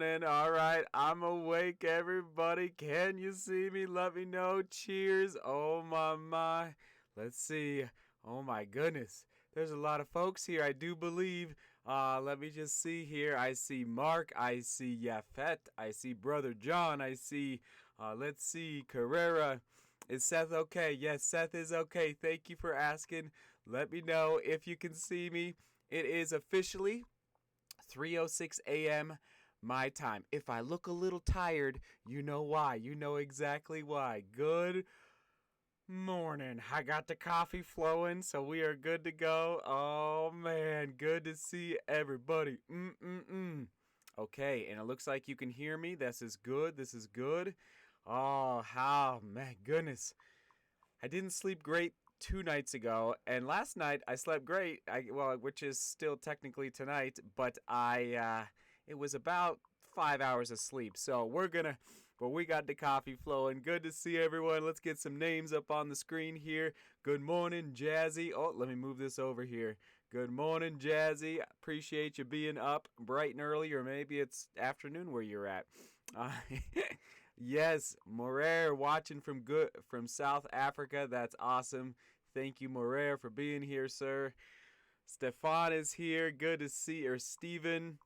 And all right, I'm awake, everybody. Can you see me? Let me know. Cheers. Oh my. Let's see. Oh my goodness. There's a lot of folks here, I do believe. Let me just see here. I see Mark. I see Yafet. I see Brother John. I see, let's see, Carrera. Is Seth okay? Yes, Seth is okay. Thank you for asking. Let me know if you can see me. It is officially 3:06 a.m. my time. If I look a little tired, you know why. You know exactly why. Good morning. I got the coffee flowing, so we are good to go. Oh man, good to see everybody. Okay, and it looks like you can hear me. This is good. This is good. Oh, how man, goodness. I didn't sleep great 2 nights ago, and last night I slept great. Which is still technically tonight, but it was about 5 hours of sleep. So we got the coffee flowing. Good to see everyone. Let's get some names up on the screen here. Good morning, Jazzy. Oh, let me move this over here. Good morning, Jazzy. Appreciate you being up bright and early, or maybe it's afternoon where you're at. Uh, Yes, Morer watching from South Africa. That's awesome. Thank you, Morer, for being here, sir. Stefan is here. Good to see, or Steven.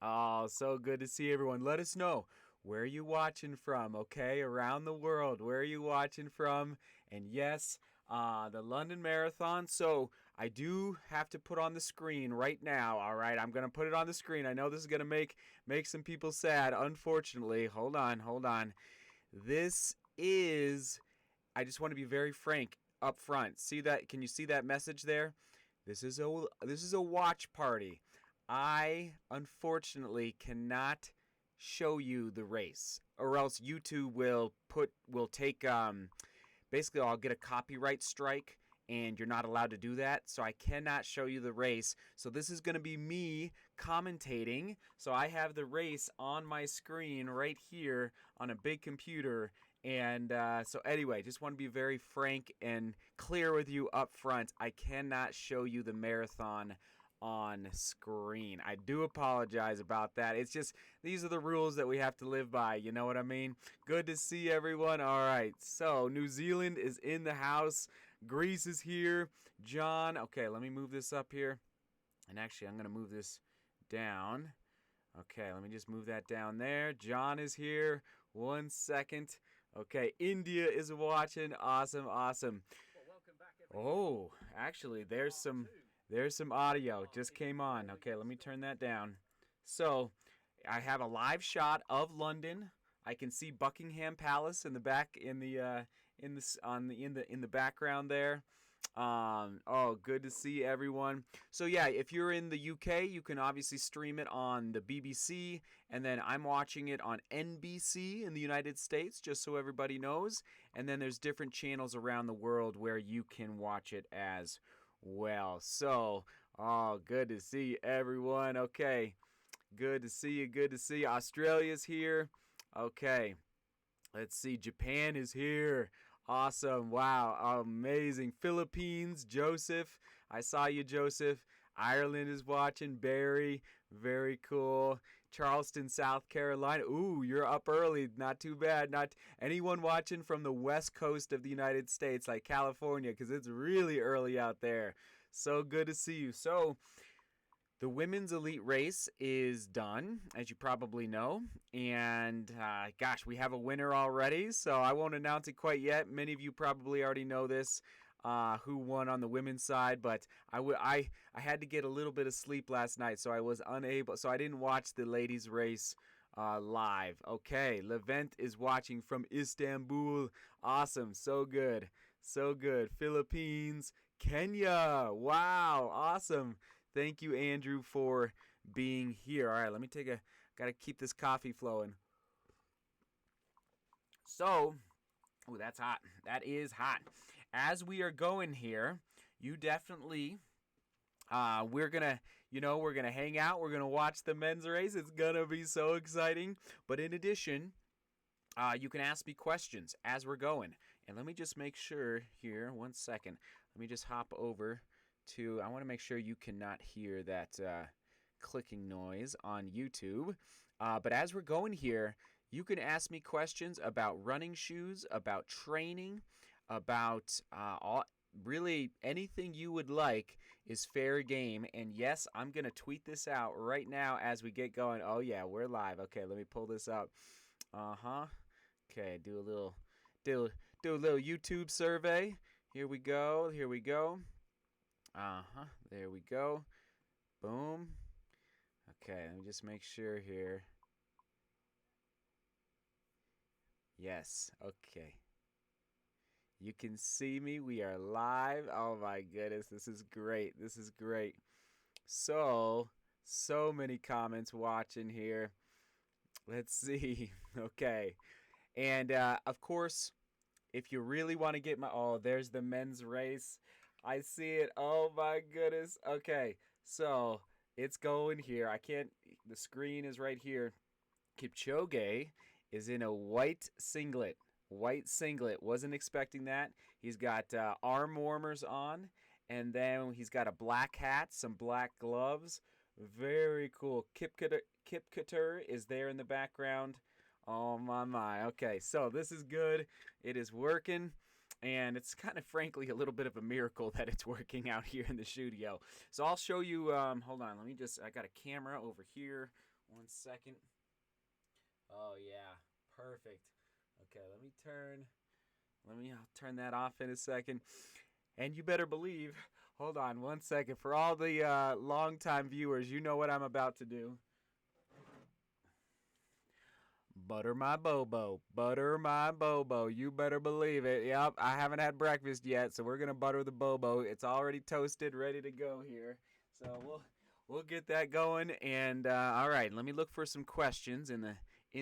Oh, so good to see everyone. Let us know where are you watching from, okay? Around the world, where are you watching from? And yes, the London Marathon. So I do have to put on the screen right now. All right, I'm gonna put it on the screen. I know this is gonna make some people sad. Unfortunately, hold on. This is. I just want to be very frank up front. See that? Can you see that message there? This is a watch party. I unfortunately cannot show you the race, or else YouTube will take basically I'll get a copyright strike and you're not allowed to do that. So I cannot show you the race. So this is going to be me commentating. So I have the race on my screen right here on a big computer. And so anyway, just want to be very frank and clear with you up front. I cannot show you the marathon on screen. I do apologize about that. It's just these are the rules that we have to live by. You know what I mean? Good to see everyone. All right. So New Zealand is in the house. Greece is here. John. Okay, let me move this up here. And actually, I'm going to move this down. Okay, let me just move that down there. John is here. 1 second. Okay, India is watching. Awesome. Well, welcome back, everyone. Oh, actually, there's some audio just came on. Okay, let me turn that down. So, I have a live shot of London. I can see Buckingham Palace in the back in the background there. Oh, good to see everyone. So yeah, if you're in the UK, you can obviously stream it on the BBC, and then I'm watching it on NBC in the United States, just so everybody knows. And then there's different channels around the world where you can watch it as well. So, oh, good to see everyone. Okay, good to see you. Good to see you. Australia's here. Okay. Let's see. Japan is here. Awesome. Wow. Amazing. Philippines, Joseph. I saw you, Joseph. Ireland is watching. Barry. Very cool. Charleston, South Carolina. Ooh, you're up early. Not too bad. Not anyone watching from the west coast of the United States, like California, because it's really early out there. So good to see you. So, the women's elite race is done, as you probably know, and gosh, we have a winner already, so I won't announce it quite yet. Many of you probably already know this, who won on the women's side, but I had to get a little bit of sleep last night, so I was unable, so I didn't watch the ladies' race live. Okay, Levent is watching from Istanbul. Awesome, so good. Philippines, Kenya. Wow, awesome. Thank you, Andrew, for being here. All right, let me gotta keep this coffee flowing. So, oh, that's hot. That is hot. As we are going here, you definitely, we're gonna hang out. We're gonna watch the men's race. It's gonna be so exciting. But in addition, you can ask me questions as we're going. And let me just make sure here, 1 second. Let me just hop over I want to make sure you cannot hear that clicking noise on YouTube. But as we're going here, you can ask me questions about running shoes, about training, about really anything you would like is fair game. And yes, I'm going to tweet this out right now as we get going. Oh, yeah, we're live. Okay, let me pull this up. Uh-huh. Okay, do do a little YouTube survey. Here we go. Here we go. Uh-huh. There we go. Boom. Okay, let me just make sure here. Yes. Okay. You can see me. We are live. Oh my goodness. This is great. This is great. So many comments watching here. Let's see. Okay. And of course, if you really want to get oh, there's the men's race. I see it. Oh my goodness. Okay. So it's going here. The screen is right here. Kipchoge is in a white singlet. White singlet. Wasn't expecting that. He's got arm warmers on, and then he's got a black hat, some black gloves. Very cool. Kipketer is there in the background. Oh my. Okay, so this is good. It is working. And it's kind of frankly a little bit of a miracle that it's working out here in the studio. So I'll show you, hold on, I got a camera over here. 1 second. Oh yeah, perfect. Okay, I'll turn that off in a second. And you better believe, hold on 1 second, for all the longtime viewers, you know what I'm about to do. Butter my bobo. Butter my bobo. You better believe it. Yep, I haven't had breakfast yet, so we're going to butter the bobo. It's already toasted, ready to go here. So we'll get that going. And all right, let me look for some questions in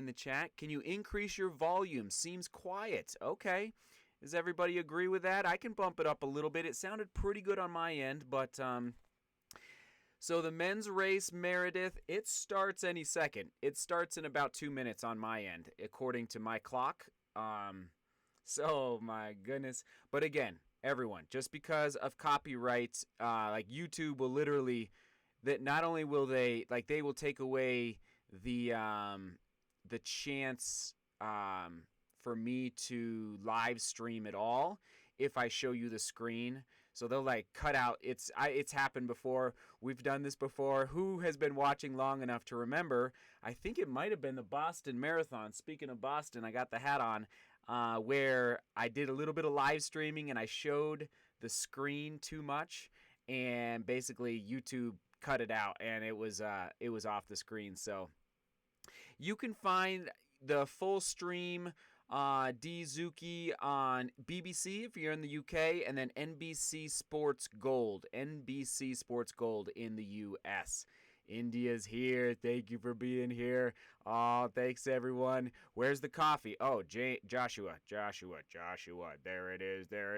the chat. Can you increase your volume? Seems quiet. Okay. Does everybody agree with that? I can bump it up a little bit. It sounded pretty good on my end, but so the men's race, Meredith, it starts any second. It starts in about 2 minutes on my end, according to my clock. So my goodness. But again, everyone, just because of copyright, like YouTube will literally, that not only will they will take away the chance for me to live stream at all if I show you the screen. So they'll cut out. It's happened before. We've done this before. Who has been watching long enough to remember? I think it might have been the Boston Marathon. Speaking of Boston, I got the hat on, where I did a little bit of live streaming and I showed the screen too much, and basically YouTube cut it out and it was off the screen. So you can find the full stream Dzuki on BBC if you're in the UK, and then NBC Sports Gold in the US. India's here. Thank you for being here. Oh, thanks everyone. Where's the coffee? Oh, Joshua. There it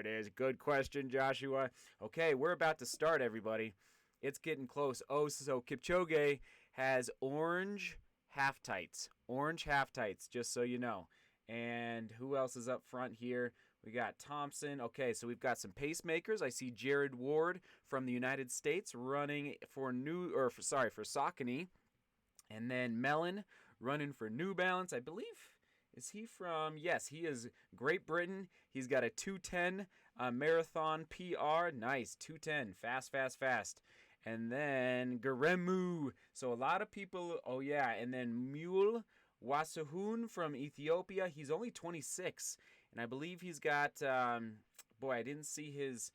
is. Good question, Joshua. Okay, we're about to start, everybody. It's getting close. Oh, so Kipchoge has orange half tights, just so you know. And who else is up front here? We got Thompson. Okay, so we've got some pacemakers. I see Jared Ward from the United States running for Saucony. And then Mellon running for New Balance. I believe, is he from? Yes, he is Great Britain. He's got a 2:10 marathon PR. Nice, 2:10. Fast. And then Garemu. So a lot of people, oh yeah. And then Mule Wasahun from Ethiopia. He's only 26. And I believe he's got, I didn't see his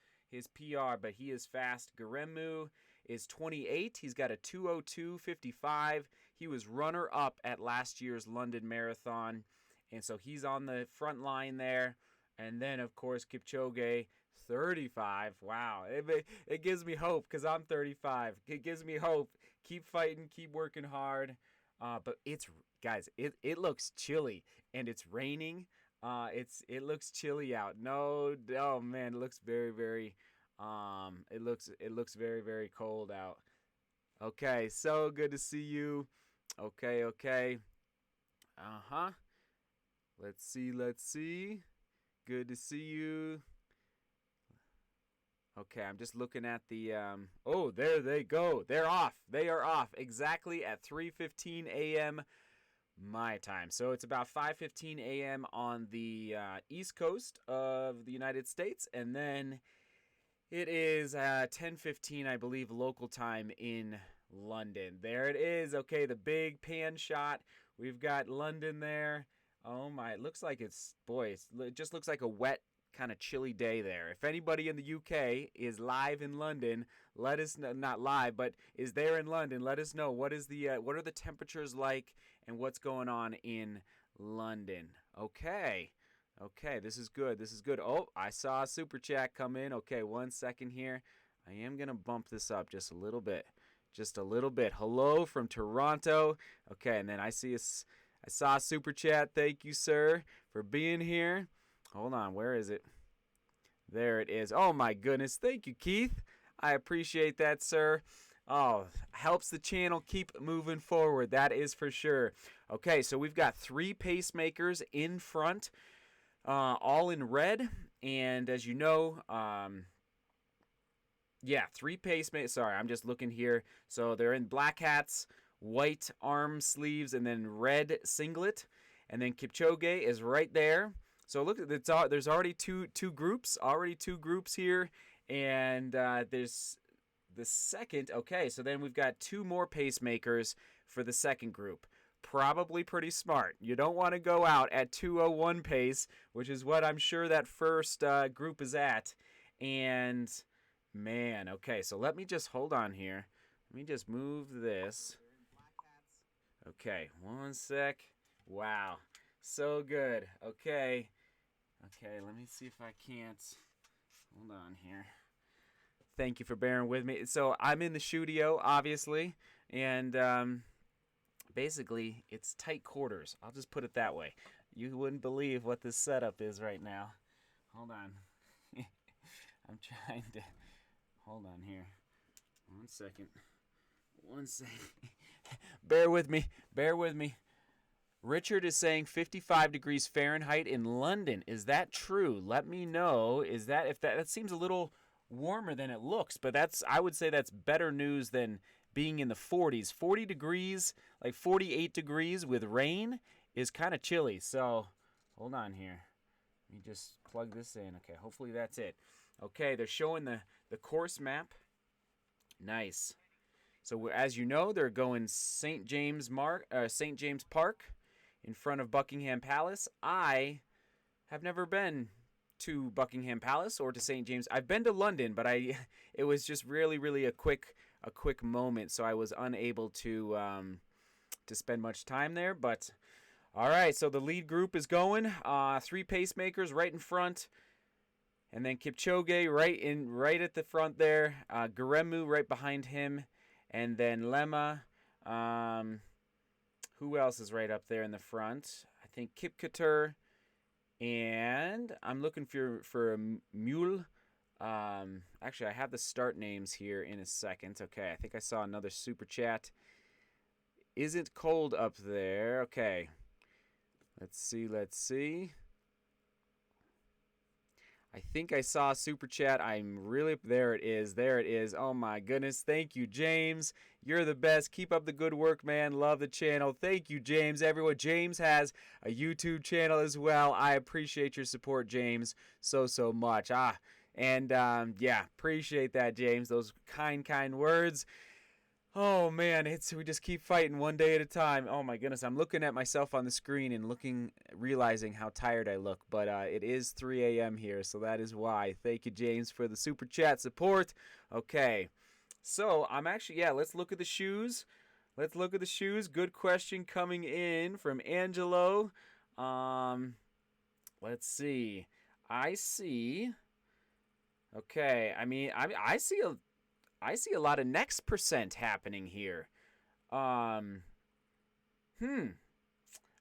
PR, but he is fast. Garemu is 28. He's got a 2:02:55. He was runner-up at last year's London Marathon. And so he's on the front line there. And then, of course, Kipchoge, 35. Wow. It gives me hope because I'm 35. It gives me hope. Keep fighting. Keep working hard. But guys, it looks chilly and it's raining. It looks chilly out. No, oh man, it looks very, very, it looks very, very cold out. Okay, so good to see you. Okay. Let's see. Good to see you. Okay, I'm just looking at the, oh, there they go. They're off. They are off exactly at 3:15 a.m. my time. So it's about 5:15 a.m. on the East Coast of the United States, and then it is 10:15, I believe, local time in London. There it is. Okay, the big pan shot. We've got London there. Oh my! It looks like it just looks like a wet, kind of chilly day there. If anybody in the UK is live in London, let us know. Not live, but is there in London? Let us know what are the temperatures like and what's going on in London. Okay. Okay, this is good. This is good. Oh, I saw a super chat come in. Okay, 1 second here. I am going to bump this up just a little bit. Just a little bit. Hello from Toronto. Okay, and then I saw a super chat. Thank you, sir, for being here. Hold on, where is it? There it is. Oh my goodness. Thank you, Keith. I appreciate that, sir. Oh, helps the channel keep moving forward. That is for sure. Okay, so we've got 3 pacemakers in front. All in red, and as you know, 3 pacemakers. Sorry, I'm just looking here. So they're in black hats, white arm sleeves, and then red singlet. And then Kipchoge is right there. So look, there's already two groups, here, and there's the second. Okay, so then we've got 2 more pacemakers for the second group. Probably pretty smart. You don't want to go out at 2:01 pace, which is what I'm sure that first group is at. And man, okay, so let me just hold on here. Let me just move this. Okay, 1 sec. Wow, so good. Okay, let me see if I can't. Hold on here. Thank you for bearing with me. So I'm in the studio, obviously, and basically, it's tight quarters. I'll just put it that way. You wouldn't believe what this setup is right now. Hold on. I'm trying to... Hold on here. 1 second. 1 second. Bear with me. Richard is saying 55 degrees Fahrenheit in London. Is that true? Let me know. That seems a little warmer than it looks, but I would say that's better news than being in the 40s. 40 degrees, like 48 degrees with rain is kind of chilly. So, hold on here. Let me just plug this in. Okay, hopefully that's it. Okay, they're showing the course map. Nice. So, as you know, they're going St. James Park in front of Buckingham Palace. I have never been to Buckingham Palace or to St. James. I've been to London, but it was just really a quick moment, so I was unable to spend much time there. But all right, so the lead group is going. 3 pacemakers right in front, and then Kipchoge right at the front there. Garemu right behind him, and then Lema. Who else is right up there in the front? I think Kipketer, and I'm looking for a mule. Actually, I have the start names here in a second. Okay, I think I saw another super chat. Isn't cold up there. Okay. Let's see. I think I saw a super chat. There it is. Oh my goodness. Thank you, James. You're the best. Keep up the good work, man. Love the channel. Thank you, James. Everyone, James has a YouTube channel as well. I appreciate your support, James, so much. Appreciate that, James. Those kind words. Oh man, we just keep fighting one day at a time. Oh my goodness, I'm looking at myself on the screen and realizing how tired I look. But it is 3 a.m. here, so that is why. Thank you, James, for the super chat support. Okay, so I'm actually, let's look at the shoes. Good question coming in from Angelo. Let's see. I see. Okay, I see a lot of next percent happening here.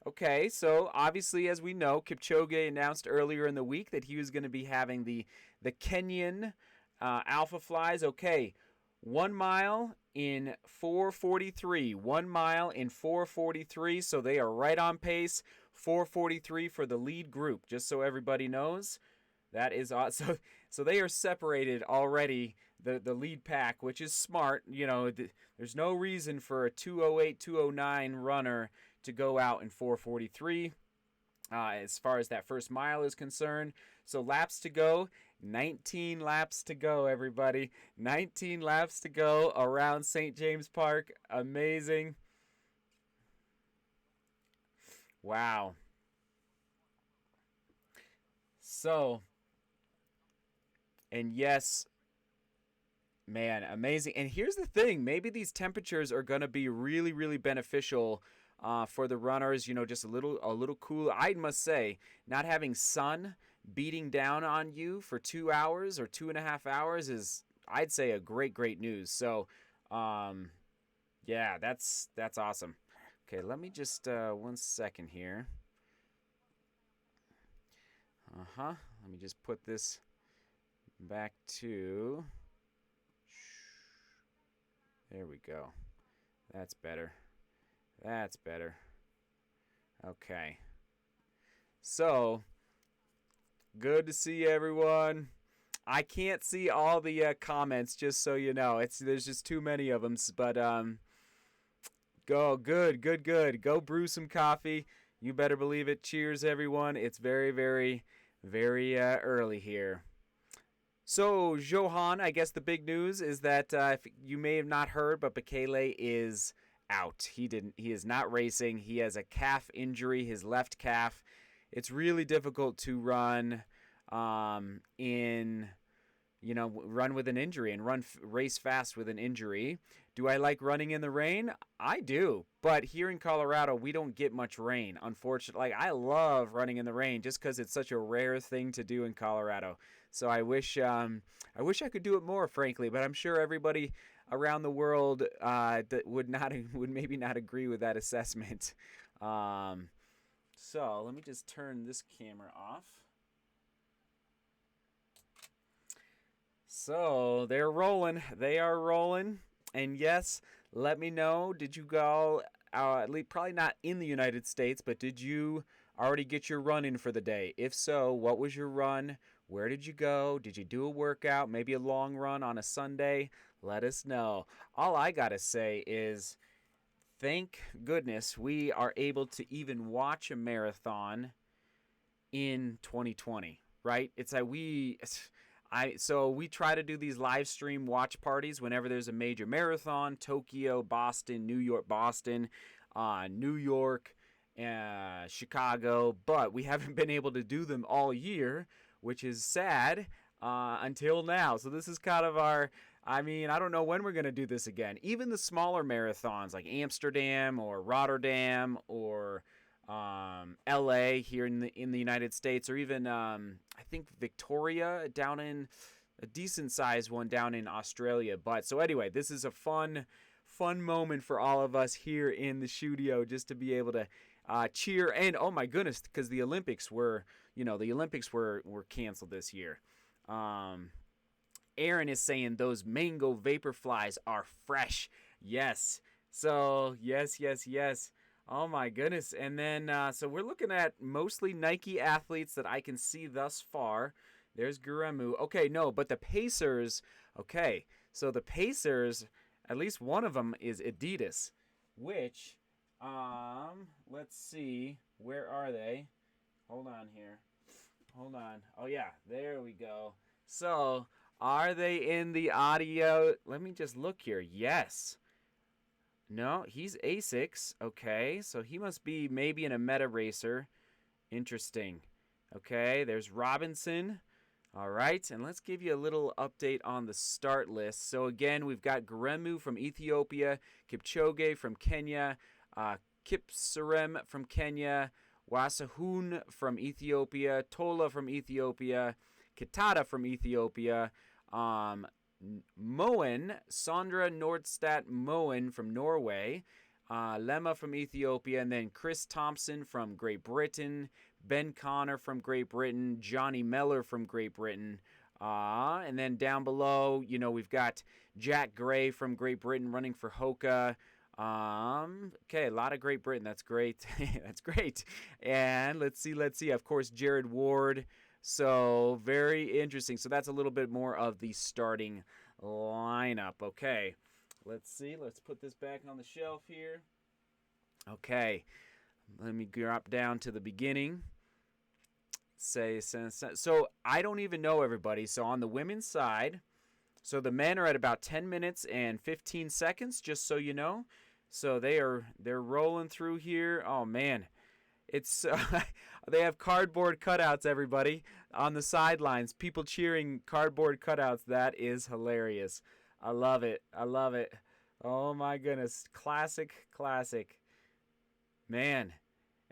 Okay, so obviously, as we know, Kipchoge announced earlier in the week that he was going to be having the Kenyan Alpha Flies. Okay, 1 mile in 4:43. 1 mile in 4:43, so they are right on pace. 4:43 for the lead group, just so everybody knows. That is awesome. So they are separated already, the lead pack, which is smart. You know, there's no reason for a 2:08, 2:09 runner to go out in 4:43 as far as that first mile is concerned. So laps to go, 19 laps to go, everybody. 19 laps to go around St. James Park. Amazing. Wow. So, and yes, man, amazing. And here's the thing, maybe these temperatures are going to be really, really beneficial for the runners, just a little cooler. I must say, not having sun beating down on you for 2 hours or 2.5 hours is, I'd say, a great news. So, yeah, that's awesome. Okay, let me just 1 second here. Let me just put this back to. There we go. That's better. That's better. Okay. So, good to see everyone. I can't see all the comments, just so you know. There's just too many of them. But good. Go brew some coffee. You better believe it. Cheers, everyone. It's very early here. So, Johan, I guess the big news is that if you may have not heard, but Bekele is out. He is not racing. He has a calf injury, his left calf. It's really difficult to run run with an injury and race fast with an injury. Do I like running in the rain? I do. But here in Colorado, we don't get much rain, unfortunately. I love running in the rain just because it's such a rare thing to do in Colorado. So I wish I could do it more, frankly. But I'm sure everybody around the world that would maybe not agree with that assessment. So let me just turn this camera off. So they're rolling. They are rolling. And yes, let me know, did you go, at least probably not in the United States, but did you already get your run in for the day? If so, what was your run? Where did you go? Did you do a workout? Maybe a long run on a Sunday? Let us know. All I got to say is, thank goodness we are able to even watch a marathon in 2020, right? It's like so we try to do these live stream watch parties whenever there's a major marathon: Tokyo, Boston, New York, Chicago, but we haven't been able to do them all year, which is sad until now. So this is kind of I don't know when we're going to do this again. Even the smaller marathons like Amsterdam or Rotterdam or LA here in the United States, or even I think Victoria down in a decent sized one down in Australia. But so anyway, this is a fun moment for all of us here in the studio, just to be able to cheer. And oh my goodness, because the Olympics were canceled this year. Aaron is saying those mango vapor flies are fresh. Yes. So yes. Oh my goodness. And then, so we're looking at mostly Nike athletes that I can see thus far. There's Guremu. Okay, no, but the Pacers, okay. So the Pacers, at least one of them is Adidas, which, let's see, where are they? Hold on here. Hold on. Oh yeah, there we go. So, are they in the audio? Let me just look here. Yes. No, he's Asics. Okay, so he must be maybe in a meta racer. Interesting. Okay, there's Robinson. All right, and let's give you a little update on the start list. So again, we've got Guremu from Ethiopia, Kipchoge from Kenya, Kipsarem from Kenya, Wasahun from Ethiopia, Tola from Ethiopia, Kitada from Ethiopia, Moen, Sandra Nordstadt Moen from Norway, Lemma from Ethiopia, and then Chris Thompson from Great Britain, Ben Connor from Great Britain, Johnny Meller from Great Britain, and then down below, we've got Jack Gray from Great Britain running for Hoka. Okay, a lot of Great Britain. That's great. That's great. And let's see. Of course, Jared Ward. So very interesting. So that's a little bit more of the starting lineup. Okay, let's see. Let's put this back on the shelf here. Okay, Let me drop down to the beginning. So I don't even know everybody. So on the women's side, so the men are at about 10 minutes and 15 seconds, just so you know. So they're rolling through here. Oh man, it's they have cardboard cutouts, everybody, on the sidelines. People cheering cardboard cutouts. That is hilarious. I love it. I love it. Oh my goodness, classic, man.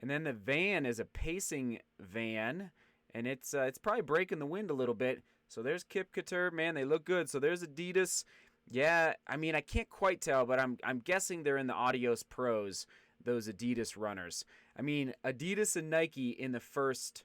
And then the van is a pacing van, and it's probably breaking the wind a little bit. So there's Kip Couture, man, they look good. So there's Adidas. Yeah, I mean, I can't quite tell, but I'm guessing they're in the Adios Pros, those Adidas runners. I mean, Adidas and Nike in the first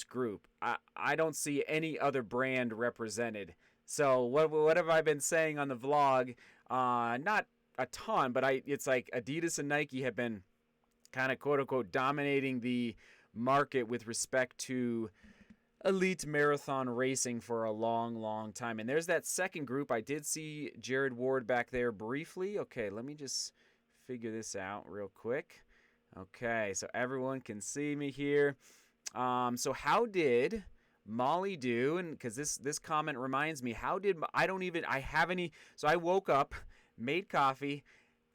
group. I don't see any other brand represented. So what have I been saying on the vlog? Not a ton, but it's like Adidas and Nike have been kind of quote unquote dominating the market with respect to elite marathon racing for a long time. And there's that second group. I did see Jared Ward back there briefly. Okay, let me just figure this out real quick. Okay, so everyone can see me here. So how did Molly do? And because this comment reminds me, so I woke up, made coffee,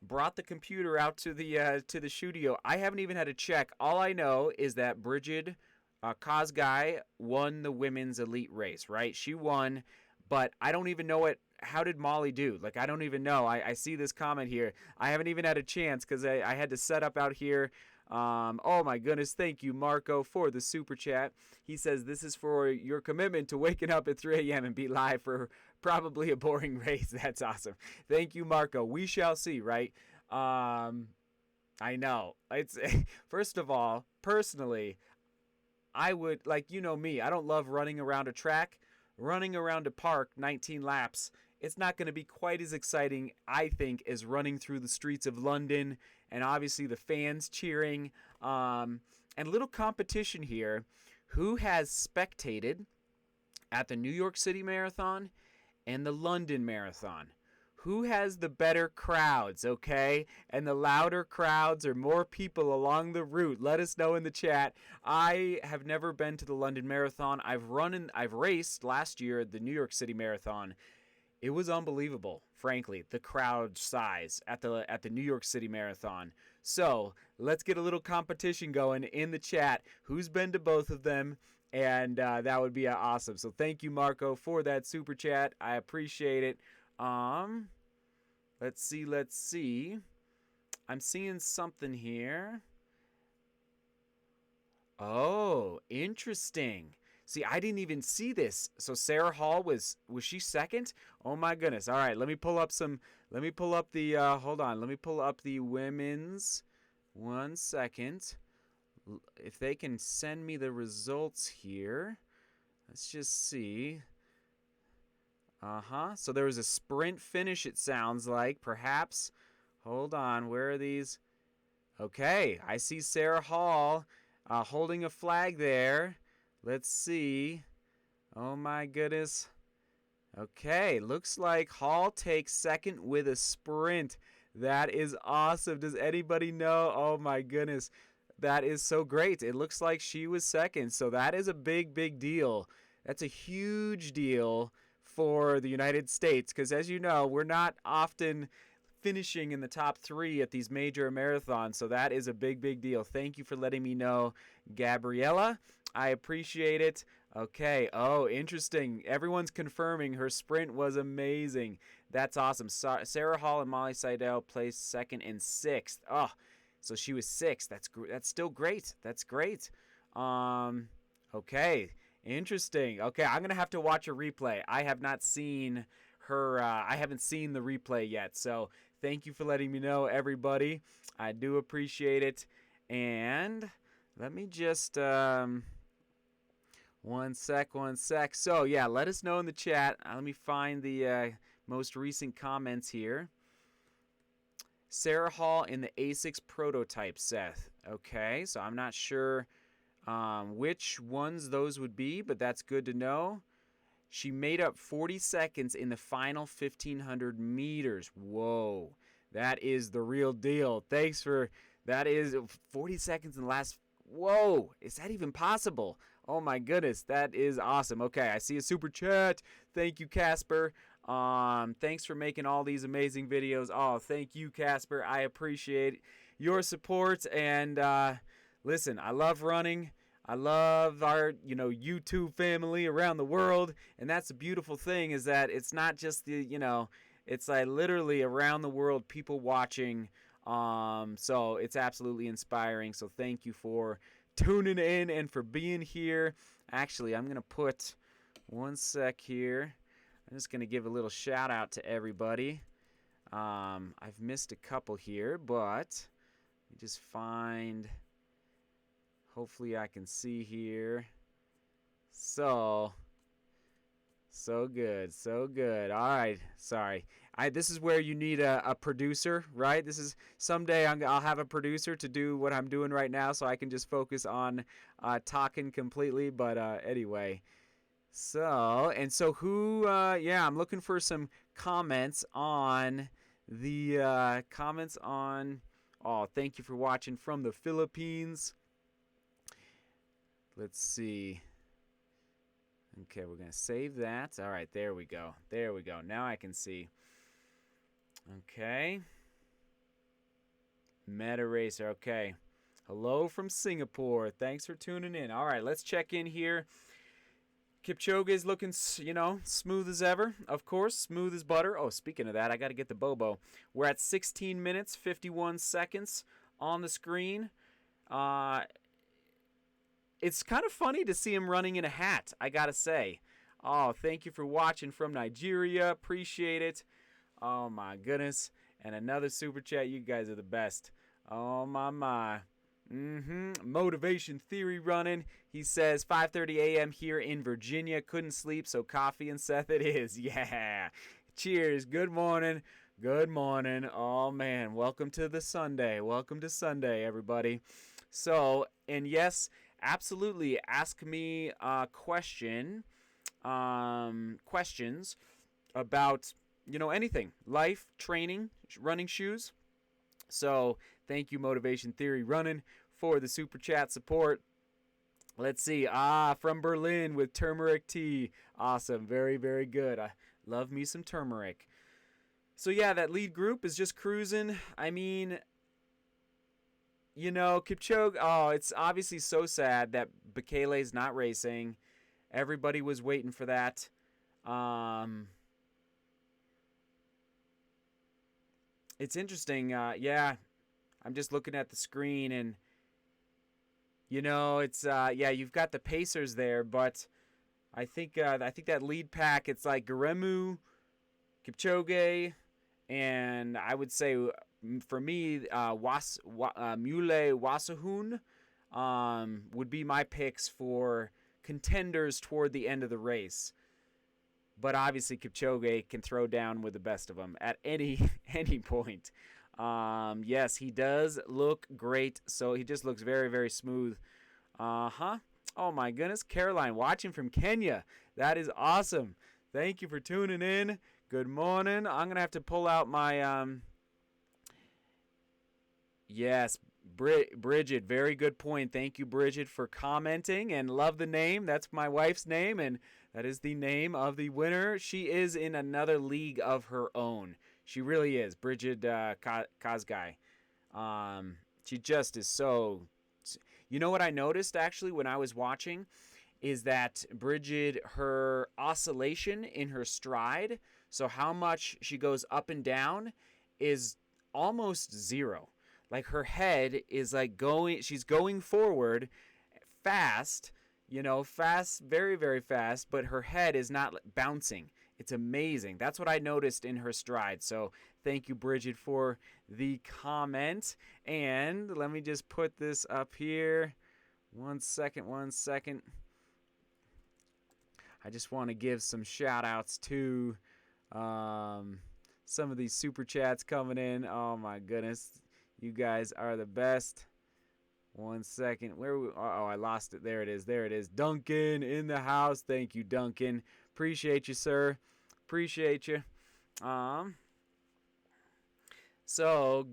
brought the computer out to the studio. I haven't even had to check. All I know is that Bridget Kosgei won the women's elite race, right? She won, but I don't even know it. How did Molly do? Like, I don't even know. I see this comment here. I haven't even had a chance because I had to set up out here. Oh my goodness, thank you, Marco, for the super chat. He says this is for your commitment to waking up at 3 a.m. and be live for probably a boring race. That's awesome. Thank you, Marco. We shall see, right? I know. It's first of all, personally, I would, like, you know me, I don't love running around a track. Running around a park 19 laps, it's not going to be quite as exciting, I think, as running through the streets of London and obviously the fans cheering. And a little competition here. Who has spectated at the New York City Marathon and the London Marathon? Who has the better crowds, okay? And the louder crowds or more people along the route? Let us know in the chat. I have never been to the London Marathon. I've raced last year at the New York City Marathon. It was unbelievable, frankly, the crowd size at the New York City Marathon. So let's get a little competition going in the chat. Who's been to both of them? And that would be awesome. So thank you, Marco, for that super chat. I appreciate it. Let's see. I'm seeing something here. Oh, interesting. See, I didn't even see this. So Sarah Hall was she second? Oh my goodness. All right, let me pull up the women's. 1 second. If they can send me the results here. Let's just see. So there was a sprint finish, it sounds like, perhaps. Hold on, where are these? Okay, I see Sarah Hall holding a flag there. Let's see. Oh my goodness. Okay, looks like Hall takes second with a sprint. That is awesome. Does anybody know? Oh my goodness. That is so great. It looks like she was second. So that is a big deal. That's a huge deal for the United States, because as you know, we're not often finishing in the top 3 at these major marathons, so that is a big deal. Thank you for letting me know, Gabriella. I appreciate it. Okay, oh, interesting. Everyone's confirming her sprint was amazing. That's awesome. Sarah Hall and Molly Seidel placed 2nd and 6th. Oh, so she was 6th. That's still great. That's great. Okay. Interesting. Okay, I'm going to have to watch a replay. I have not seen her. I haven't seen the replay yet. So thank you for letting me know, everybody. I do appreciate it. And let me just, one sec. So yeah, let us know in the chat. Let me find the most recent comments here. Sarah Hall in the A6 prototype, Seth. Okay, so I'm not sure which ones those would be, but that's good to know. She made up 40 seconds in the final 1,500 meters. Whoa, That is the real deal. Thanks for that. Is 40 seconds in the last. Whoa, is that even possible? Oh my goodness, that is awesome. Okay, I see a super chat. Thank you, Casper. Thanks for making all these amazing videos. Oh, thank you, Casper. I appreciate your support. And listen, I love running. I love our, YouTube family around the world. And that's the beautiful thing, is that it's not just it's like literally around the world, people watching. So it's absolutely inspiring. So thank you for tuning in and for being here. Actually, I'm going to put one sec here. I'm just going to give a little shout out to everybody. I've missed a couple here, but let me just find. Hopefully I can see here. So good, so good. All right, sorry. This is where you need a producer, right? This is someday I'll have a producer to do what I'm doing right now, so I can just focus on talking completely. But anyway, so who? Yeah, I'm looking for some comments on the comments on. Oh, thank you for watching from the Philippines. Let's see. Okay, we're going to save that. All right, there we go. There we go. Now I can see. Okay. Meta Racer. Okay. Hello from Singapore. Thanks for tuning in. All right, let's check in here. Kipchoge is looking, smooth as ever. Of course, smooth as butter. Oh, speaking of that, I got to get the Bobo. We're at 16 minutes, 51 seconds on the screen. It's kind of funny to see him running in a hat, I gotta say. Oh, thank you for watching from Nigeria. Appreciate it. Oh, my goodness. And another super chat. You guys are the best. Oh, my. Motivation Theory running. He says, 5:30 a.m. here in Virginia. Couldn't sleep, so coffee and Seth it is. Yeah. Cheers. Good morning. Good morning. Oh, man. Welcome to the Sunday. Welcome to Sunday, everybody. So, and yes, absolutely, ask me questions about, anything, life, training, running shoes. So thank you, Motivation Theory Running, for the super chat support. Let's see. From Berlin with turmeric tea. Awesome. Very, very good. I love me some turmeric. So yeah, that lead group is just cruising. I mean, Kipchoge, it's obviously so sad that Bekele's not racing. Everybody was waiting for that. It's interesting. Yeah, I'm just looking at the screen, and, it's, you've got the Pacers there, but I think that lead pack, it's like Garemu, Kipchoge, and I would say, for me, Mule Wasahun would be my picks for contenders toward the end of the race. But obviously Kipchoge can throw down with the best of them at any point. Yes, he does look great. So he just looks very, very smooth. Oh my goodness, Caroline watching from Kenya. That is awesome. Thank you for tuning in. Good morning. I'm gonna have to pull out my Yes, Bridget, very good point. Thank you, Bridget, for commenting, and love the name. That's my wife's name, and that is the name of the winner. She is in another league of her own. She really is, Bridget Kazgai. She just is so... You know what I noticed, actually, when I was watching, is that Bridget, her oscillation in her stride, so how much she goes up and down, is almost zero. Like, her head is like she's going forward fast, fast, very, very fast, but her head is not bouncing. It's amazing. That's what I noticed in her stride. So thank you, Bridget, for the comment. And let me just put this up here. One second. I just want to give some shout outs to some of these super chats coming in. Oh, my goodness. You guys are the best. 1 second. I lost it. There it is. Duncan in the house. Thank you, Duncan. Appreciate you, sir. Appreciate you. So,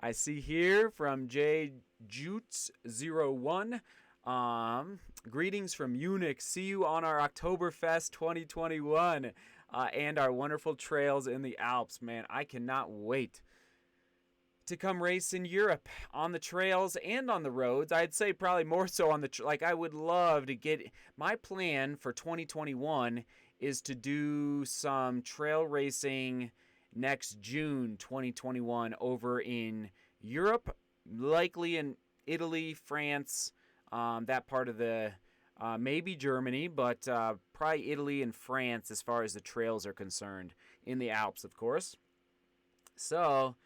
I see here from J Jutes01. Greetings from Munich. See you on our Oktoberfest 2021 and our wonderful trails in the Alps. Man, I cannot wait to come race in Europe on the trails and on the roads. I'd say probably more so on the like I would love to get my plan for 2021 is to do some trail racing next June 2021 over in Europe, likely in Italy, France, that part of the maybe Germany, but probably Italy and France as far as the trails are concerned, in the Alps, of course. So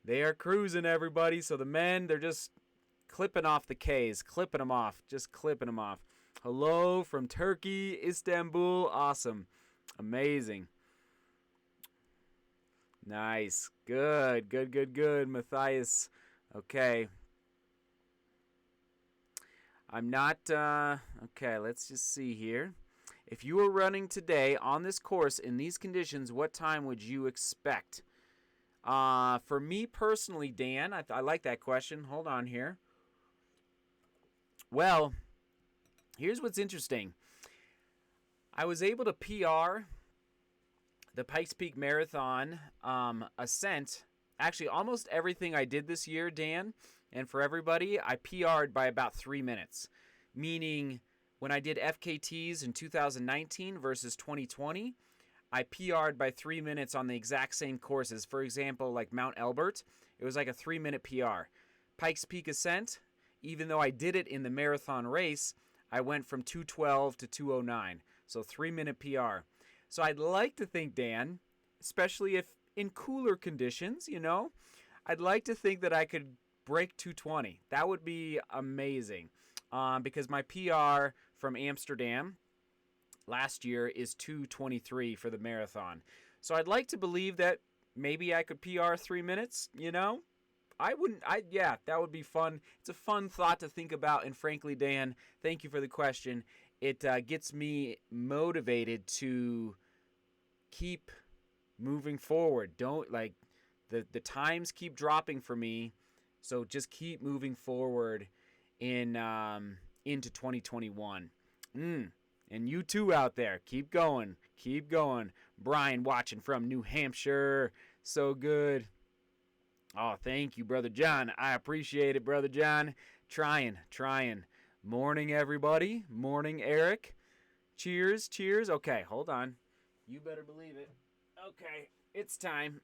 they are cruising, everybody. So the men, they're just clipping off the Ks, clipping them off, just clipping them off. Hello from Turkey, Istanbul. Awesome. Amazing. Nice. Good, good, good, good, Matthias. Okay. I'm not, okay, let's just see here. If you were running today on this course in these conditions, what time would you expect? For me personally, Dan, I like that question. Hold on here. Well, here's what's interesting. I was able to PR the Pikes Peak Marathon ascent. Actually, almost everything I did this year, Dan, and for everybody, I PR'd by about 3 minutes. Meaning, when I did FKTs in 2019 versus 2020, I PR'd by 3 minutes on the exact same courses. For example, like Mount Elbert, it was like a 3-minute PR. Pikes Peak Ascent, even though I did it in the marathon race, I went from 2:12 to 2:09. So 3-minute PR. So I'd like to think, Dan, especially if in cooler conditions, you know, I'd like to think that I could break 2:20. That would be amazing. Because my PR from Amsterdam last year is 2:23 for the marathon. So I'd like to believe that maybe I could PR 3 minutes, you know? Yeah, that would be fun. It's a fun thought to think about. And frankly, Dan, thank you for the question. It gets me motivated to keep moving forward. Don't, like, the times keep dropping for me. So just keep moving forward into 2021. And you too out there, keep going. Keep going. Brian watching from New Hampshire. So good. Oh, thank you, Brother John. I appreciate it, Brother John. Trying. Morning, everybody. Morning, Eric. Cheers. Okay, hold on. You better believe it. Okay, it's time.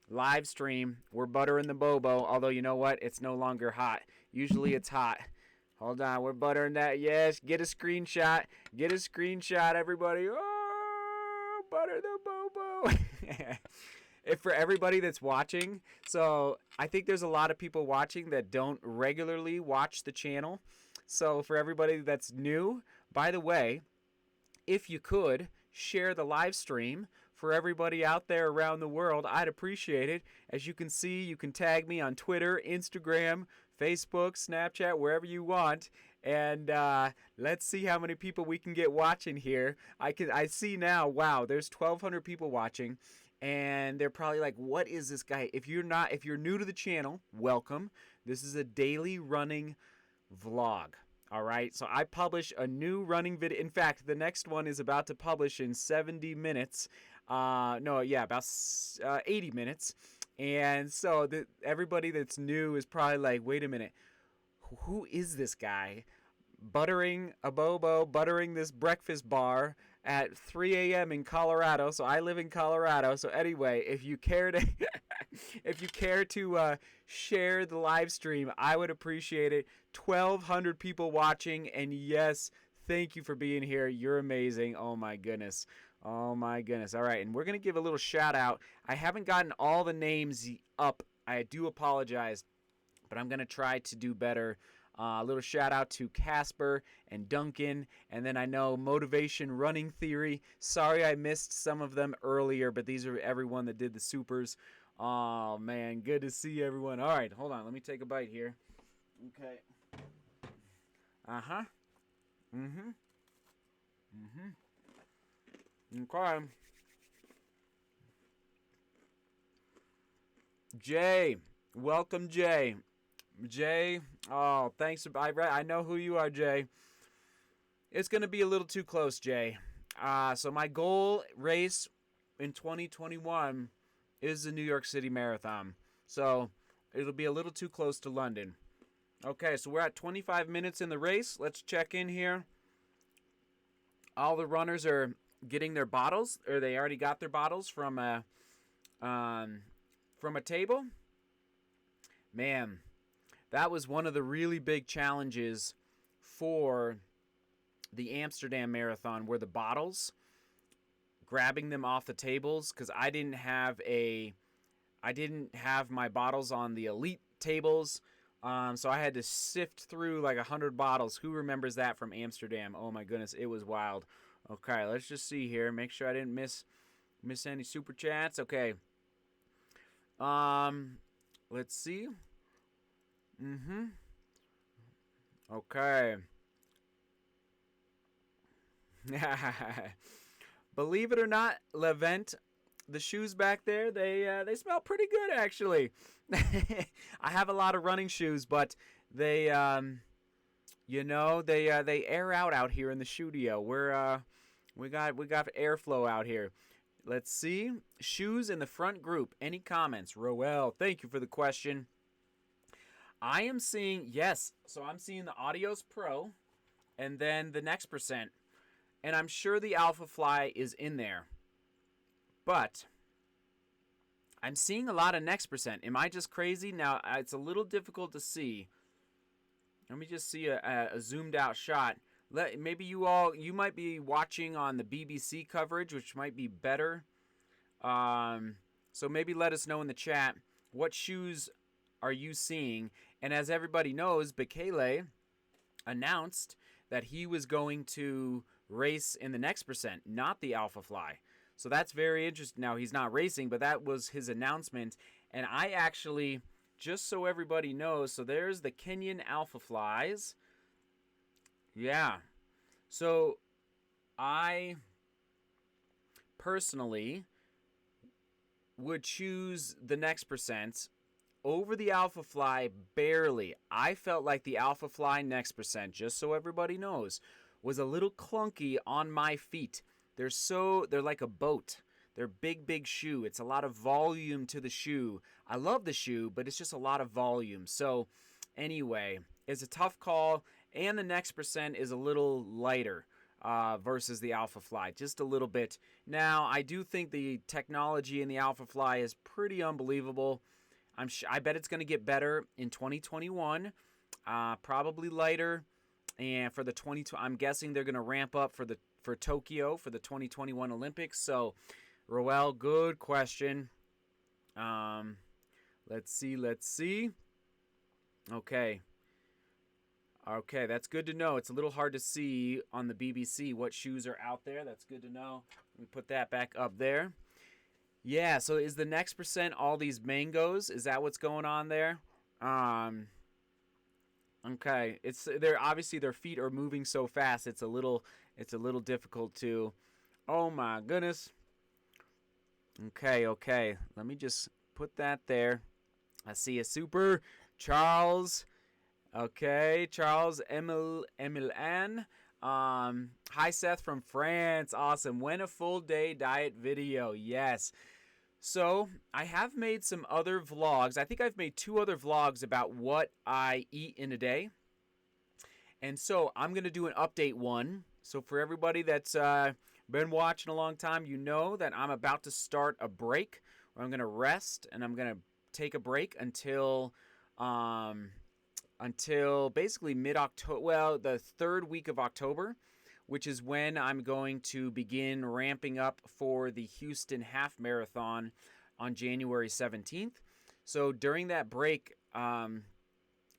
Live stream. We're buttering the bobo, although you know what? It's no longer hot. Usually it's hot. Hold on, we're buttering that. Yes, get a screenshot. Everybody. Oh, butter the bobo. If for everybody that's watching, so I think there's a lot of people watching that don't regularly watch the channel. So for everybody that's new, by the way, if you could share the live stream for everybody out there around the world, I'd appreciate it. As you can see, you can tag me on Twitter, Instagram, Facebook, Snapchat, wherever you want. And let's see how many people we can get watching here. I see now, wow, there's 1,200 people watching. And they're probably like, what is this guy? If you're new to the channel, welcome. This is a daily running vlog. All right. So I publish a new running video. In fact, the next one is about to publish in 70 minutes. About 80 minutes. And so everybody that's new is probably like, wait a minute. Who is this guy? Buttering a bobo, buttering this breakfast bar at 3 a.m. in Colorado. So I live in Colorado. So anyway, if you care to share the live stream, I would appreciate it. 1,200 people watching, and yes, thank you for being here. You're amazing. Oh my goodness. All right, and we're gonna give a little shout out. I haven't gotten all the names up. I do apologize, but I'm gonna try to do better. A little shout out to Casper and Duncan, and then I know Motivation Running Theory. Sorry I missed some of them earlier, but these are everyone that did the supers. Oh man, good to see everyone. All right, hold on, let me take a bite here. Okay. Okay. Jay, welcome, Jay. Jay, oh, thanks. I know who you are, Jay. It's going to be a little too close, Jay. So my goal race in 2021 is the New York City Marathon. So it'll be a little too close to London. Okay, so we're at 25 minutes in the race. Let's check in here. All the runners are getting their bottles, or they already got their bottles from a table. Man, that was one of the really big challenges for the Amsterdam Marathon, were the bottles, grabbing them off the tables, because I didn't have my bottles on the elite tables, so I had to sift through like 100 bottles. Who remembers that from Amsterdam? Oh my goodness, it was wild. Okay, let's just see here, make sure I didn't miss any super chats. Okay, let's see. Okay. Believe it or not, Levent, the shoes back there, they smell pretty good actually. I have a lot of running shoes, but they they air out here in the studio. We got airflow out here. Let's see. Shoes in the front group. Any comments? Roel, thank you for the question. I am seeing, yes, so I'm seeing the Adios Pro and then the Next Percent. And I'm sure the Alpha Fly is in there. But I'm seeing a lot of Next Percent. Am I just crazy? Now, it's a little difficult to see. Let me just see a zoomed out shot. Maybe you might be watching on the BBC coverage, which might be better. So maybe let us know in the chat, what shoes are you seeing? And as everybody knows, Bekele announced that he was going to race in the Next Percent, not the Alpha Fly. So that's very interesting. Now, he's not racing, but that was his announcement. And I actually, just so everybody knows, so there's the Kenyan Alpha Flies. Yeah. So I personally would choose the Next Percent over the Alpha Fly barely. I felt like the Alpha Fly Next Percent, just so everybody knows, was a little clunky on my feet. They're like a boat. They're big shoe. It's a lot of volume to the shoe. I love the shoe, but it's just a lot of volume. So anyway, it's a tough call, and the Next Percent is a little lighter versus the Alpha Fly, just a little bit. Now, I do think the technology in the Alpha Fly is pretty unbelievable. I bet it's going to get better in 2021, probably lighter. And for the I'm guessing they're going to ramp up for Tokyo for the 2021 Olympics. So, Roel, good question. Let's see. Okay, that's good to know. It's a little hard to see on the BBC what shoes are out there. That's good to know. Let me put that back up there. Yeah, so is the Next Percent all these mangoes? Is that what's going on there? Okay, they're obviously their feet are moving so fast. It's a little difficult to. Oh my goodness. Okay. Let me just put that there. I see a super Charles. Okay, Charles Emilian. Hi Seth from France. Awesome. When a full day diet video. Yes. So, I have made some other vlogs. I think I've made 2 other vlogs about what I eat in a day. And so, I'm going to do an update one. So, for everybody that's been watching a long time, you know that I'm about to start a break where I'm going to rest and I'm going to take a break until basically mid-October, well, the 3rd week of October, which is when I'm going to begin ramping up for the Houston Half Marathon on January 17th. So during that break,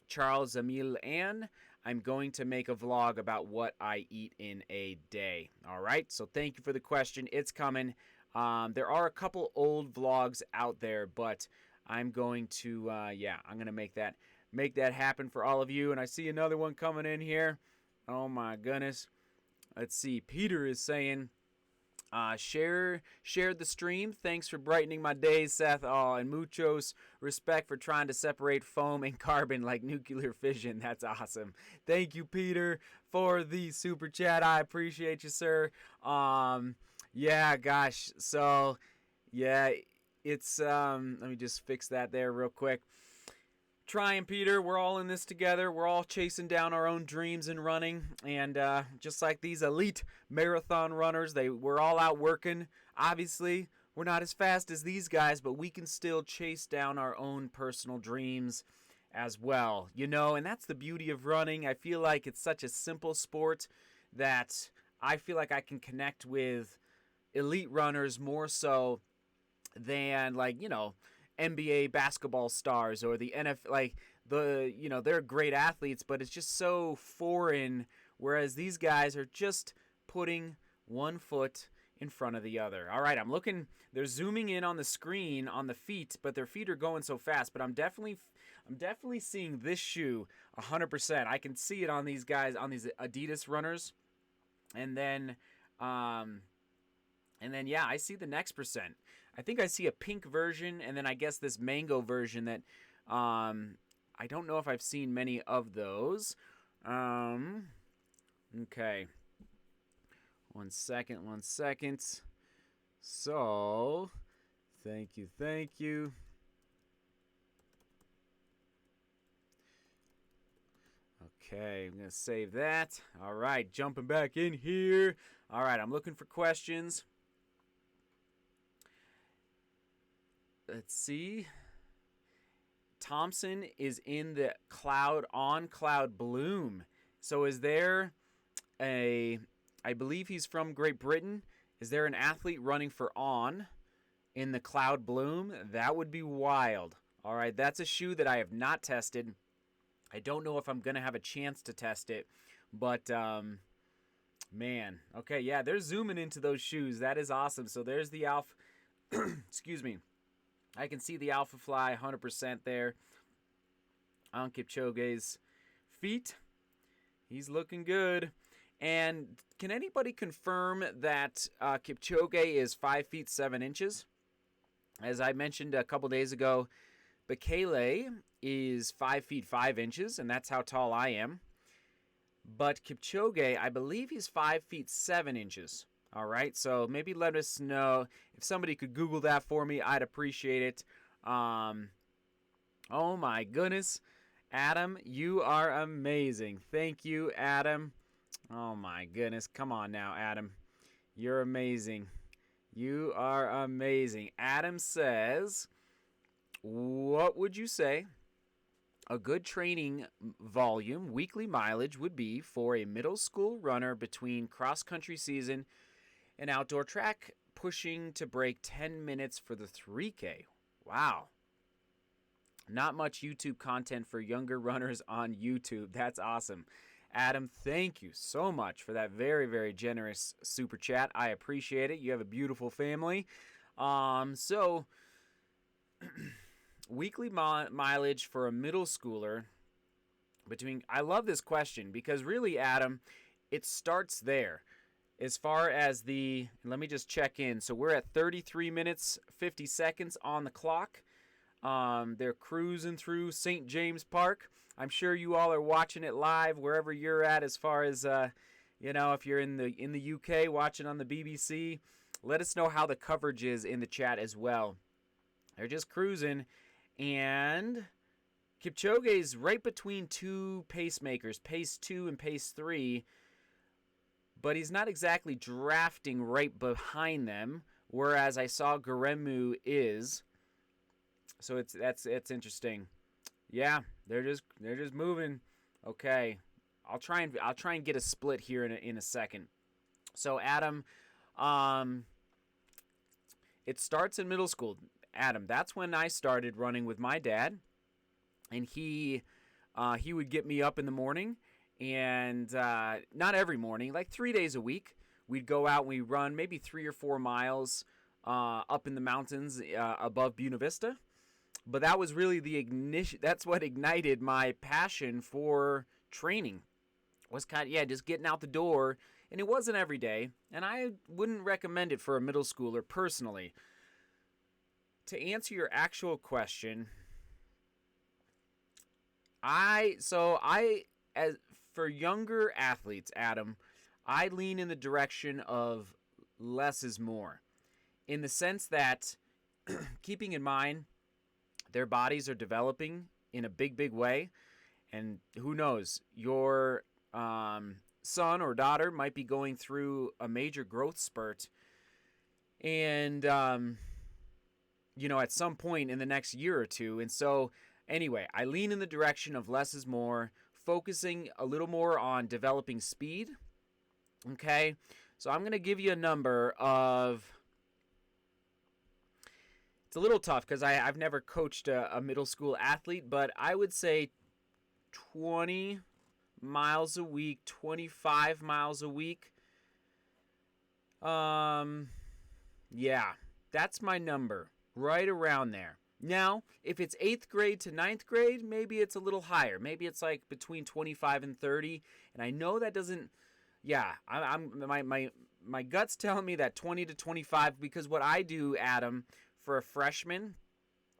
Charles Emile and I'm going to make a vlog about what I eat in a day. All right, so thank you for the question. It's coming. There are a couple old vlogs out there, but I'm going to, I'm going to make that happen for all of you. And I see another one coming in here. Oh my goodness. Let's see. Peter is saying, Shared the stream. Thanks for brightening my days, Seth. Oh, and muchos respect for trying to separate foam and carbon like nuclear fission. That's awesome. Thank you, Peter, for the super chat. I appreciate you, sir. Yeah, gosh. So, yeah, it's let me just fix that there real quick. Trying, Peter. We're all in this together. We're all chasing down our own dreams and running. And just like these elite marathon runners, we're all out working. Obviously, we're not as fast as these guys, but we can still chase down our own personal dreams as well. And that's the beauty of running. I feel like it's such a simple sport that I feel like I can connect with elite runners more so than NBA basketball stars or the NFL. They're great athletes, but it's just so foreign, whereas these guys are just putting one foot in front of the other. All right, I'm looking. They're zooming in on the screen on the feet, but their feet are going so fast. But I'm definitely seeing this shoe 100%. I can see it on these guys, on these Adidas runners, and then yeah, I see the next percent. I think I see a pink version, and then I guess this mango version that I don't know if I've seen many of those. Okay. One second. So, thank you. Okay, I'm going to save that. All right, jumping back in here. All right, I'm looking for questions. Let's see. Thompson is in the cloud bloom. So is there I believe he's from Great Britain. Is there an athlete running for On in the cloud bloom? That would be wild. All right, that's a shoe that I have not tested. I don't know if I'm going to have a chance to test it, but man. Okay, yeah, they're zooming into those shoes. That is awesome. So there's the Alpha excuse me. I can see the Alpha Fly 100% there on Kipchoge's feet. He's looking good. And can anybody confirm that Kipchoge is 5 feet 7 inches? As I mentioned a couple days ago, Bekele is 5 feet 5 inches, and that's how tall I am. But Kipchoge, I believe he's 5 feet 7 inches. All right, so maybe let us know if somebody could Google that for me. I'd appreciate it. Oh my goodness, Adam, you are amazing. Thank you, Adam. Oh my goodness, come on now, Adam. You're amazing. You are amazing. Adam says, what would you say a good training volume, weekly mileage would be for a middle school runner between cross-country season and outdoor track, pushing to break 10 minutes for the 3K? Wow. Not much YouTube content for younger runners on YouTube. That's awesome. Adam, thank you so much for that very, very generous super chat. I appreciate it. You have a beautiful family. So weekly mileage for a middle schooler between... I love this question because really, Adam, it starts there. As far as let me just check in. So we're at 33 minutes, 50 seconds on the clock. They're cruising through St. James Park. I'm sure you all are watching it live wherever you're at, as far as, if you're in the UK watching on the BBC. Let us know how the coverage is in the chat as well. They're just cruising. And Kipchoge's right between two pacemakers, pace 2 and pace 3. But he's not exactly drafting right behind them, whereas I saw Garemu is. So it's interesting. Yeah, they're just moving. Okay, I'll try and get a split here in a second. So Adam, it starts in middle school. Adam, that's when I started running with my dad, and he would get me up in the morning. And not every morning, like 3 days a week, we'd go out and we'd run maybe 3 or 4 miles up in the mountains above Buena Vista. But that was really the ignition. That's what ignited my passion for training. Was just getting out the door and it wasn't every day, and I wouldn't recommend it for a middle schooler personally. To answer your actual question, as for younger athletes, Adam, I lean in the direction of less is more, in the sense that keeping in mind their bodies are developing in a big way, and who knows, your son or daughter might be going through a major growth spurt, and at some point in the next year or two. And so anyway, I lean in the direction of less is more, focusing a little more on developing speed. Okay, so I'm going to give you a number of, it's a little tough because I've never coached a middle school athlete, but I would say 20 miles a week, 25 miles a week. Yeah, that's my number, right around there. Now, if it's 8th grade to 9th grade, maybe it's a little higher. Maybe it's like between 25 and 30. And I know that doesn't, my gut's telling me that 20 to 25, because what I do, Adam, for a freshman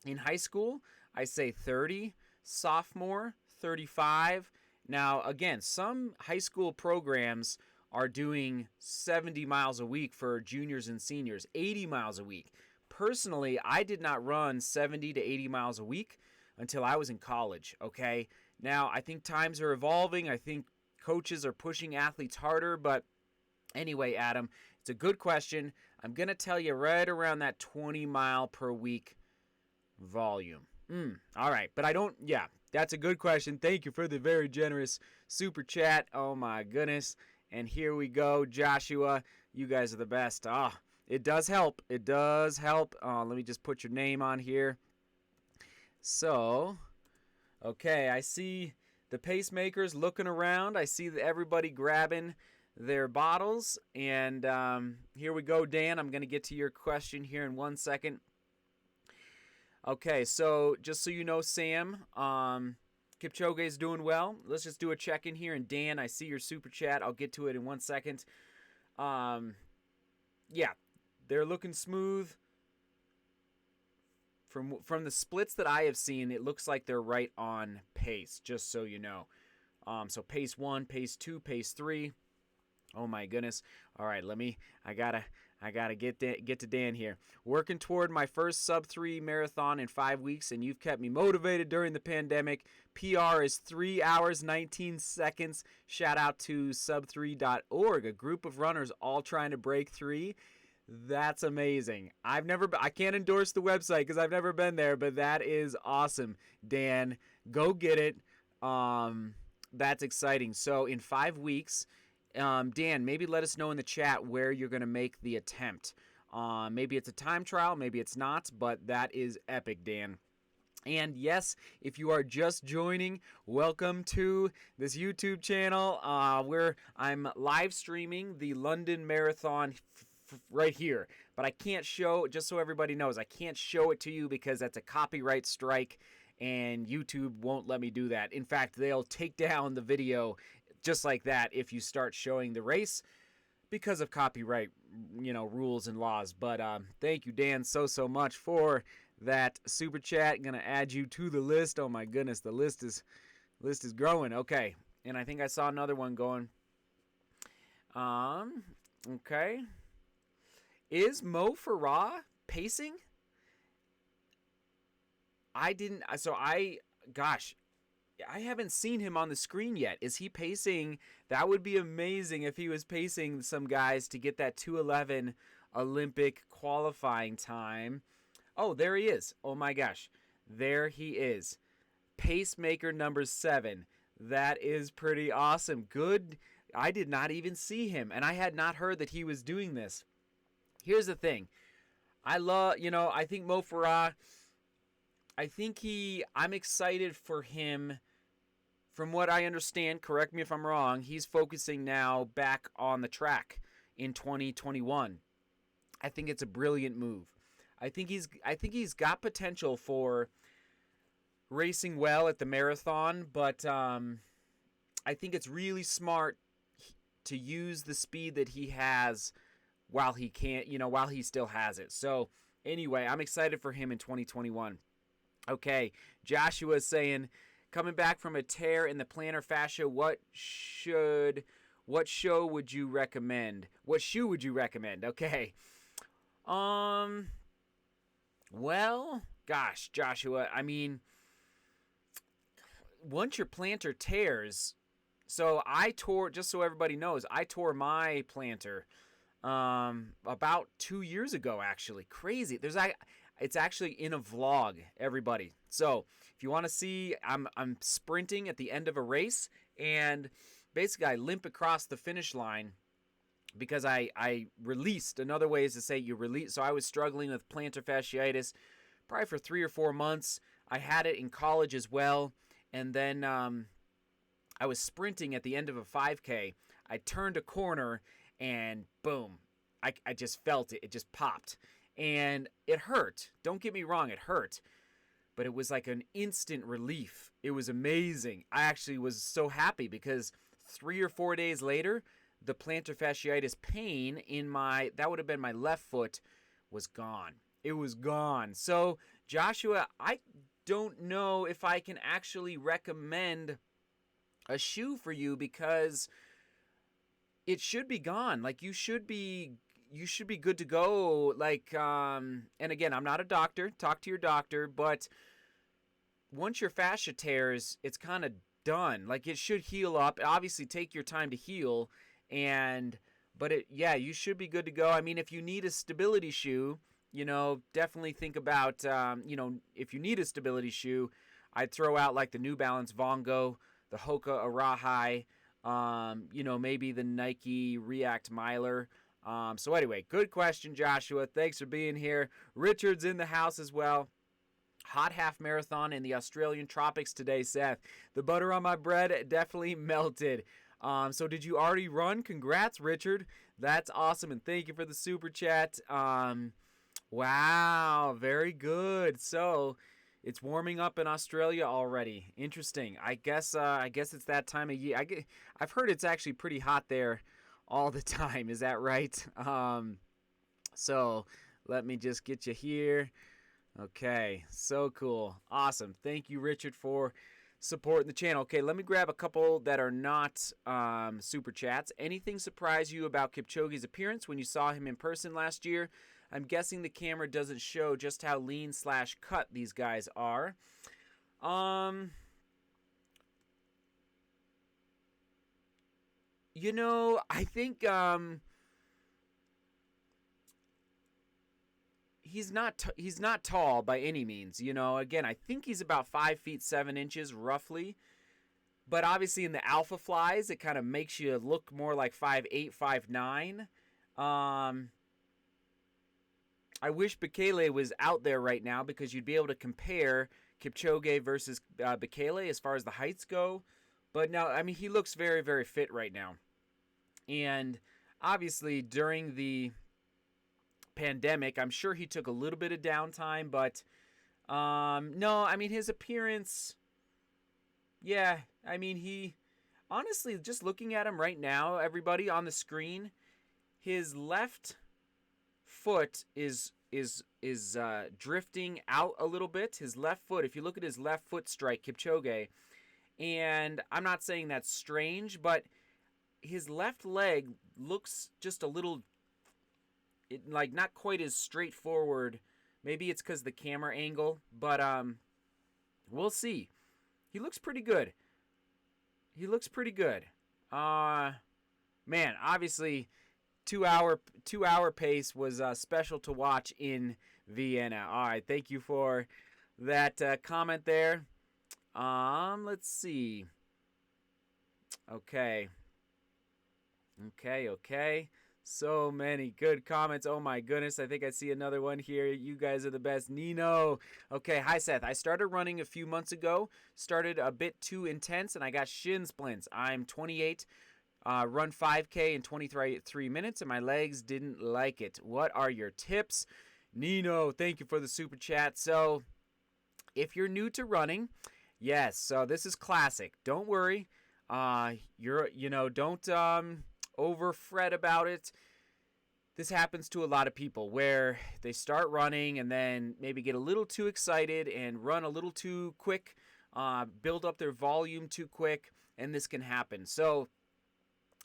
in high school, I say 30, sophomore, 35. Now, again, some high school programs are doing 70 miles a week for juniors and seniors, 80 miles a week. Personally, I did not run 70 to 80 miles a week until I was in college, okay? Now, I think times are evolving. I think coaches are pushing athletes harder, but anyway, Adam, it's a good question. I'm going to tell you right around that 20 mile per week volume. All right, but that's a good question. Thank you for the very generous super chat. Oh, my goodness. And here we go, Joshua. You guys are the best. It does help. It does help. Let me just put your name on here. So, okay, I see the pacemakers looking around. I see everybody grabbing their bottles. And here we go, Dan. I'm going to get to your question here in 1 second. Okay, so just so you know, Sam, Kipchoge is doing well. Let's just do a check-in here. And Dan, I see your super chat. I'll get to it in 1 second. They're looking smooth. From the splits that I have seen, it looks like they're right on pace, just so you know. So pace 1, pace 2, pace 3. Oh my goodness. All right, I gotta get to Dan here. Working toward my first sub-3 marathon in 5 weeks, and you've kept me motivated during the pandemic. PR is 3 hours, 19 seconds. Shout out to sub3.org, a group of runners all trying to break 3. That's amazing. I can't endorse the website because I've never been there, but that is awesome. Dan, go get it. That's exciting. So in 5 weeks, Dan, maybe let us know in the chat where you're going to make the attempt. Maybe it's a time trial, maybe it's not, but that is epic, Dan. And yes, if you are just joining, welcome to this YouTube channel where I'm live streaming the London Marathon right here. But I can't show, just so everybody knows, I can't show it to you because that's a copyright strike and YouTube won't let me do that. In fact, they'll take down the video just like that if you start showing the race because of copyright, rules and laws. But thank you, Dan, so much for that super chat. Gonna add you to the list. Oh my goodness, the list is growing. Okay, and I think I saw another one going. Okay, is Mo Farah pacing? I haven't seen him on the screen yet. Is he pacing? That would be amazing if he was pacing some guys to get that 2:11 Olympic qualifying time. Oh, there he is. Oh my gosh. There he is. Pacemaker number 7. That is pretty awesome. Good. I did not even see him, and I had not heard that he was doing this. Here's the thing. I think Mo Farah, I'm excited for him. From what I understand, correct me if I'm wrong, he's focusing now back on the track in 2021. I think it's a brilliant move. I think he's got potential for racing well at the marathon, but I think it's really smart to use the speed that he has while he can't, while he still has it. So anyway, I'm excited for him in 2021. Okay, Joshua is saying, coming back from a tear in the plantar fascia, what show would you recommend? What shoe would you recommend? Okay. Well, gosh, Joshua, I mean, once your plantar tears, so I tore, just so everybody knows, I tore my plantar about 2 years ago, actually. Crazy. It's actually in a vlog, everybody. So if you want to see, I'm sprinting at the end of a race, and basically I limp across the finish line because I released. Another way is to say you release. So I was struggling with plantar fasciitis probably for 3 or 4 months. I had it in college as well, and then I was sprinting at the end of a 5K. I turned a corner, and boom, I just felt it. It just popped. And it hurt. Don't get me wrong, it hurt. But it was like an instant relief. It was amazing. I actually was so happy because 3 or 4 days later, the plantar fasciitis pain in that would have been my left foot, was gone. It was gone. So, Joshua, I don't know if I can actually recommend a shoe for you because it should be gone. Like, you should be good to go. Like, and again, I'm not a doctor. Talk to your doctor. But once your fascia tears, it's kind of done. Like, it should heal up. Obviously, take your time to heal. But you should be good to go. I mean, if you need a stability shoe, definitely think about, if you need a stability shoe, I'd throw out like the New Balance Vongo, the Hoka Arahai, maybe the Nike React Miler. So anyway, good question, Joshua. Thanks for being here. Richard's in the house as well. Hot half marathon in the Australian tropics today, Seth. The butter on my bread definitely melted. So did you already run? Congrats, Richard. That's awesome, and thank you for the super chat. Wow, very good. So it's warming up in Australia already. Interesting. I guess it's that time of year. I've heard it's actually pretty hot there all the time. Is that right? So let me just get you here. Okay, so cool. Awesome. Thank you, Richard, for supporting the channel. Okay, let me grab a couple that are not super chats. Anything surprise you about Kipchoge's appearance when you saw him in person last year? I'm guessing the camera doesn't show just how lean/cut these guys are. I think he's not tall by any means. Again, I think he's about 5 feet 7 inches roughly. But obviously in the alpha flies, it kind of makes you look more like 5'8", 5'9". I wish Bekele was out there right now because you'd be able to compare Kipchoge versus Bekele as far as the heights go. But no, I mean, he looks very, very fit right now. And obviously during the pandemic, I'm sure he took a little bit of downtime, but no, I mean, his appearance, yeah, I mean, he, honestly, just looking at him right now, everybody on the screen, his left foot is drifting out a little bit. His left foot, if you look at his left foot strike, Kipchoge, and I'm not saying that's strange, but his left leg looks just a little, like, not quite as straightforward. Maybe it's because the camera angle, but we'll see. He looks pretty good. Man, obviously 2-hour pace was special to watch in Vienna. All right, thank you for that comment there. Let's see. Okay. So many good comments. Oh my goodness. I think I see another one here. You guys are the best. Nino. Okay. Hi, Seth. I started running a few months ago. Started a bit too intense and I got shin splints. I'm 28. Run 5K in 23 minutes and my legs didn't like it. What are your tips? Nino, thank you for the super chat. So if you're new to running, yes. So this is classic. Don't worry. Don't over fret about it. This happens to a lot of people where they start running and then maybe get a little too excited and run a little too quick, build up their volume too quick, and this can happen. So,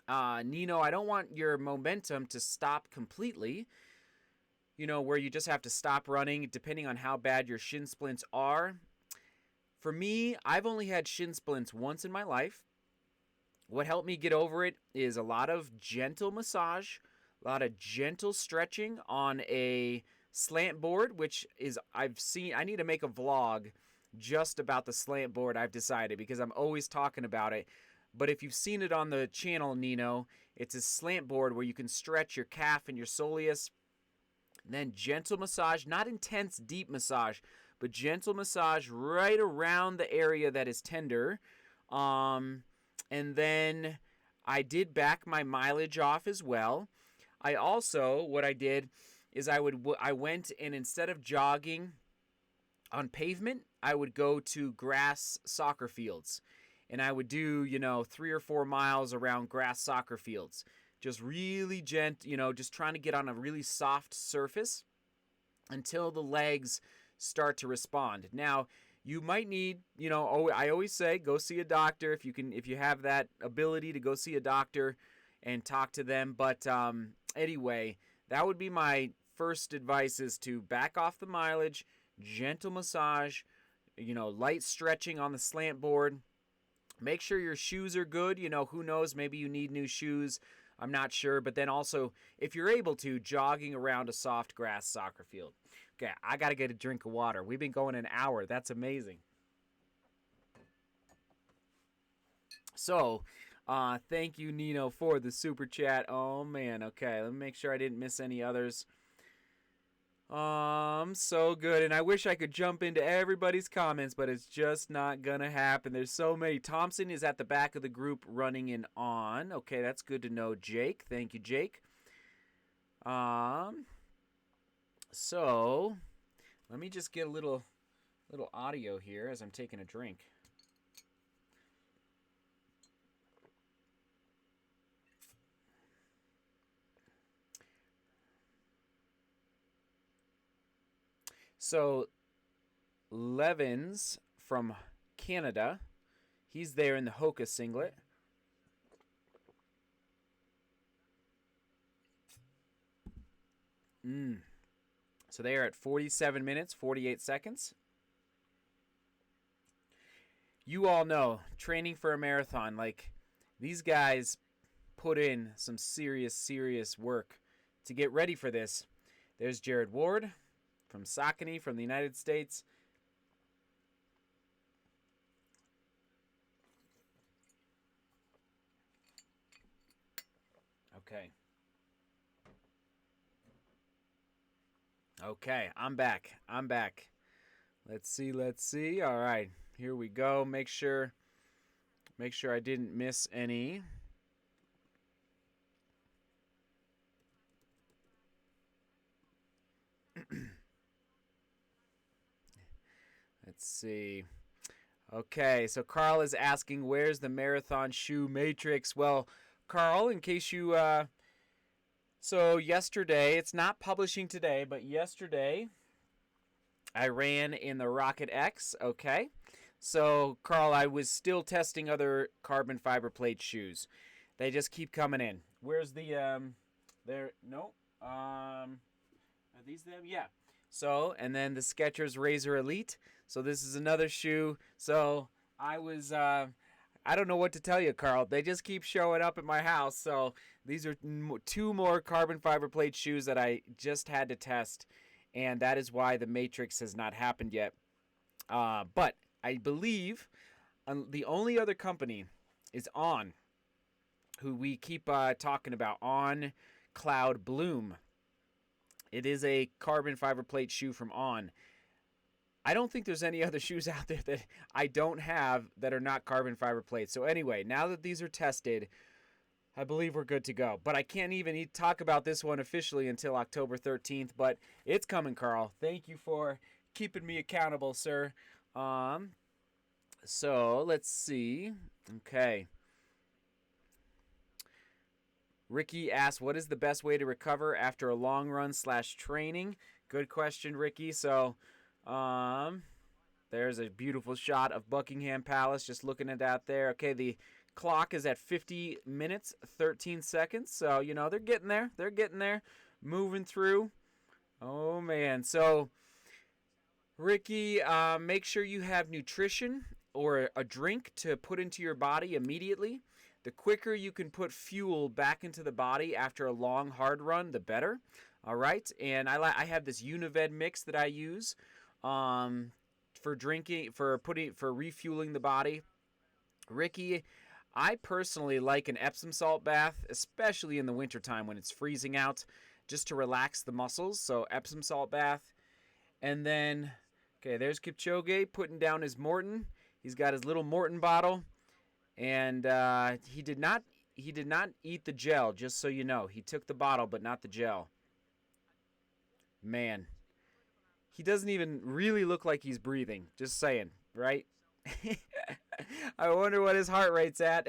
Nino, I don't want your momentum to stop completely, where you just have to stop running depending on how bad your shin splints are. For me, I've only had shin splints once in my life. What helped me get over it is a lot of gentle massage, a lot of gentle stretching on a slant board, which is, I need to make a vlog just about the slant board, I've decided, because I'm always talking about it. But if you've seen it on the channel, Nino, it's a slant board where you can stretch your calf and your soleus. Then gentle massage, not intense, deep massage, but gentle massage right around the area that is tender. And then I did back my mileage off as well. I also, what I did is I went and instead of jogging on pavement, I would go to grass soccer fields. And I would do, 3 or 4 miles around grass soccer fields. Just really gentle, just trying to get on a really soft surface until the legs start to respond. Now, you might need, I always say go see a doctor if you have that ability to go see a doctor and talk to them. But anyway, that would be my first advice, is to back off the mileage, gentle massage, light stretching on the slant board. Make sure your shoes are good. Who knows, maybe you need new shoes. I'm not sure. But then also, if you're able to, jogging around a soft grass soccer field. Okay, I got to get a drink of water. We've been going an hour. That's amazing. So, thank you, Nino, for the super chat. Oh, man. Okay, let me make sure I didn't miss any others. So good. And I wish I could jump into everybody's comments, but it's just not gonna happen. There's so many. Thompson is at the back of the group running in on. Okay, that's good to know, Jake. Thank you, Jake. So let me just get a little audio here as I'm taking a drink. So, Levins from Canada, he's there in the Hoka singlet. So they are at 47 minutes, 48 seconds. You all know, training for a marathon, these guys put in some serious work to get ready for this. There's Jared Ward from Saucony from the United States. Okay, I'm back. Let's see. All right, here we go. Make sure I didn't miss any. Let's see. Okay, so Carl is asking, where's the marathon shoe matrix? Well, Carl, in case you, so yesterday, it's not publishing today, but yesterday, I ran in the Rocket X, okay? So, Carl, I was still testing other carbon fiber plate shoes. They just keep coming in. Where's the, are these them? Yeah. So, and then the Skechers Razor Elite. So this is another shoe. So I was, I don't know what to tell you, Carl. They just keep showing up at my house. So these are 2 more carbon fiber plate shoes that I just had to test. And that is why the Matrix has not happened yet. But I believe the only other company is On, who we keep talking about, On Cloud Bloom. It is a carbon fiber plate shoe from On. I don't think there's any other shoes out there that I don't have that are not carbon fiber plates. So anyway, now that these are tested, I believe we're good to go. But I can't even talk about this one officially until October 13th. But it's coming, Carl. Thank you for keeping me accountable, sir. So let's see. Okay. Ricky asks, what is the best way to recover after a long run / training? Good question, Ricky. So, there's a beautiful shot of Buckingham Palace. Just looking at that there. Okay, the clock is at 50 minutes, 13 seconds. So, you know, they're getting there. They're getting there. Moving through. Oh, man. So, Ricky, make sure you have nutrition or a drink to put into your body immediately. The quicker you can put fuel back into the body after a long, hard run, the better. All right, and I have this Unived mix that I use for drinking, for refueling the body. Ricky, I personally like an Epsom salt bath, especially in the wintertime when it's freezing out, just to relax the muscles. So Epsom salt bath, and then okay, there's Kipchoge putting down his Morton. He's got his little Morton bottle. And he did not eat the gel, just so you know. He took the bottle, but not the gel. Man, he doesn't even really look like he's breathing. Just saying, right? I wonder what his heart rate's at.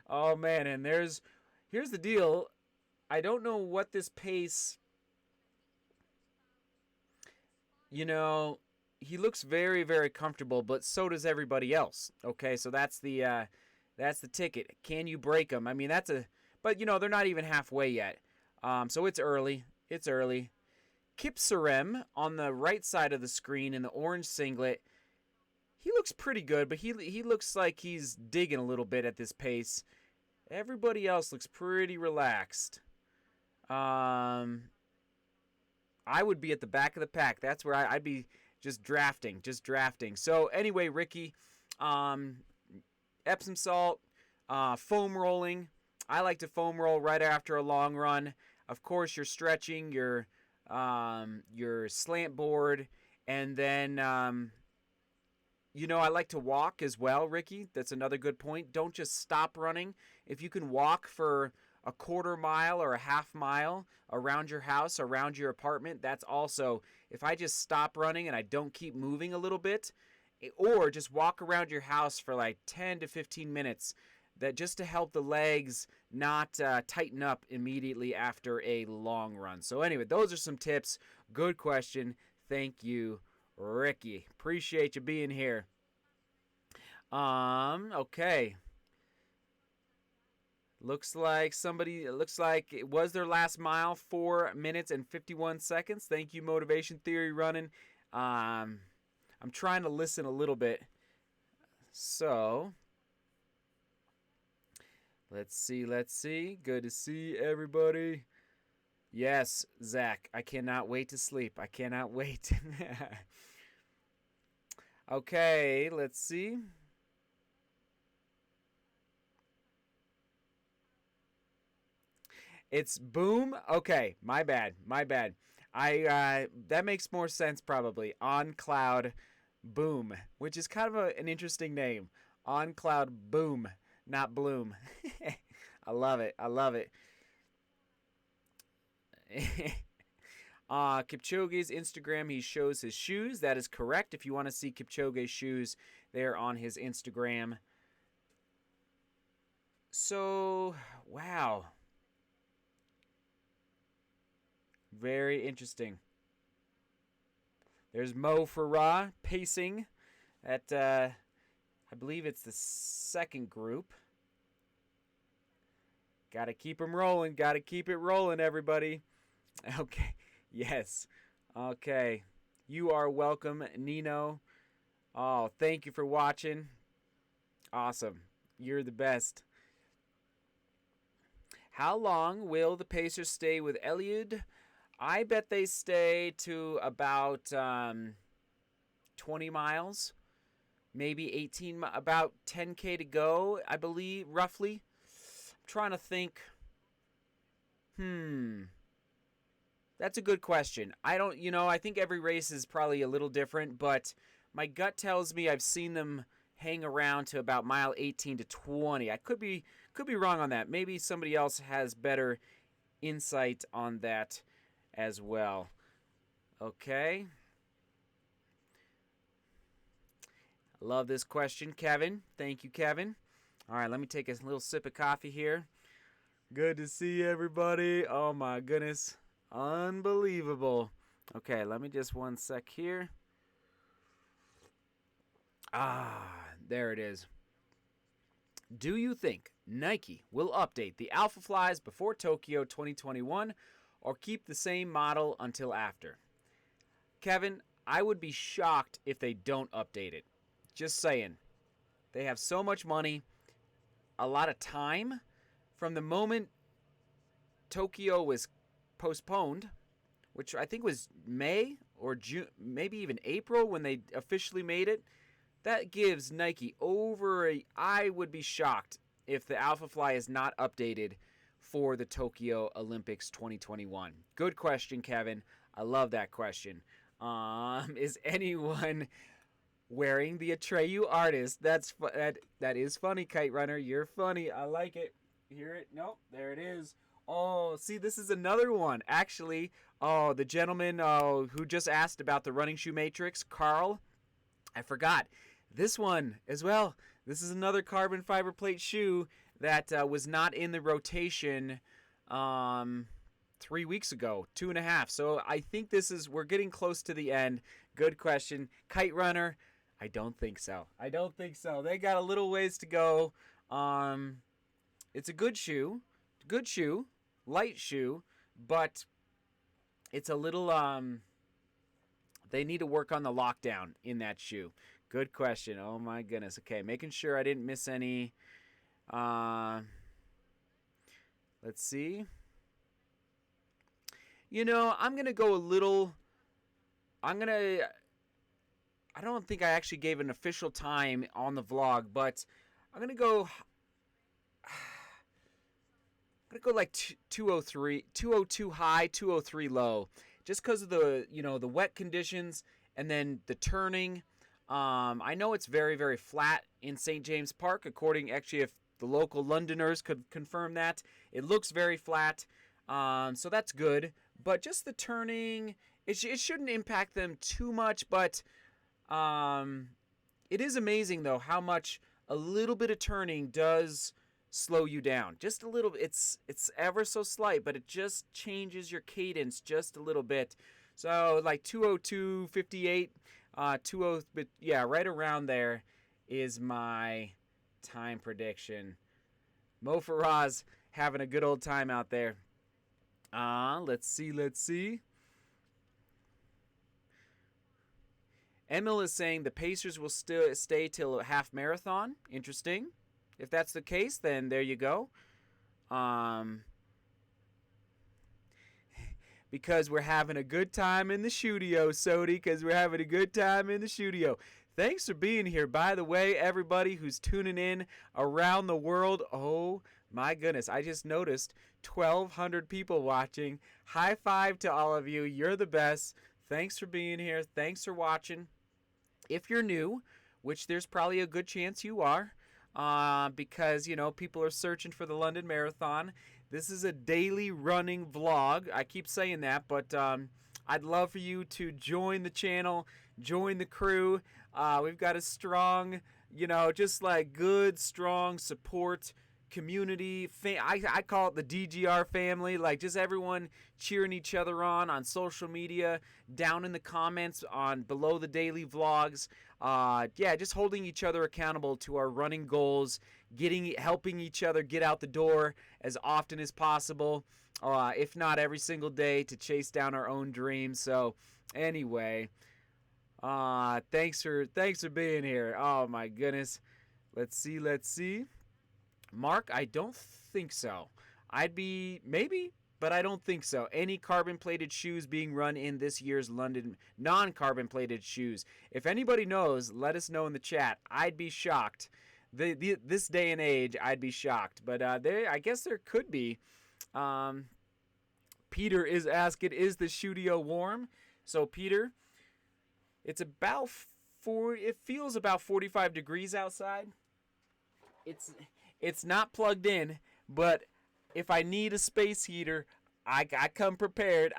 Oh, man, and here's the deal. I don't know what this pace, you know, he looks very, very comfortable, but so does everybody else. Okay, so that's the ticket. Can you break them? I mean, but you know, they're not even halfway yet. So it's early. It's early. Kipsarem on the right side of the screen in the orange singlet. He looks pretty good, but he looks like he's digging a little bit at this pace. Everybody else looks pretty relaxed. I would be at the back of the pack. That's where I'd be. Just drafting. So anyway, Ricky, Epsom salt, foam rolling. I like to foam roll right after a long run. Of course, you're stretching your slant board, and then you know, I like to walk as well, Ricky. That's another good point. Don't just stop running. If you can walk for a quarter mile or a half mile around your house, around your apartment, that's also, if I just stop running and I don't keep moving a little bit, or just walk around your house for like 10 to 15 minutes, that just to help the legs not tighten up immediately after a long run. So anyway, those are some tips. Good question. Thank you, Ricky. Appreciate you being here. Okay. Looks like it was their last mile, 4 minutes and 51 seconds. Thank you, Motivation Theory Running. I'm trying to listen a little bit. So, let's see. Good to see everybody. Yes, Zach, I cannot wait to sleep. I cannot wait. Okay, let's see. It's Boom. Okay, my bad. I that makes more sense probably. On Cloud Boom, which is kind of an interesting name. On Cloud Boom, not Bloom. I love it. Kipchoge's Instagram, he shows his shoes. That is correct. If you want to see Kipchoge's shoes, they're on his Instagram. So, wow. Very interesting. There's Mo Farah pacing at, I believe it's the second group. Got to keep them rolling. Got to keep it rolling, everybody. Okay. Yes. Okay. You are welcome, Nino. Oh, thank you for watching. Awesome. You're the best. How long will the Pacers stay with Englewood? I bet they stay to about 20 miles, maybe 18, about 10K to go, I believe, roughly. I'm trying to think. That's a good question. I think every race is probably a little different, but my gut tells me I've seen them hang around to about mile 18 to 20. I could be wrong on that. Maybe somebody else has better insight on that as well. Okay. I love this question, Kevin. Thank you, Kevin. All right, let me take a little sip of coffee here. Good to see everybody. Oh my goodness. Unbelievable. Okay, let me just one sec here. There it is. Do you think Nike will update the Alpha Flies before Tokyo 2021 or keep the same model until after? Kevin, I would be shocked if they don't update it. Just saying. They have so much money, a lot of time. From the moment Tokyo was postponed, which I think was May or June, maybe even April when they officially made it, that gives Nike I would be shocked if the Alpha Fly is not updated for the Tokyo Olympics 2021. Good question, Kevin. I love that question. Is anyone wearing the Atreyu Artist? That is funny, Kite Runner. You're funny. I like it. Hear it? Nope. There it is. Oh, see, this is another one. Actually, the gentleman who just asked about the running shoe matrix, Carl, I forgot. This one as well. This is another carbon fiber plate shoe that was not in the rotation 3 weeks ago, 2.5. So I think we're getting close to the end. Good question. Kite Runner, I don't think so. They got a little ways to go. It's a good shoe, light shoe, but it's a little, they need to work on the lockdown in that shoe. Good question. Oh my goodness. Okay, making sure I didn't miss any. Let's see. I'm going to go a little, I don't think I actually gave an official time on the vlog, but I'm going to go like 203, 202 high, 203 low, just because of the wet conditions and then the turning. I know it's very, very flat in St. James Park, actually, if the local Londoners could confirm that. It looks very flat, so that's good. But just the turning, it shouldn't impact them too much, but it is amazing, though, how much a little bit of turning does slow you down. Just a little. It's ever so slight, but it just changes your cadence just a little bit. So like 202.58, 20, but yeah, right around there is my time prediction. Mo Faraz having a good old time out there. Let's see. Emil is saying the Pacers will still stay till a half marathon. Interesting. If that's the case, then there you go. Because we're having a good time in the studio, Sodi, because we're having a good time in the studio. Thanks for being here, by the way, everybody who's tuning in around the world. Oh, my goodness. I just noticed 1,200 people watching. High five to all of you. You're the best. Thanks for being here. Thanks for watching. If you're new, which there's probably a good chance you are, because, people are searching for the London Marathon. This is a daily running vlog. I keep saying that, but I'd love for you to join the channel, join the crew. We've got a strong, just like good, strong support community. I call it the DGR family, like just everyone cheering each other on social media, down in the comments on below the daily vlogs. Just holding each other accountable to our running goals, helping each other get out the door as often as possible, if not every single day, to chase down our own dreams. So anyway, thanks for being here. Oh my goodness. Let's see. Mark, I don't think so. I'd be maybe, but I don't think so. Any carbon plated shoes being run in this year's London non-carbon plated shoes. If anybody knows, let us know in the chat. I'd be shocked. This day and age, I'd be shocked. But I guess there could be. Peter is asking, is the studio warm? So Peter, it feels about 45 degrees outside. It's not plugged in, but if I need a space heater, I come prepared.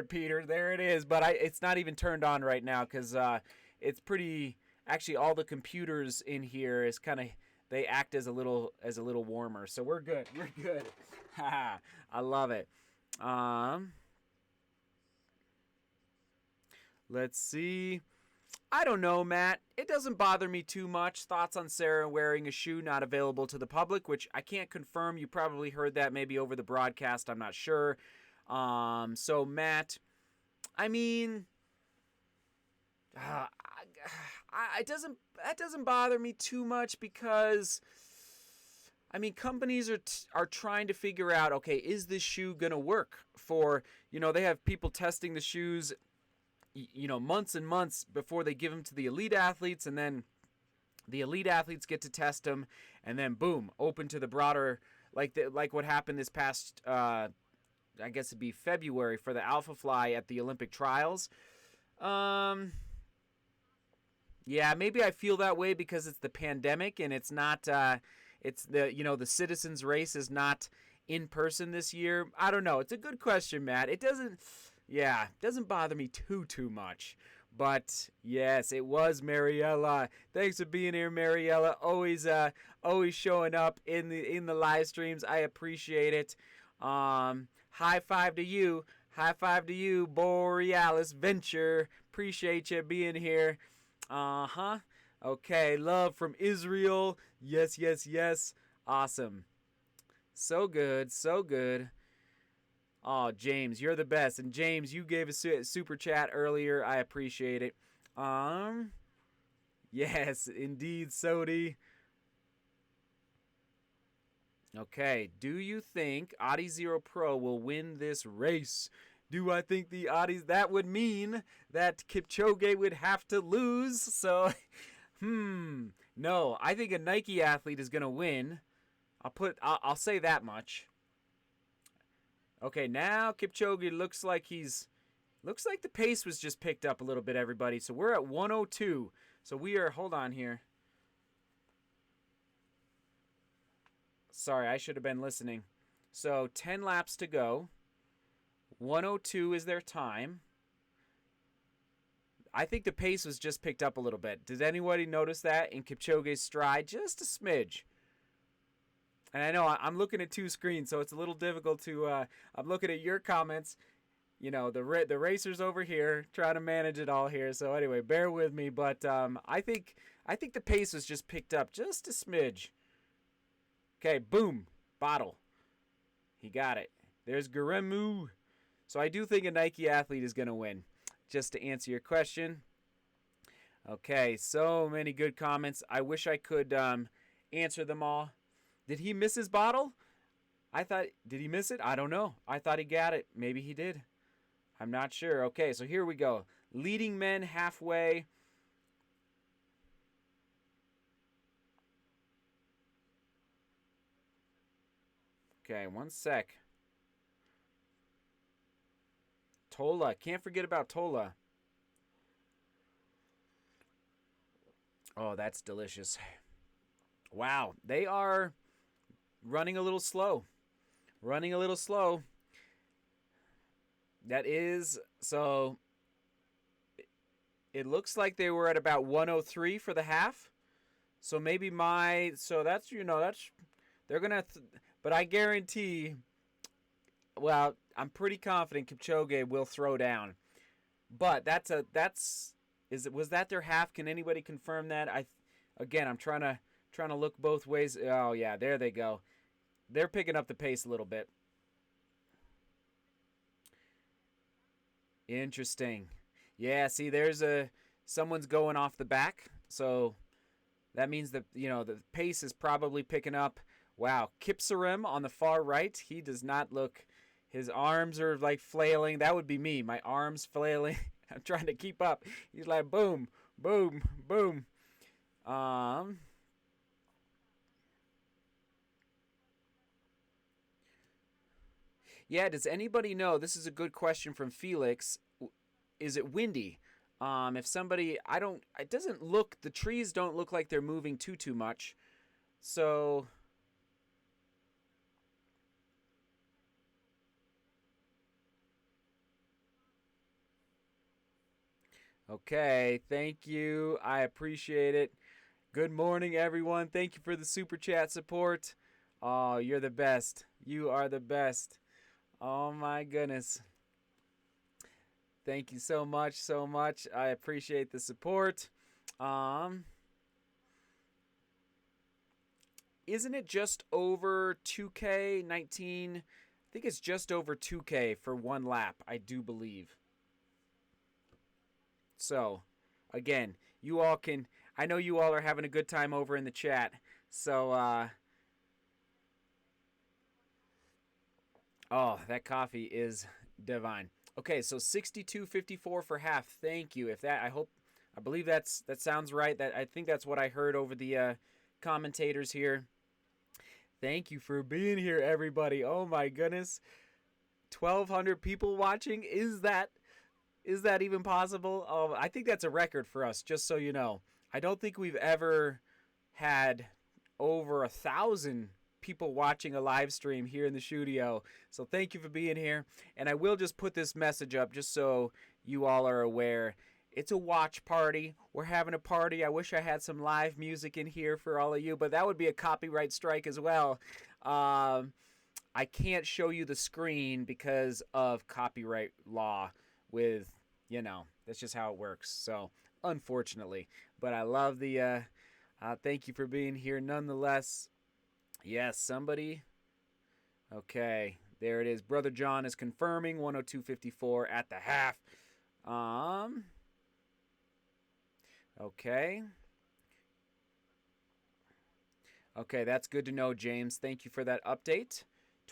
Peter. There it is. But it's not even turned on right now because it's pretty. Actually, all the computers in here is kind of they act as a little warmer. So we're good. We're good. I love it. Um, let's see. I don't know, Matt. It doesn't bother me too much. Thoughts on Sarah wearing a shoe not available to the public, which I can't confirm. You probably heard that maybe over the broadcast. I'm not sure. So Matt, I mean, uh, that doesn't bother me too much because I mean companies are trying to figure out, okay, is this shoe gonna work for, they have people testing the shoes months and months before they give them to the elite athletes, and then the elite athletes get to test them, and then boom, open to the broader, like what happened this past I guess it'd be February for the Alpha Fly at the Olympic trials. Yeah, maybe I feel that way because it's the pandemic and it's not it's the citizens race is not in person this year. I don't know. It's a good question, Matt. It doesn't bother me too much. But yes, it was Mariella. Thanks for being here, Mariella. Always showing up in the live streams. I appreciate it. High five to you. High five to you, Borealis Venture. Appreciate you being here. Okay, love from Israel. Yes. Awesome. So good. Oh, James, you're the best. And James, you gave a super chat earlier. I appreciate it. Yes, indeed, Sodi. Okay, do you think Audi Zero Pro will win this race? Do I think the Audis, that would mean that Kipchoge would have to lose? So, no, I think a Nike athlete is going to win. I'll say that much. Okay, now Kipchoge looks like the pace was just picked up a little bit, everybody. So we're at 102. So hold on here. Sorry, I should have been listening. So 10 laps to go. 102 is their time. I think the pace was just picked up a little bit. Did anybody notice that in Kipchoge's stride? Just a smidge. And I know I'm looking at two screens, so it's a little difficult to. I'm looking at your comments. The racers over here trying to manage it all here. So anyway, bear with me. But I think the pace was just picked up just a smidge. Okay, boom, bottle. He got it. There's Garemu. So I do think a Nike athlete is going to win. Just to answer your question. Okay, so many good comments. I wish I could answer them all. Did he miss his bottle? Did he miss it? I don't know. I thought he got it. Maybe he did. I'm not sure. Okay, so here we go. Leading men halfway. Okay, one sec. Tola. Can't forget about Tola. Oh, that's delicious. Wow, they are running a little slow. That is, so it looks like they were at about 103 for the half. So maybe that's, they're going to, but I guarantee, well, I'm pretty confident Kipchoge will throw down. But was that their half? Can anybody confirm that? I'm trying to look both ways. Oh yeah, there they go. They're picking up the pace a little bit. Interesting. Yeah, see, someone's going off the back, so that means that the pace is probably picking up. Wow, Kipsarim on the far right, he does not look. His arms are like flailing. That would be me. My arms flailing. I'm trying to keep up. He's like boom, boom, boom. Yeah, does anybody know? This is a good question from Felix. Is it windy? If somebody, it doesn't look, the trees don't look like they're moving too much. So, okay, thank you. I appreciate it. Good morning, everyone. Thank you for the super chat support. Oh, you're the best. You are the best. Oh my goodness. Thank you so much, so much. I appreciate the support. Um, isn't it just over 2K 19? I think it's just over 2K for one lap, I do believe. So, again, you all can I know you all are having a good time over in the chat. So, oh, that coffee is divine. Okay, so 62.54 for half. Thank you. If that I believe that sounds right. That I think that's what I heard over the commentators here. Thank you for being here, everybody. Oh my goodness, 1,200 people watching. Is that even possible? Oh, I think that's a record for us. Just so you know, I don't think we've ever had over 1,000 people watching a live stream here in the studio. So thank you for being here. And I will just put this message up just so you all are aware. It's a watch party. We're having a party. I wish I had some live music in here for all of you, but that would be a copyright strike as well. I can't show you the screen because of copyright law with, that's just how it works. So, unfortunately. But I love the, thank you for being here nonetheless. Yes, somebody. Okay, there it is. Brother John is confirming 102.54 at the half. Okay. Okay, that's good to know, James. Thank you for that update.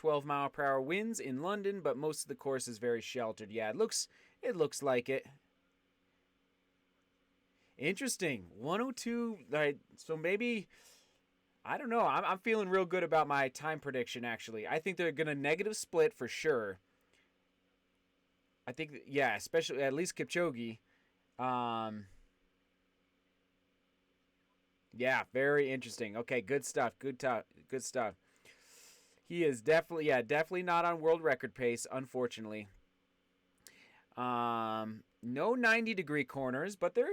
12-mile-per-hour winds in London, but most of the course is very sheltered. Yeah, it looks like it. Interesting. 102. So maybe, I don't know. I'm feeling real good about my time prediction, actually. I think they're going to negative split for sure. I think, yeah, especially at least Kipchoge. Yeah, very interesting. Okay, good stuff. Good stuff. He is definitely not on world record pace, unfortunately. No 90-degree corners, but they're,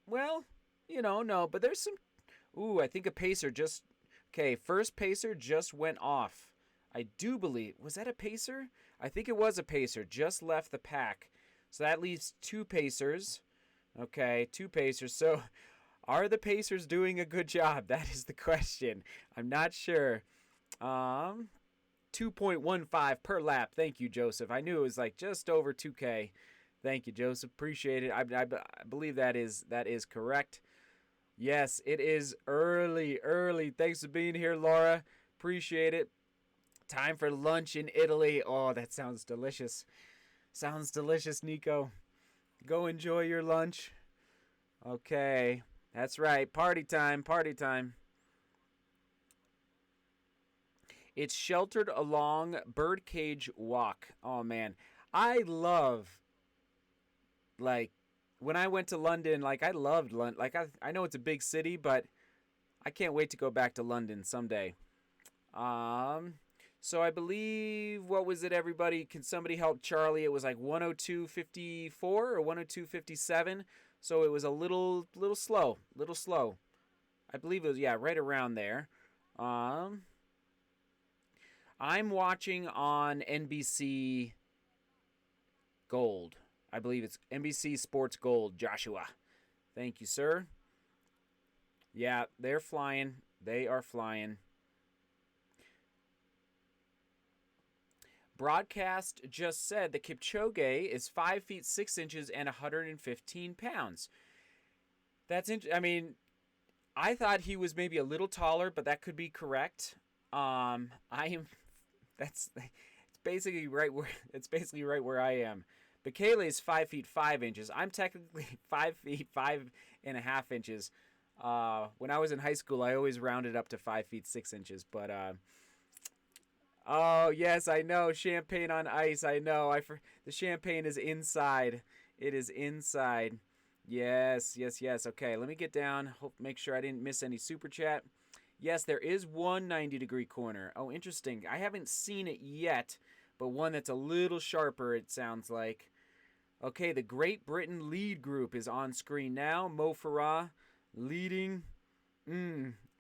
well, no, but there's some. Ooh, I think a pacer just. Okay, first pacer just went off. I do believe. Was that a pacer? I think it was a pacer. Just left the pack. So that leaves two pacers. Okay, two pacers. So are the Pacers doing a good job? That is the question. I'm not sure. 2.15 per lap. Thank you, Joseph. I knew it was like just over 2K. Thank you, Joseph. Appreciate it. I believe that is correct. Yes, it is early. Thanks for being here, Laura. Appreciate it. Time for lunch in Italy. Oh, that sounds delicious. Sounds delicious, Nico. Go enjoy your lunch. Okay. That's right. Party time. It's sheltered along Birdcage Walk. Oh, man. I love, like, when I went to London, like, I loved London. Like, I know it's a big city, but I can't wait to go back to London someday. So I believe, what was it, everybody? Can somebody help Charlie? It was like 102.54 or 102.57. So it was a little slow. I believe it was, yeah, right around there. I'm watching on NBC Gold. I believe it's NBC Sports Gold, Joshua. Thank you, sir. Yeah, they're flying. They are flying. Broadcast just said that Kipchoge is 5 feet 6 inches and 115 pounds. That's I mean, I thought he was maybe a little taller, but that could be correct. It's basically right where I am. Bekele is 5 feet 5 inches. I'm technically 5 feet 5.5 inches. When I was in high school, I always rounded up to 5 feet 6 inches, but oh, yes, I know. Champagne on ice. I know. The champagne is inside. It is inside. Yes. Okay, let me get down. Make sure I didn't miss any super chat. Yes, there is one 90-degree corner. Oh, interesting. I haven't seen it yet, but one that's a little sharper, it sounds like. Okay, the Great Britain lead group is on screen now. Mo Farah leading.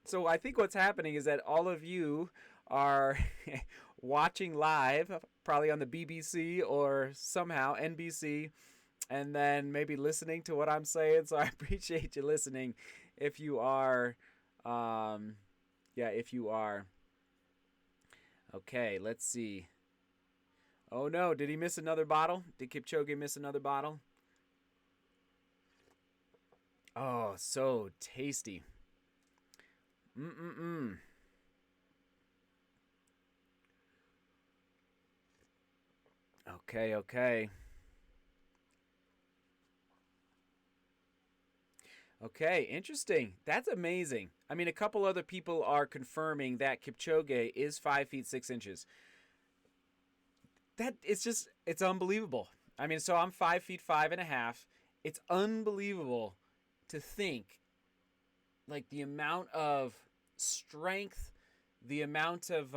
So I think what's happening is that all of you are watching live, probably on the BBC or somehow NBC, and then maybe listening to what I'm saying. So I appreciate you listening. If you are, um, yeah, if you are. Okay, let's see. Oh no, did he miss another bottle? Did Kipchoge miss another bottle? Oh, so tasty. Mm-mm-mm. Okay, okay. Okay, interesting. That's amazing. I mean, a couple other people are confirming that Kipchoge is 5 feet 6 inches. That it's just it's unbelievable. I mean, so I'm 5 feet 5.5. It's unbelievable to think like the amount of strength, the amount of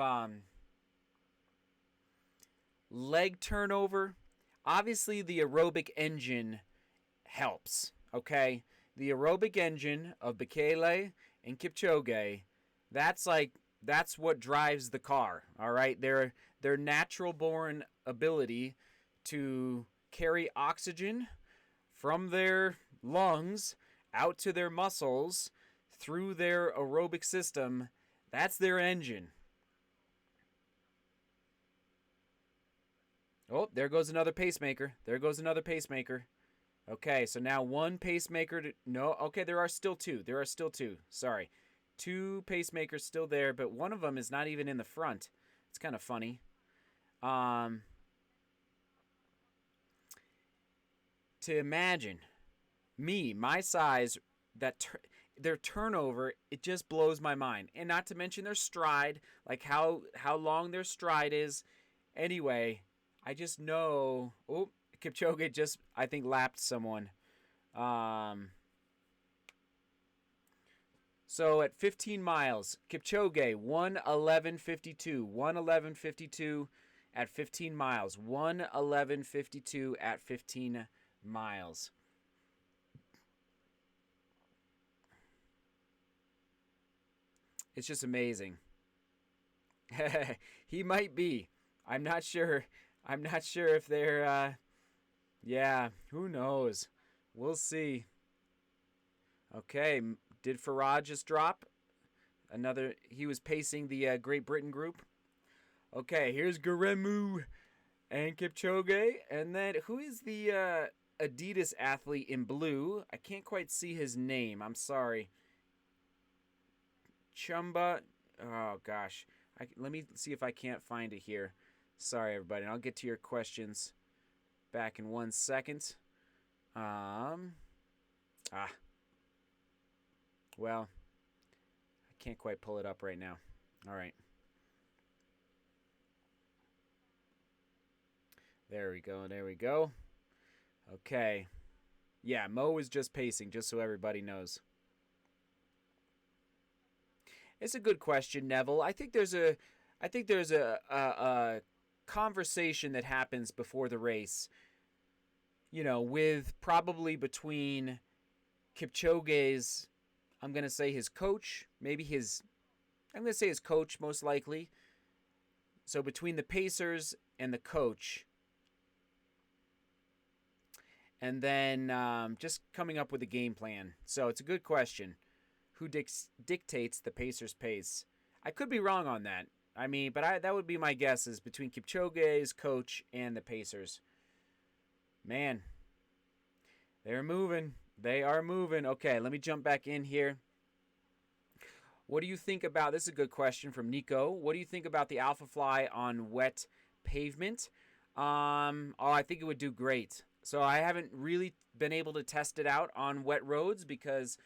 leg turnover. Obviously, the aerobic engine helps. Okay, the aerobic engine of Bekele and Kipchoge, that's what drives the car. All right, their natural born ability to carry oxygen from their lungs out to their muscles through their aerobic system. That's their engine. Oh, there goes another pacemaker. There goes another pacemaker. Okay, so now one pacemaker. No, okay, there are still two. There are still two. Sorry. Two pacemakers still there, but one of them is not even in the front. It's kind of funny. Um, to imagine me, my size, their turnover, it just blows my mind. And not to mention their stride, like how long their stride is. Anyway, I just know. Oh, Kipchoge just, I think, lapped someone. Um, so at 15 miles, Kipchoge 1:11:52, 1:11:52 at 15 miles, 1:11:52 at 15 miles. It's just amazing. He might be. I'm not sure. I'm not sure if they're. Yeah, who knows? We'll see. Okay, did Farad just drop? Another. He was pacing the Great Britain group. Okay, here's Garemu and Kipchoge, and then who is the Adidas athlete in blue? I can't quite see his name. I'm sorry. Chumba. Oh gosh. Let me see if I can't find it here. Sorry, everybody. I'll get to your questions back in 1 second. Um. Ah. Well, I can't quite pull it up right now. All right. There we go. There we go. Okay. Yeah, Mo is just pacing, just so everybody knows. It's a good question, Neville. I think there's a conversation that happens before the race. With probably between Kipchoge's, I'm gonna say his coach, maybe his, I'm gonna say his coach most likely. So between the Pacers and the coach, and then just coming up with a game plan. So it's a good question. Who dictates the Pacers' pace? I could be wrong on that. I mean, but that would be my guess is between Kipchoge's coach and the Pacers. Man, they're moving. They are moving. Okay, let me jump back in here. What do you think about, this is a good question from Nico. What do you think about the Alpha Fly on wet pavement? I think it would do great. So I haven't really been able to test it out on wet roads because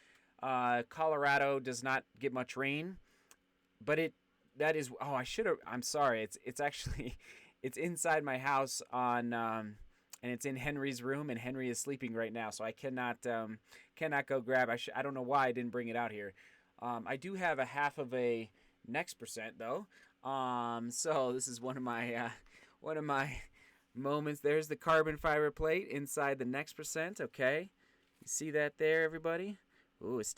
Colorado does not get much rain. But I should have, I'm sorry. It's actually, it's inside my house and it's in Henry's room, and Henry is sleeping right now, so I cannot go grab. I don't know why I didn't bring it out here. I do have a half of a next percent though. So this is one of my moments. There's the carbon fiber plate inside the next percent. Okay, you see that there, everybody? Ooh, it's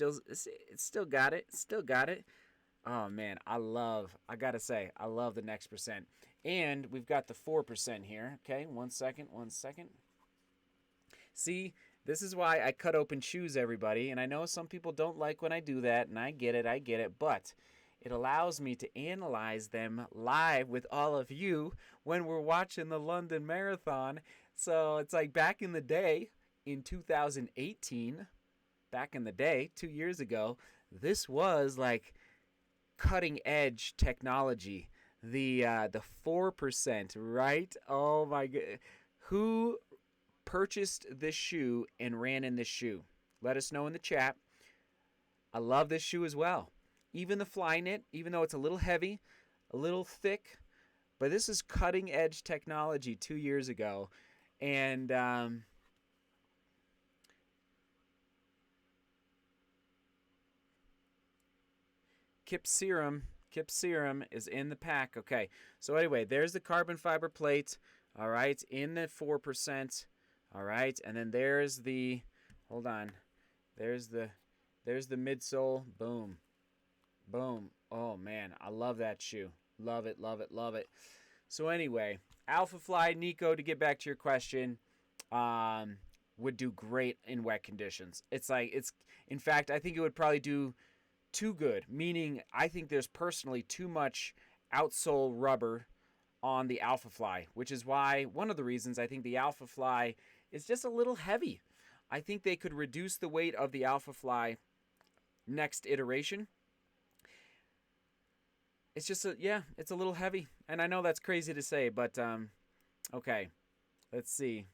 still got it. Still got it. Oh man, I gotta say, I love the next percent. And we've got the 4% here. Okay, 1 second, 1 second. See, this is why I cut open shoes, everybody. And I know some people don't like when I do that, and I get it. But it allows me to analyze them live with all of you when we're watching the London Marathon. So it's like back in the day, in 2018, back in the day, 2 years ago, this was like cutting edge technology. The 4%, right? Oh my god. Who purchased this shoe and ran in this shoe? Let us know in the chat. I love this shoe as well. Even the fly knit, even though it's a little heavy, a little thick, but this is cutting edge technology 2 years ago. And Kip Serum is in the pack. Okay, so anyway, there's the carbon fiber plate. All right, in the 4%. All right, and then there's the, hold on, there's the midsole. Boom, boom. Oh man, I love that shoe. Love it, love it, love it. So anyway, Alpha Fly Nico, to get back to your question, would do great in wet conditions. In fact, I think it would probably do too good, meaning I think there's personally too much outsole rubber on the Alpha Fly, which is why one of the reasons I think the Alpha Fly is just a little heavy. I think they could reduce the weight of the Alpha Fly next iteration. It's just it's a little heavy, and I know that's crazy to say, but okay, let's see.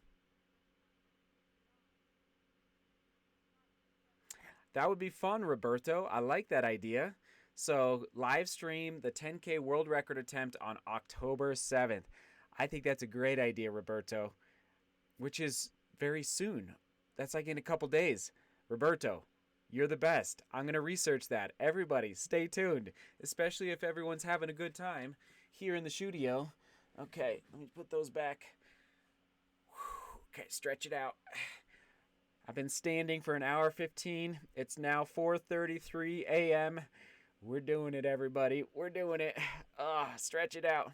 That would be fun, Roberto. I like that idea. So, live stream the 10K world record attempt on October 7th. I think that's a great idea, Roberto, which is very soon. That's like in a couple days. Roberto, you're the best. I'm going to research that. Everybody, stay tuned, especially if everyone's having a good time here in the studio. Okay, let me put those back. Okay, stretch it out. I've been standing for an hour 15. It's now 4:33 a.m. We're doing it, everybody. We're doing it. Stretch it out.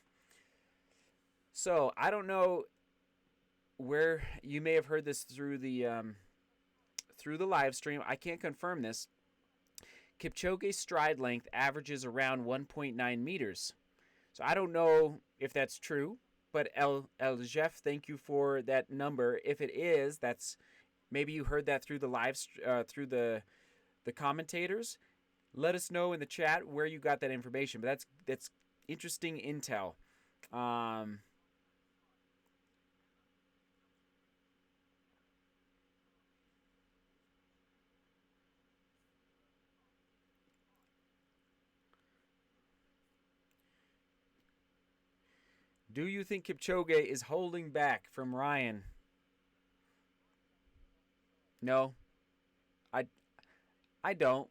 So, I don't know where you may have heard this through the live stream. I can't confirm this. Kipchoge's stride length averages around 1.9 meters. So, I don't know if that's true, but El Jeff, thank you for that number. If it is, that's maybe you heard that through the through the commentators. Let us know in the chat where you got that information. But that's interesting intel. Do you think Kipchoge is holding back from Ryan? No, I don't.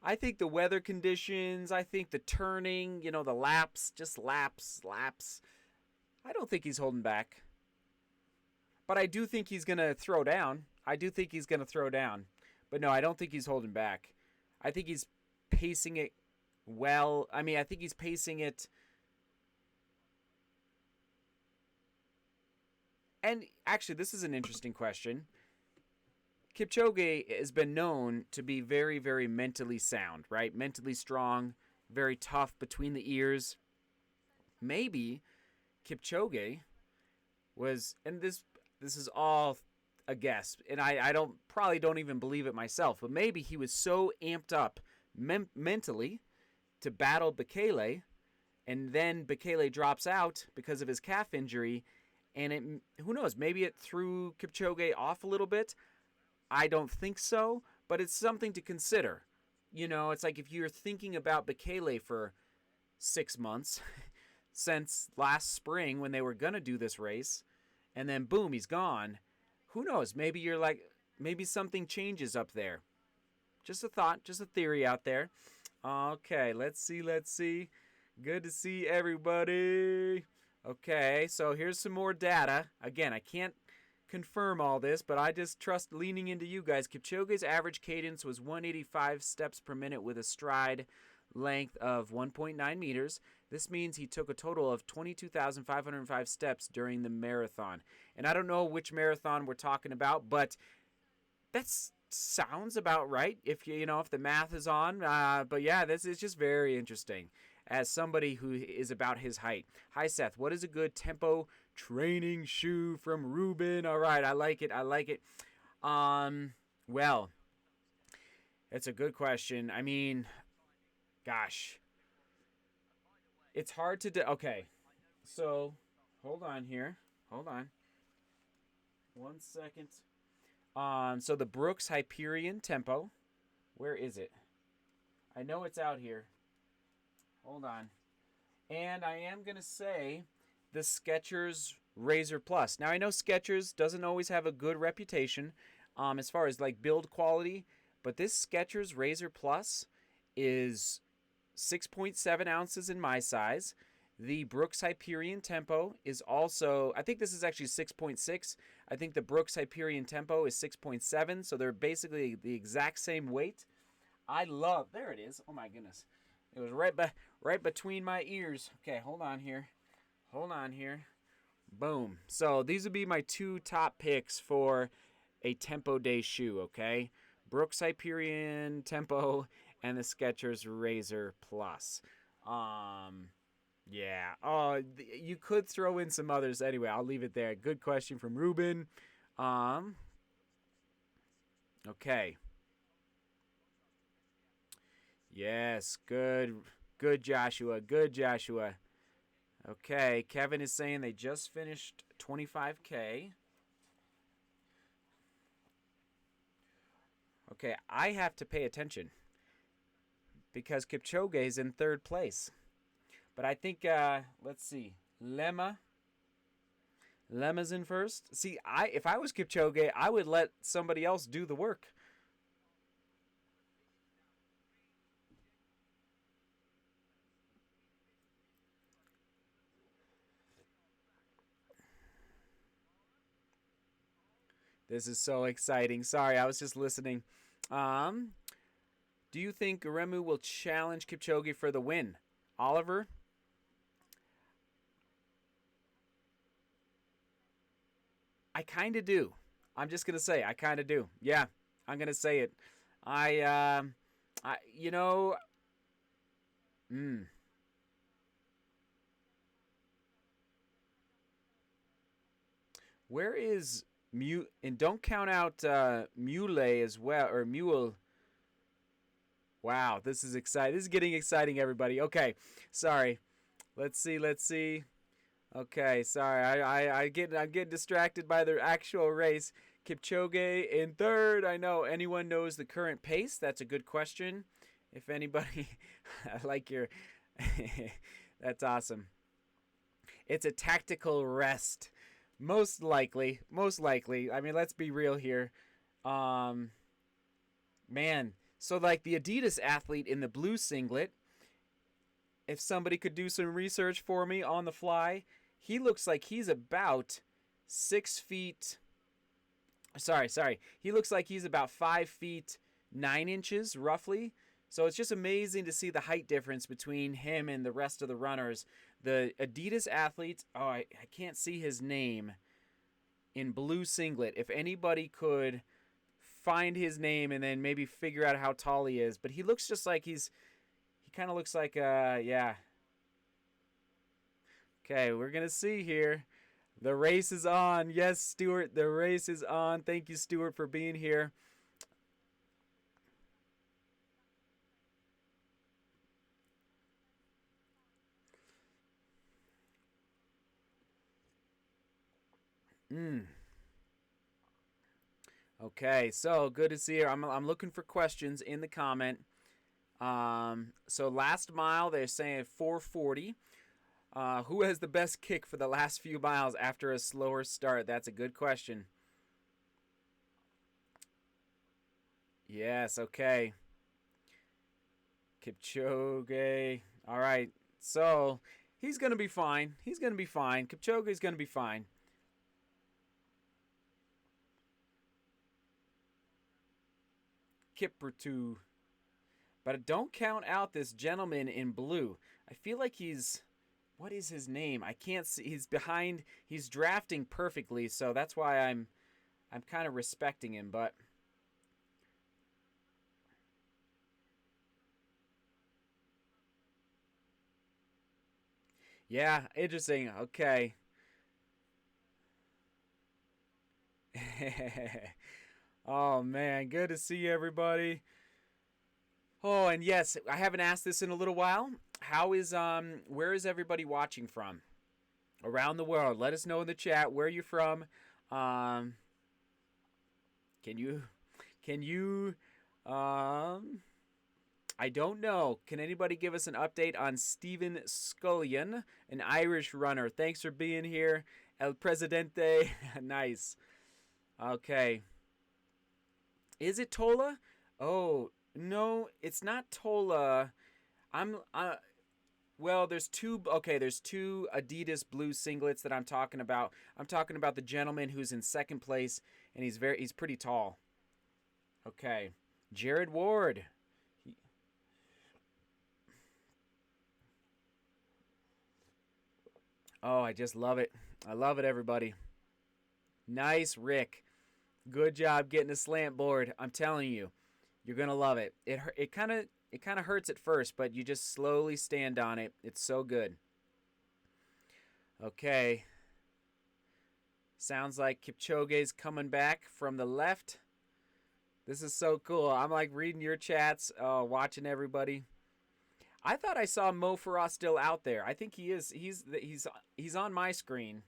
I think the weather conditions, I think the turning, the laps, just laps. I don't think he's holding back. But I do think he's going to throw down. But no, I don't think he's holding back. I think he's pacing it well. I mean, I think he's pacing it. And actually, this is an interesting question. Kipchoge has been known to be very, very mentally sound, right? Mentally strong, very tough between the ears. Maybe Kipchoge was, and this is all a guess, and I probably don't even believe it myself, but maybe he was so amped up mentally to battle Bekele, and then Bekele drops out because of his calf injury, and who knows, maybe it threw Kipchoge off a little bit. I don't think so, but it's something to consider. It's like if you're thinking about Bekele for 6 months since last spring when they were going to do this race, and then boom, he's gone. Who knows? Maybe you're like, maybe something changes up there. Just a thought, just a theory out there. Okay, let's see. Good to see everybody. Okay, so here's some more data. Again, I can't confirm all this, but I just trust leaning into you guys. Kipchoge's average cadence was 185 steps per minute with a stride length of 1.9 meters. This means he took a total of 22,505 steps during the marathon. And I don't know which marathon we're talking about, but that sounds about right if if the math is on. But yeah, this is just very interesting as somebody who is about his height. Hi Seth, what is a good tempo training shoe from Ruben? All right, I like it. Well, it's a good question. I mean, gosh, it's hard to do. Okay, so hold on here. Hold on. 1 second. So the Brooks Hyperion Tempo. Where is it? I know it's out here. Hold on. And I am going to say the Skechers Razor Plus. Now, I know Skechers doesn't always have a good reputation as far as like build quality, but this Skechers Razor Plus is 6.7 ounces in my size. The Brooks Hyperion Tempo is also, I think this is actually 6.6. I think the Brooks Hyperion Tempo is 6.7, so they're basically the exact same weight. There it is. Oh my goodness. It was right between my ears. Okay, hold on here. Boom. So these would be my two top picks for a Tempo Day shoe, okay? Brooks Hyperion Tempo and the Skechers Razor Plus. Yeah. Oh, you could throw in some others. Anyway, I'll leave it there. Good question from Ruben. Okay. Yes, good Joshua. Okay, Kevin is saying they just finished 25K. Okay, I have to pay attention because Kipchoge is in third place. But I think, let's see, Lemma's in first. See, if I was Kipchoge, I would let somebody else do the work. This is so exciting. Sorry, I was just listening. Do you think Remu will challenge Kipchoge for the win? Oliver? I kind of do. I'm just going to say, I kind of do. Yeah, I'm going to say it. You know, where is Mule? And don't count out Mule as well, or Mule. Wow, this is exciting. This is getting exciting, everybody. Okay, sorry. Let's see. Okay, sorry. I'm getting distracted by the actual race. Kipchoge in third. I know. Anyone knows the current pace? That's a good question. If anybody, I like your. That's awesome. It's a tactical rest. Most likely. I mean, let's be real here. Man. So like the Adidas athlete in the blue singlet, if somebody could do some research for me on the fly, he looks like he's about 6 feet. Sorry. He looks like he's about 5 feet 9 inches roughly. So it's just amazing to see the height difference between him and the rest of the runners. The Adidas athlete, I can't see his name, in blue singlet. If anybody could find his name and then maybe figure out how tall he is. But he looks just like he kind of looks like, yeah. Okay, we're going to see here. The race is on. Yes, Stuart, the race is on. Thank you, Stuart, for being here. Okay, so good to see you. I'm looking for questions in the comment. So last mile, they're saying 4:40. Who has the best kick for the last few miles after a slower start? That's a good question. Yes, okay. Kipchoge. All right. So he's going to be fine. Kipchoge's going to be fine. Kiprutu. But don't count out this gentleman in blue. I feel like he's... What is his name? I can't see. He's behind. He's drafting perfectly, so that's why I'm kind of respecting him, but... Yeah, interesting. Okay. Oh, man. Good to see everybody. Oh, and yes, I haven't asked this in a little while. Where is everybody watching from? Around the world. Let us know in the chat where you're from. Um, can you, I don't know. Can anybody give us an update on Stephen Scullion, an Irish runner? Thanks for being here. El Presidente. Nice. Okay. Is it Tola? Oh, no, it's not Tola. I'm well, there's two. Okay, there's two Adidas blue singlets that I'm talking about. I'm talking about the gentleman who's in second place, and he's pretty tall. Okay, Jared Ward. Oh, I just love it. I love it, everybody. Nice, Rick. Good job getting a slant board. I'm telling you, you're gonna love it. It kind of hurts at first, but you just slowly stand on it. It's so good. Okay. Sounds like Kipchoge's coming back from the left. This is so cool. I'm like reading your chats, watching everybody. I thought I saw Mo Farah still out there. I think he is. He's on my screen.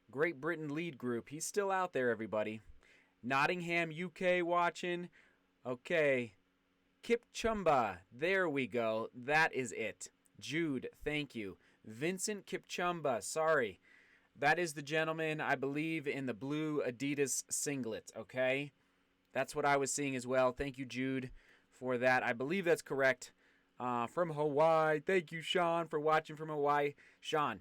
Great Britain lead group. He's still out there, everybody. Nottingham, UK watching. Okay. Kipchumba. There we go. That is it. Jude, thank you. Vincent Kipchumba. Sorry. That is the gentleman, I believe, in the blue Adidas singlet, okay? That's what I was seeing as well. Thank you, Jude, for that. I believe that's correct. From Hawaii. Thank you, Sean, for watching from Hawaii. Sean,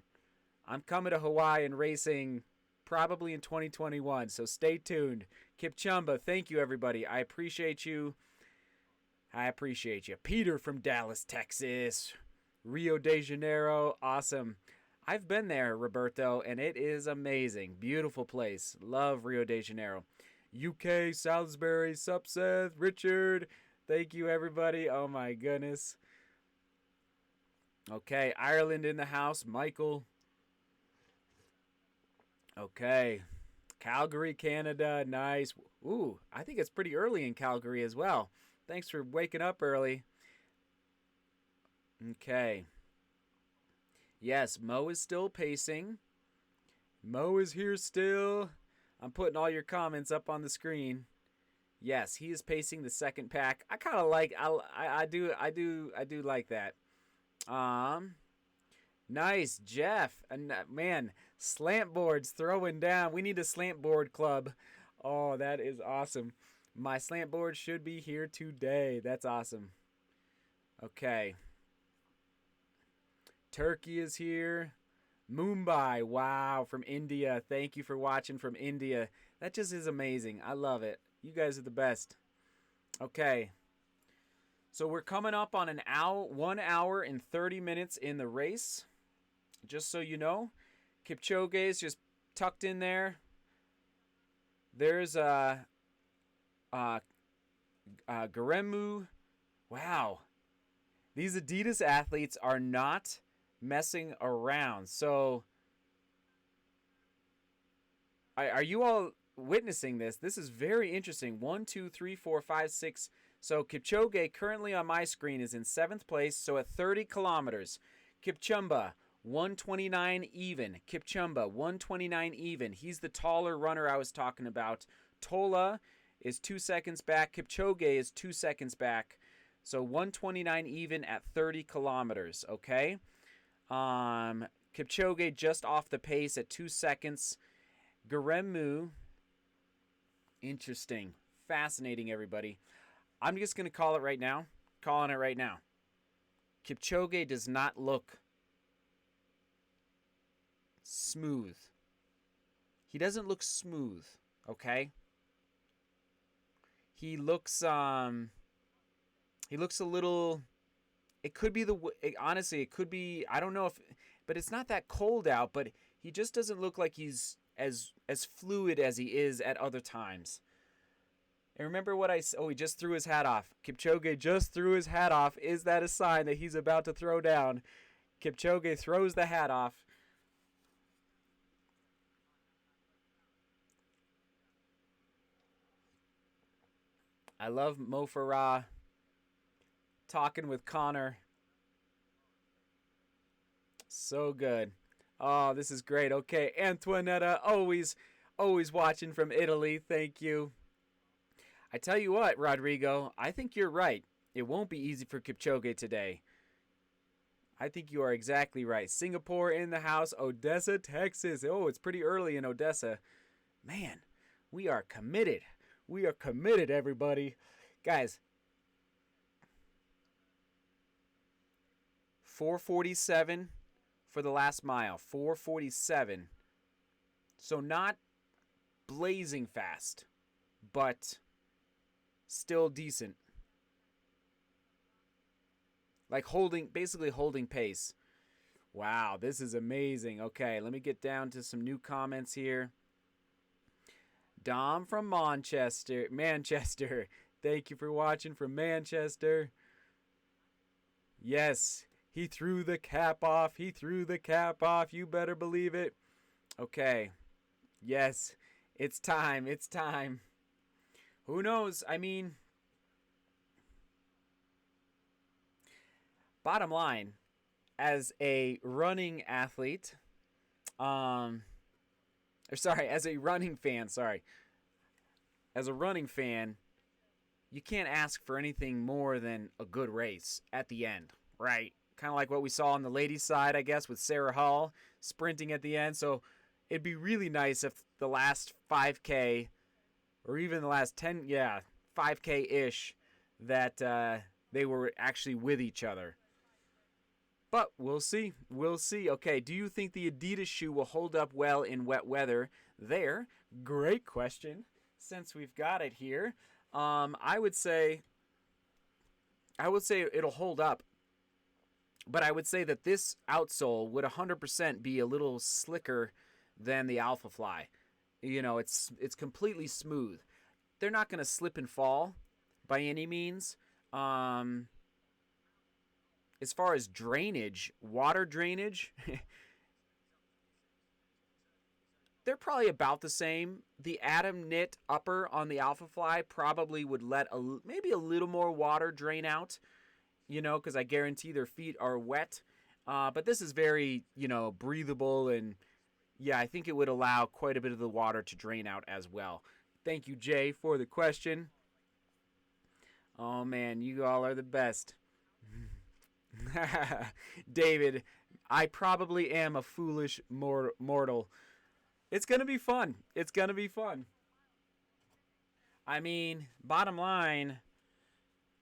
I'm coming to Hawaii and racing probably in 2021, so stay tuned. Kipchumba, thank you, everybody. I appreciate you. Peter from Dallas, Texas. Rio de Janeiro, awesome. I've been there, Roberto, and it is amazing. Beautiful place. Love Rio de Janeiro. UK, Salisbury, sup, Seth, Richard. Thank you, everybody. Oh, my goodness. Okay, Ireland in the house. Michael. Okay. Calgary, Canada. Nice. Ooh, I think it's pretty early in Calgary as well. Thanks for waking up early. Okay. Yes, Mo is still pacing. Mo is here still. I'm putting all your comments up on the screen. Yes, he is pacing the second pack. I kind of like. I do like that. Nice, Jeff. And man, slant boards throwing down. We need a slant board club. Oh, that is awesome. My slant board should be here today. That's awesome. Okay. Turkey is here. Mumbai, wow, from India. Thank you for watching from India. That just is amazing. I love it. You guys are the best. Okay. So we're coming up on 1 hour and 30 minutes in the race. Just so you know, Kipchoge is just tucked in there. There's Garemu. Wow. These Adidas athletes are not messing around. So are you all witnessing this? This is very interesting. 1, 2, 3, 4, 5, 6. So Kipchoge currently on my screen is in 7th place. So at 30 kilometers, Kipchumba 129 even. Kipchumba 129 even. He's the taller runner I was talking about. Tola is 2 seconds back. Kipchoge is 2 seconds back. So 129 even at 30 kilometers, okay? Kipchoge just off the pace at 2 seconds. Garemu, interesting. Fascinating, everybody. I'm just going to call it right now. Calling it right now. Kipchoge does not look smooth. He doesn't look smooth, okay? he looks a little. It could be honestly, it could be. I don't know if, but it's not that cold out. But he just doesn't look like he's as fluid as he is at other times. And remember what he just threw his hat off. Kipchoge just threw his hat off. Is that a sign that he's about to throw down? Kipchoge throws the hat off. I love Mo Farah talking with Connor. So good. Oh, this is great. Okay, Antoinetta, always watching from Italy. Thank you. I tell you what, Rodrigo, I think you're right. It won't be easy for Kipchoge today. I think you are exactly right. Singapore in the house. Odessa, Texas. Oh, it's pretty early in Odessa. Man, we are committed. We are committed, everybody. Guys, 4:47 for the last mile. 4:47. So not blazing fast, but still decent. Like basically holding pace. Wow, this is amazing. Okay, let me get down to some new comments here. Dom from Manchester. Thank you for watching from Manchester. Yes, he threw the cap off. You better believe it. Okay. Yes, it's time. Who knows? I mean, bottom line, as a running athlete, as a running fan, As a running fan, you can't ask for anything more than a good race at the end, right? Kind of like what we saw on the ladies' side, I guess, with Sarah Hall sprinting at the end. So it'd be really nice if the last 5K or even the last 5K-ish, that they were actually with each other. But we'll see. Okay, do you think the Adidas shoe will hold up well in wet weather? Great question. Since we've got it here, I would say it'll hold up. But I would say that this outsole would 100% be a little slicker than the Alpha Fly. It's completely smooth. They're not going to slip and fall by any means. As far as water drainage, they're probably about the same. The Atom Knit upper on the Alpha Fly probably would let maybe a little more water drain out, because I guarantee their feet are wet. But this is very, breathable, and yeah, I think it would allow quite a bit of the water to drain out as well. Thank you, Jay, for the question. Oh, man, you all are the best. David, I probably am a foolish mortal. It's going to be fun. I mean, bottom line,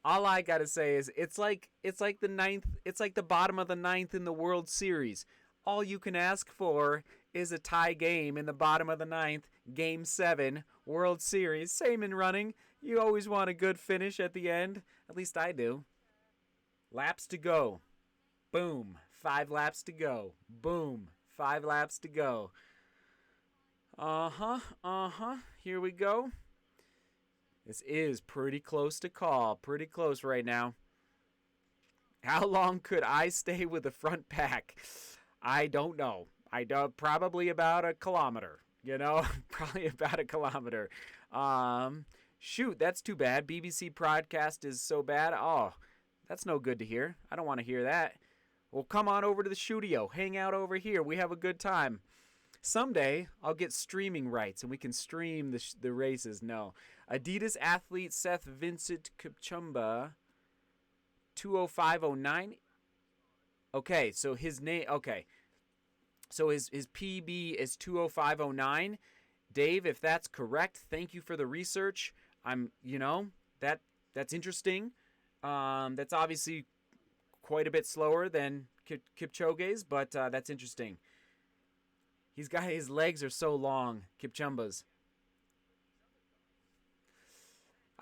all I got to say is it's like the bottom of the ninth in the World Series. All you can ask for is a tie game in the bottom of the ninth, Game 7, World Series. Same in running. You always want a good finish at the end. At least I do. Laps to go. Boom. 5 laps to go. Boom. 5 laps to go. Here we go. This is pretty close to call. Pretty close right now. How long could I stay with the front pack? I don't know. Probably about a kilometer. Probably about a kilometer. Shoot, that's too bad. BBC broadcast is so bad. Oh, that's no good to hear. I don't want to hear that. Well, come on over to the studio. Hang out over here. We have a good time. Someday, I'll get streaming rights and we can stream the races. No. Adidas athlete Seth Vincent Kipchumba, 2:05:09. Okay, so his name. Okay. So his PB is 2:05:09. Dave, if that's correct, thank you for the research. That's interesting. That's obviously quite a bit slower than Kipchoge's, but that's interesting. His legs are so long, Kipchumba's.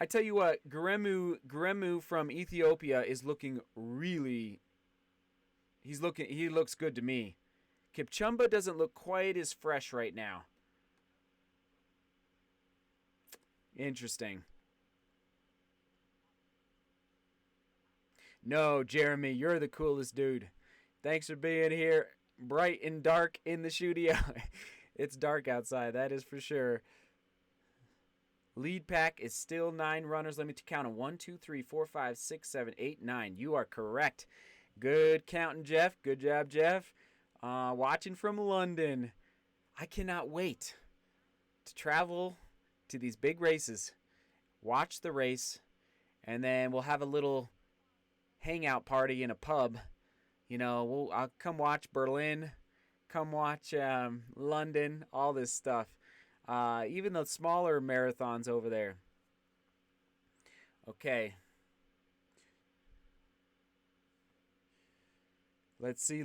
I tell you what, Guremu from Ethiopia is looking really. He looks good to me. Kipchumba doesn't look quite as fresh right now. Interesting. No, Jeremy, you're the coolest dude. Thanks for being here, bright and dark in the studio. It's dark outside, that is for sure. Lead pack is still 9 runners. Let me count them. 1, 2, 3, 4, 5, 6, 7, 8, 9. You are correct. Good counting, Jeff. Good job, Jeff. Watching from London. I cannot wait to travel to these big races, watch the race, and then we'll have a little hangout party in a pub. I'll come watch Berlin, come watch London, all this stuff. Even the smaller marathons over there. Okay. Let's see.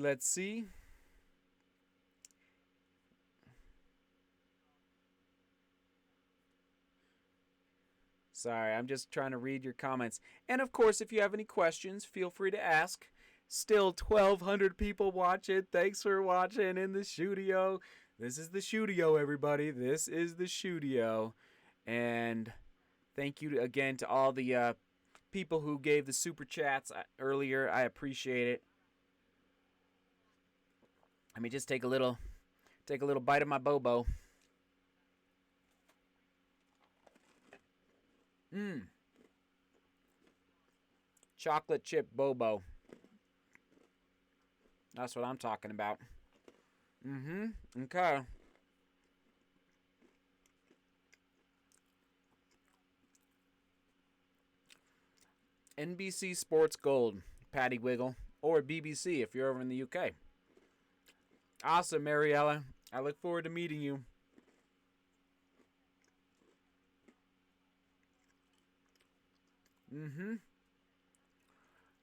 Sorry, I'm just trying to read your comments. And of course, if you have any questions, feel free to ask. Still 1,200 people watching. Thanks for watching in the studio. This is the studio, everybody. This is the studio. And thank you again to all the people who gave the super chats earlier. I appreciate it. Let me just take a little bite of my bobo. Chocolate chip bobo. That's what I'm talking about. Okay. NBC Sports Gold, Patty Wiggle, or BBC if you're over in the UK. Awesome, Mariella. I look forward to meeting you.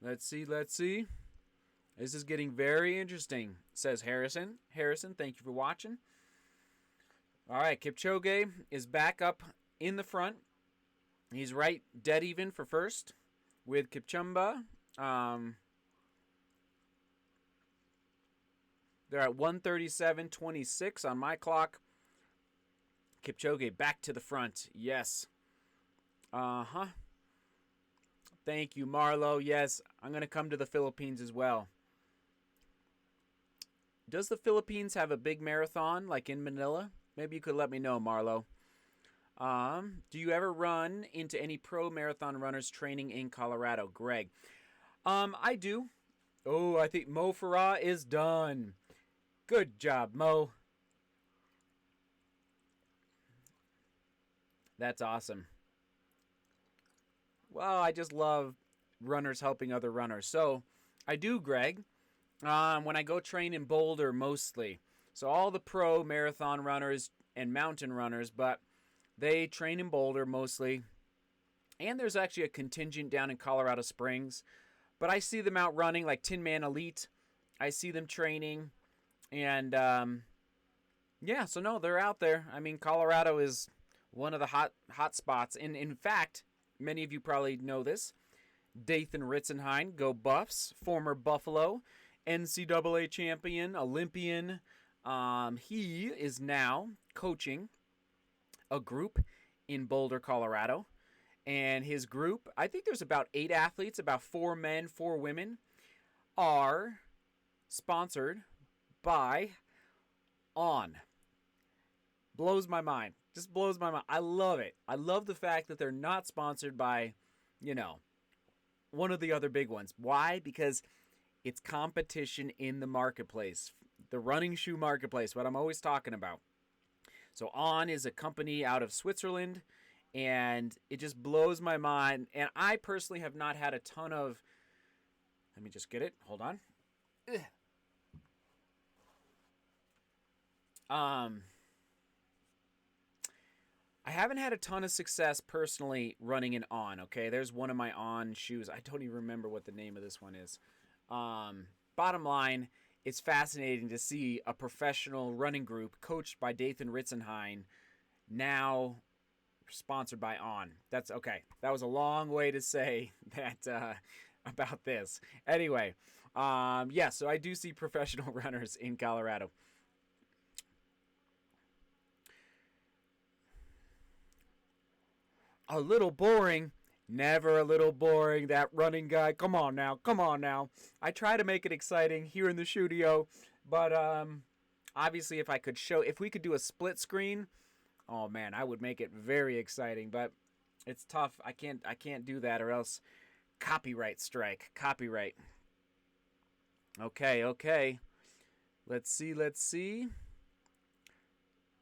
Let's see. This is getting very interesting, says Harrison. Harrison, thank you for watching. All right, Kipchoge is back up in the front. He's right dead even for first with Kipchumba. They're at 1:37.26 on my clock. Kipchoge back to the front. Yes. Thank you, Marlo. Yes, I'm going to come to the Philippines as well. Does the Philippines have a big marathon like in Manila? Maybe you could let me know, Marlo. Do you ever run into any pro marathon runners training in Colorado? Greg. I do. Oh, I think Mo Farah is done. Good job, Mo. That's awesome. Well, I just love runners helping other runners. So, I do, Greg, when I go train in Boulder mostly. So, all the pro marathon runners and mountain runners, but they train in Boulder mostly. And there's actually a contingent down in Colorado Springs. But I see them out running like Tin Man Elite. I see them training. And, yeah, so no, they're out there. I mean, Colorado is one of the hot spots. And in fact, many of you probably know this. Dathan Ritzenhein, go Buffs, former Buffalo, NCAA champion, Olympian. He is now coaching a group in Boulder, Colorado. And his group, I think there's about 8 athletes, about 4 men, 4 women, are sponsored by On. Blows my mind. Just blows my mind. I love it. I love the fact that they're not sponsored by, one of the other big ones. Why? Because it's competition in the marketplace. The running shoe marketplace, what I'm always talking about. So On is a company out of Switzerland, and it just blows my mind. And I personally have not had a ton of... Let me just get it. Hold on. I haven't had a ton of success personally running an On, okay? There's one of my On shoes. I don't even remember what the name of this one is. Bottom line, it's fascinating to see a professional running group coached by Dathan Ritzenhein now sponsored by On. That's okay. That was a long way to say that about this. Anyway, yeah, so I do see professional runners in Colorado. A little boring. Never a little boring. That running guy. Come on now. Come on now. I try to make it exciting here in the studio, but obviously if we could do a split screen, oh man, I would make it very exciting, but it's tough. I can't do that or else copyright strike. Copyright. Okay. Let's see.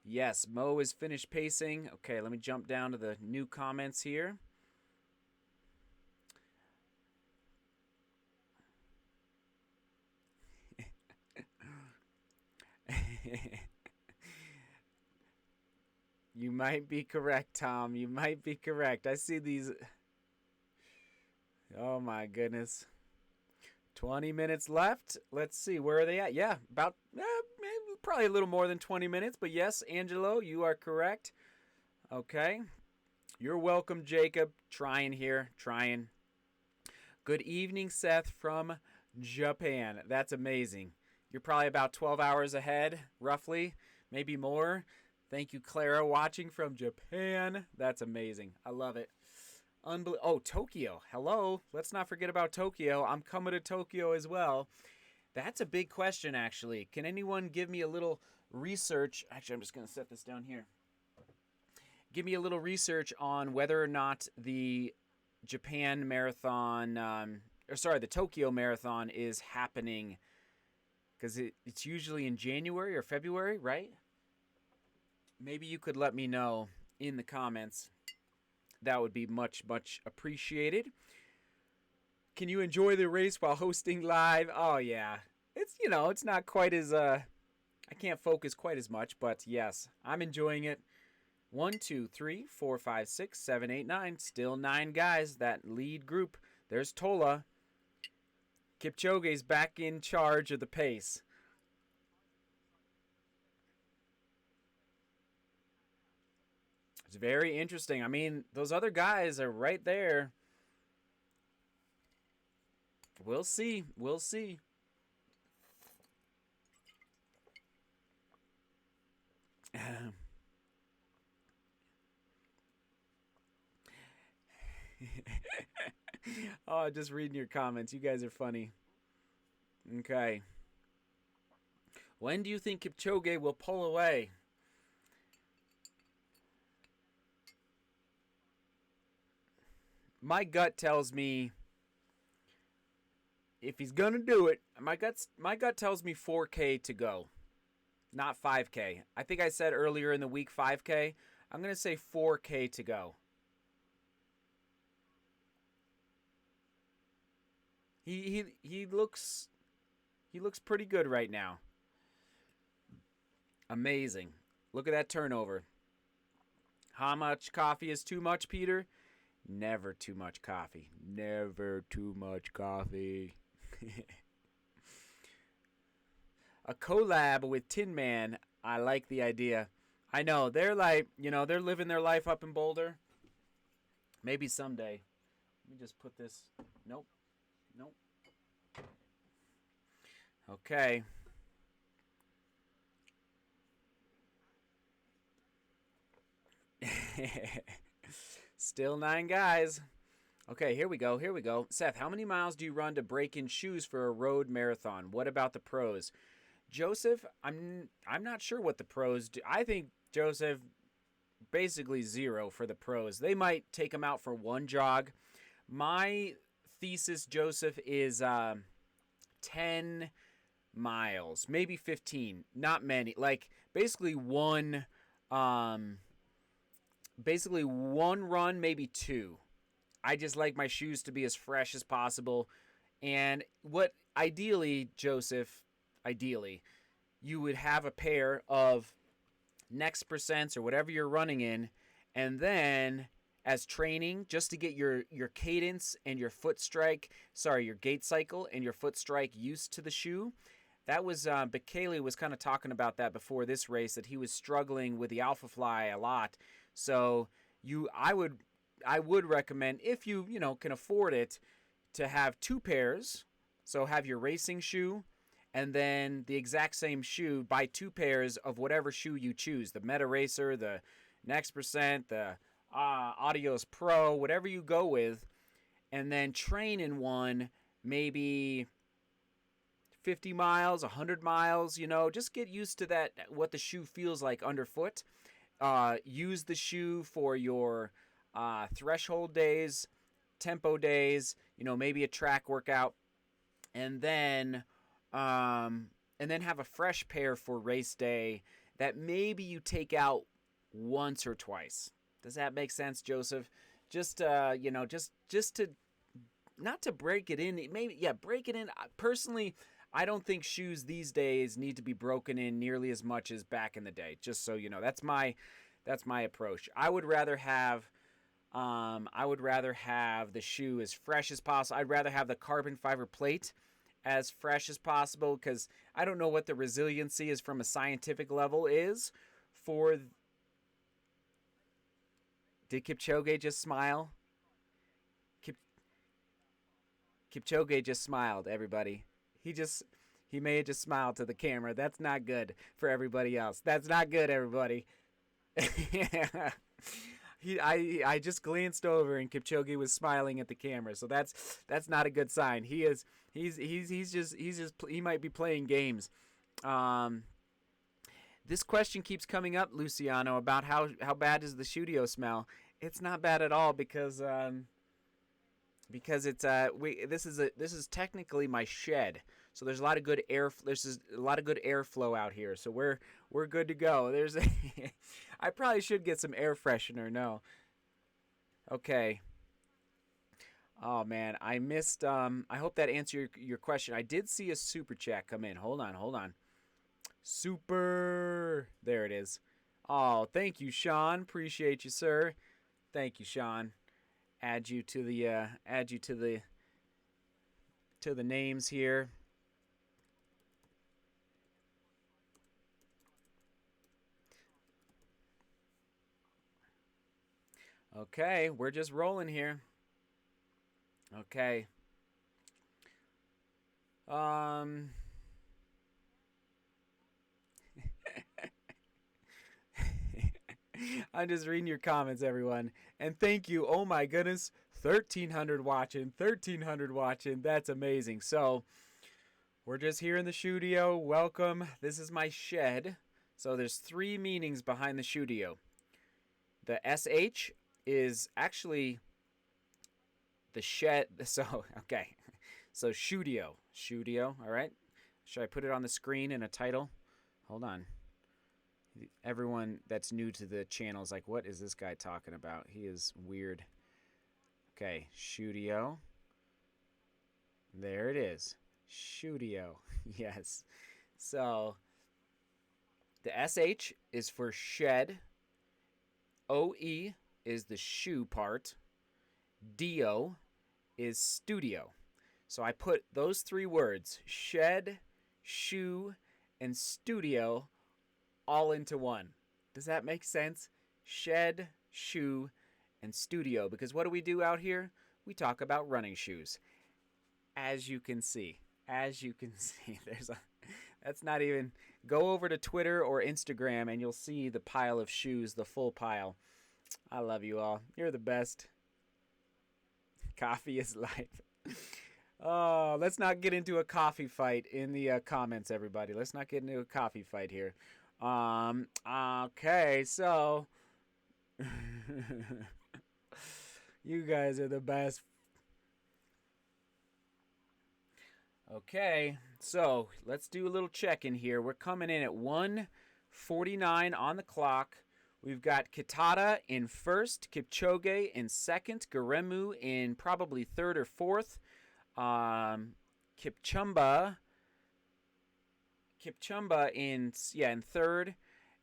Yes, Mo is finished pacing. Okay, let me jump down to the new comments here. You might be correct, Tom. You might be correct. I see these. Oh my goodness. 20 minutes left. Let's see. Where are they at? Yeah, about maybe probably a little more than 20 minutes. But yes, Angelo, you are correct. Okay. You're welcome, Jacob. Trying here. Trying. Good evening, Seth from Japan. That's amazing. You're probably about 12 hours ahead, roughly. Maybe more. Thank you, Clara, watching from Japan. That's amazing. I love it. Oh, Tokyo. Hello. Let's not forget about Tokyo. I'm coming to Tokyo as well. That's a big question, actually. Can anyone give me a little research? Actually, I'm just going to set this down here. Give me a little research on whether or not the Japan Marathon, the Tokyo Marathon is happening. Because it's usually in January or February, right? Maybe you could let me know in the comments. That would be much, much appreciated. Can you enjoy the race while hosting live? Oh, yeah. It's not quite as, I can't focus quite as much, but yes, I'm enjoying it. 1, 2, 3, 4, 5, 6, 7, 8, 9. Still 9 guys, that lead group. There's Tola. Kipchoge's back in charge of the pace. It's very interesting. I mean, those other guys are right there. We'll see. We'll see. Oh, just reading your comments. You guys are funny. Okay. When do you think Kipchoge will pull away? My gut tells me if he's gonna do it, my gut tells me 4K to go, not 5K. I think I said earlier in the week 5K. I'm gonna say 4K to go. He looks pretty good right now. Amazing. Look at that turnover. How much coffee is too much, Peter? Never too much coffee. Never too much coffee. A collab with Tin Man. I like the idea. I know. They're like, they're living their life up in Boulder. Maybe someday. Let me just put this. Nope. Okay. Still 9 guys. Okay, here we go. Seth, how many miles do you run to break in shoes for a road marathon? What about the pros? Joseph, I'm not sure what the pros do. I think, Joseph, basically 0 for the pros. They might take them out for 1 jog. My thesis, Joseph, is 10 miles, maybe 15. Not many. Like, basically one run, maybe 2. I just like my shoes to be as fresh as possible. And what ideally, Joseph, you would have a pair of Next Percents or whatever you're running in, and then as training, just to get your cadence and your your gait cycle and your foot strike used to the shoe. That was, Bekele was kind of talking about that before this race, that he was struggling with the Alpha Fly a lot. So I would recommend, if you can afford it, to have two pairs. So have your racing shoe and then the exact same shoe. Buy two pairs of whatever shoe you choose, the Meta Racer, the Next Percent, the Adios Pro, whatever you go with, and then train in one, maybe 50 miles, 100 miles, just get used to that, what the shoe feels like underfoot. Use the shoe for your threshold days, tempo days, maybe a track workout, and then have a fresh pair for race day that maybe you take out once or twice. Does that make sense, Joseph? Just just to not to break it in. Maybe break it in. Personally, I don't think shoes these days need to be broken in nearly as much as back in the day. Just so you know, that's my approach. I would rather have the shoe as fresh as possible. I'd rather have the carbon fiber plate as fresh as possible, because I don't know what the resiliency is from a scientific level is for. Did Kipchoge just smile? Kipchoge just smiled, everybody. He may have just smiled to the camera. That's not good for everybody else. That's not good, everybody. I just glanced over and Kipchoge was smiling at the camera, so that's not a good sign. He's he might be playing games. This question keeps coming up, Luciano, about how bad does the studio smell? It's not bad at all, because it's this is technically my shed. So there's a lot of good airflow out here. So we're good to go. I probably should get some air freshener. No. Okay. Oh man, I missed I hope that answered your question. I did see a super chat come in. Hold on. Super. There it is. Oh, thank you, Sean. Appreciate you, sir. Thank you, Sean. Add you to the names here. Okay, we're just rolling here. Okay. I'm just reading your comments, everyone. And thank you. Oh my goodness. 1,300 watching. That's amazing. So, we're just here in the studio. Welcome. This is my shed. So, there's three meanings behind the studio. The SH is actually the shed. So, okay. So, studio. All right. Should I put it on the screen in a title? Hold on. Everyone that's new to the channel is like, what is this guy talking about? He is weird. Okay, studio. There it is. Studio. Yes. So, the SH is for shed. OE is the shoe part. DO is studio. So I put those three words, shed, shoe, and studio, all into one. Does that make sense? Shed, shoe, and studio. Because what do we do out here? We talk about running shoes. As you can see. That's not even, go over to Twitter or Instagram and you'll see the pile of shoes, the full pile. I love you all. You're the best. Coffee is life. Oh, let's not get into a coffee fight in the comments, everybody. Let's not get into a coffee fight here. Okay, so you guys are the best. Okay, so let's do a little check-in here. We're coming in at 1:49 on the clock. We've got Kitata in first, Kipchoge in second, Garemu in probably third or fourth, Kipchumba in third,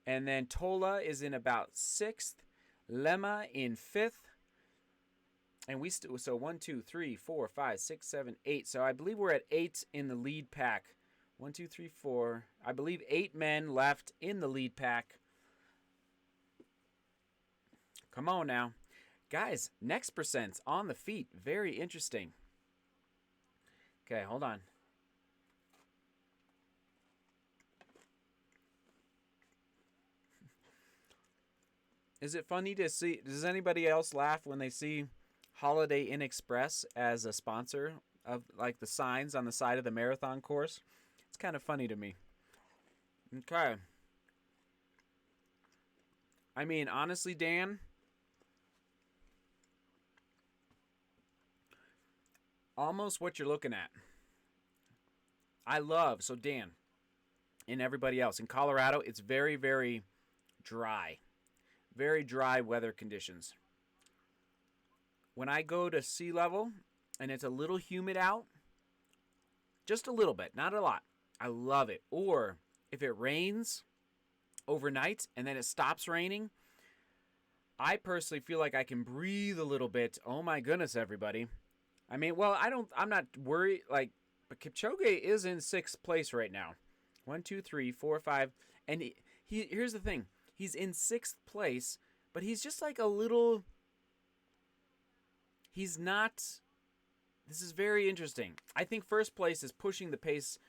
and then Tola is in about sixth, Lemma in fifth, and so 1, 2, 3, 4, 5, 6, 7, 8. So I believe we're at 8 in the lead pack. 1, 2, 3, 4. I believe 8 men left in the lead pack. Come on now. Guys, next percent's on the feet. Very interesting. Okay, hold on. Is it funny to see? Does anybody else laugh when they see Holiday Inn Express as a sponsor of like the signs on the side of the marathon course? It's kind of funny to me. Okay. I mean, honestly, Dan, almost what you're looking at. I love, so Dan and everybody else, in Colorado, it's very, very dry. Very dry weather conditions. When I go to sea level and it's a little humid out, just a little bit, not a lot, I love it. Or if it rains overnight and then it stops raining, I personally feel like I can breathe a little bit. Oh my goodness, everybody. I mean, well, I'm not worried, like, but Kipchoge is in 6th place right now. 1, 2, 3, 4, 5. And here's the thing. He's in 6th place, but he's just like a little... He's not... This is very interesting. I think 1st place is pushing the pace.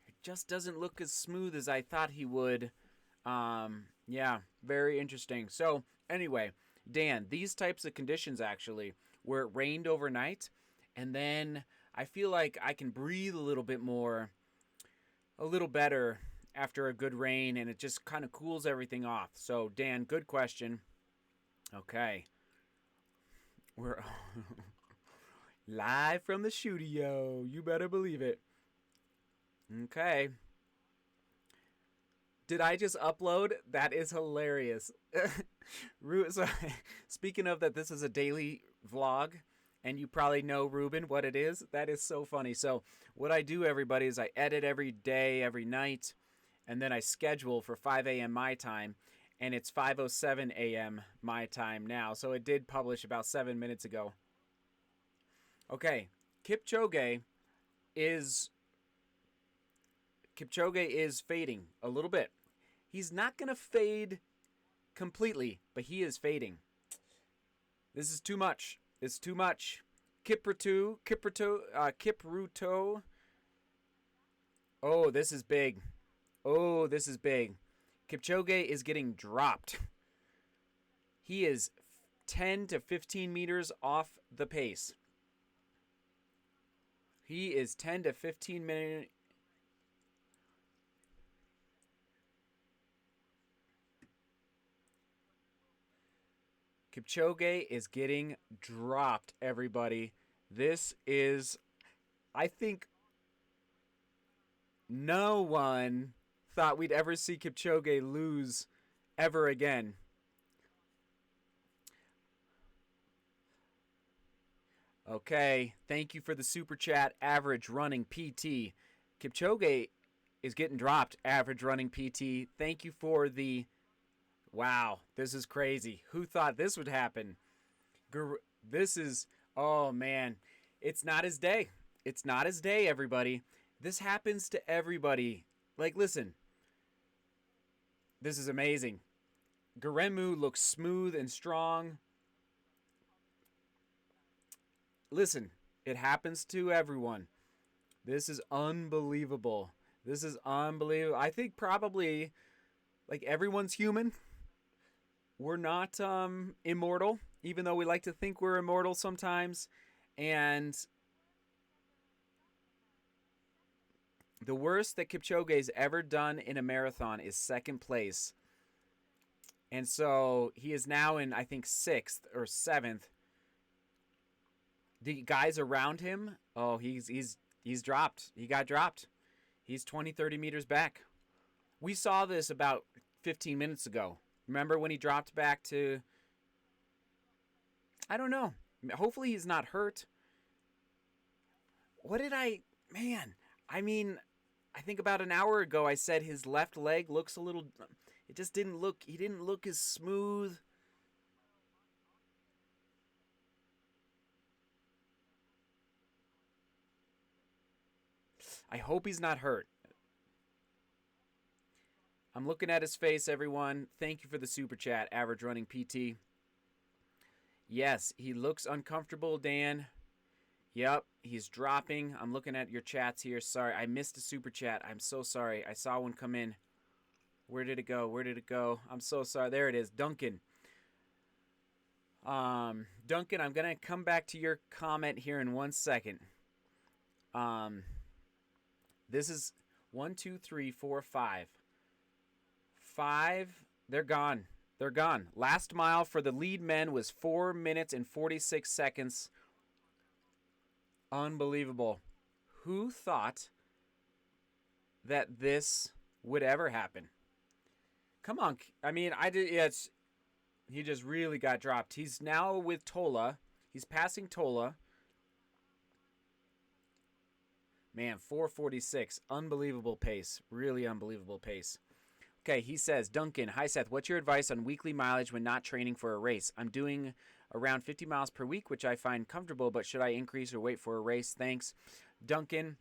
It just doesn't look as smooth as I thought he would. Yeah, very interesting. So, anyway, Dan, these types of conditions actually, where it rained overnight, and then I feel like I can breathe a little bit more, a little better after a good rain, and it just kind of cools everything off. So, Dan, good question. Okay. We're live from the studio. You better believe it. Okay. Did I just upload? That is hilarious. So, speaking of that, this is a daily vlog, and you probably know, Ruben, what it is. That is so funny. So what I do, everybody, is I edit every day, every night, and then I schedule for 5 a.m. my time, and it's 5:07 a.m. my time now. So it did publish about 7 minutes ago. Okay, Kipchoge is fading a little bit. He's not going to fade completely, but he is fading. This is too much. It's too much. Kipruto. Oh, this is big. Oh, this is big. Kipchoge is getting dropped. He is 10 to 15 meters off the pace. He is 10 to 15 minutes. Kipchoge is getting dropped, everybody. This is, I think, no one thought we'd ever see Kipchoge lose ever again. Okay, thank you for the super chat, average running PT. Kipchoge is getting dropped, average running PT. Thank you for the... Wow, this is crazy. Who thought this would happen? This is... Oh, man. It's not his day. It's not his day, everybody. This happens to everybody. Like, listen. This is amazing. Garemu looks smooth and strong. Listen, it happens to everyone. This is unbelievable. This is unbelievable. I think probably, like, everyone's human. We're not immortal, even though we like to think we're immortal sometimes. And the worst that Kipchoge's ever done in a marathon is 2nd place. And so he is now in, I think, 6th or 7th. The guys around him, oh, he's dropped. He got dropped. He's 20, 30 meters back. We saw this about 15 minutes ago. Remember when he dropped back to... I don't know. Hopefully he's not hurt. What did I... Man, I mean, I think about an hour ago I said his left leg looks a little... It just didn't look... He didn't look as smooth. I hope he's not hurt. I'm looking at his face, everyone. Thank you for the super chat, Average Running PT. Yes, he looks uncomfortable, Dan. Yep, he's dropping. I'm looking at your chats here. Sorry, I missed a super chat. I'm so sorry. I saw one come in. Where did it go? Where did it go? I'm so sorry. There it is. Duncan. Duncan, I'm going to come back to your comment here in 1 second. This is 1, 2, 3, 4, 5. 5. They're gone. They're gone. Last mile for the lead men was 4 minutes and 46 seconds. Unbelievable. Who thought that this would ever happen? Come on. I mean, he just really got dropped. He's now with Tola. He's passing Tola. Man, 4:46. Unbelievable pace. Really unbelievable pace. Okay, he says, Duncan, hi Seth, what's your advice on weekly mileage when not training for a race? I'm doing around 50 miles per week, which I find comfortable, but should I increase or wait for a race? Thanks. Duncan,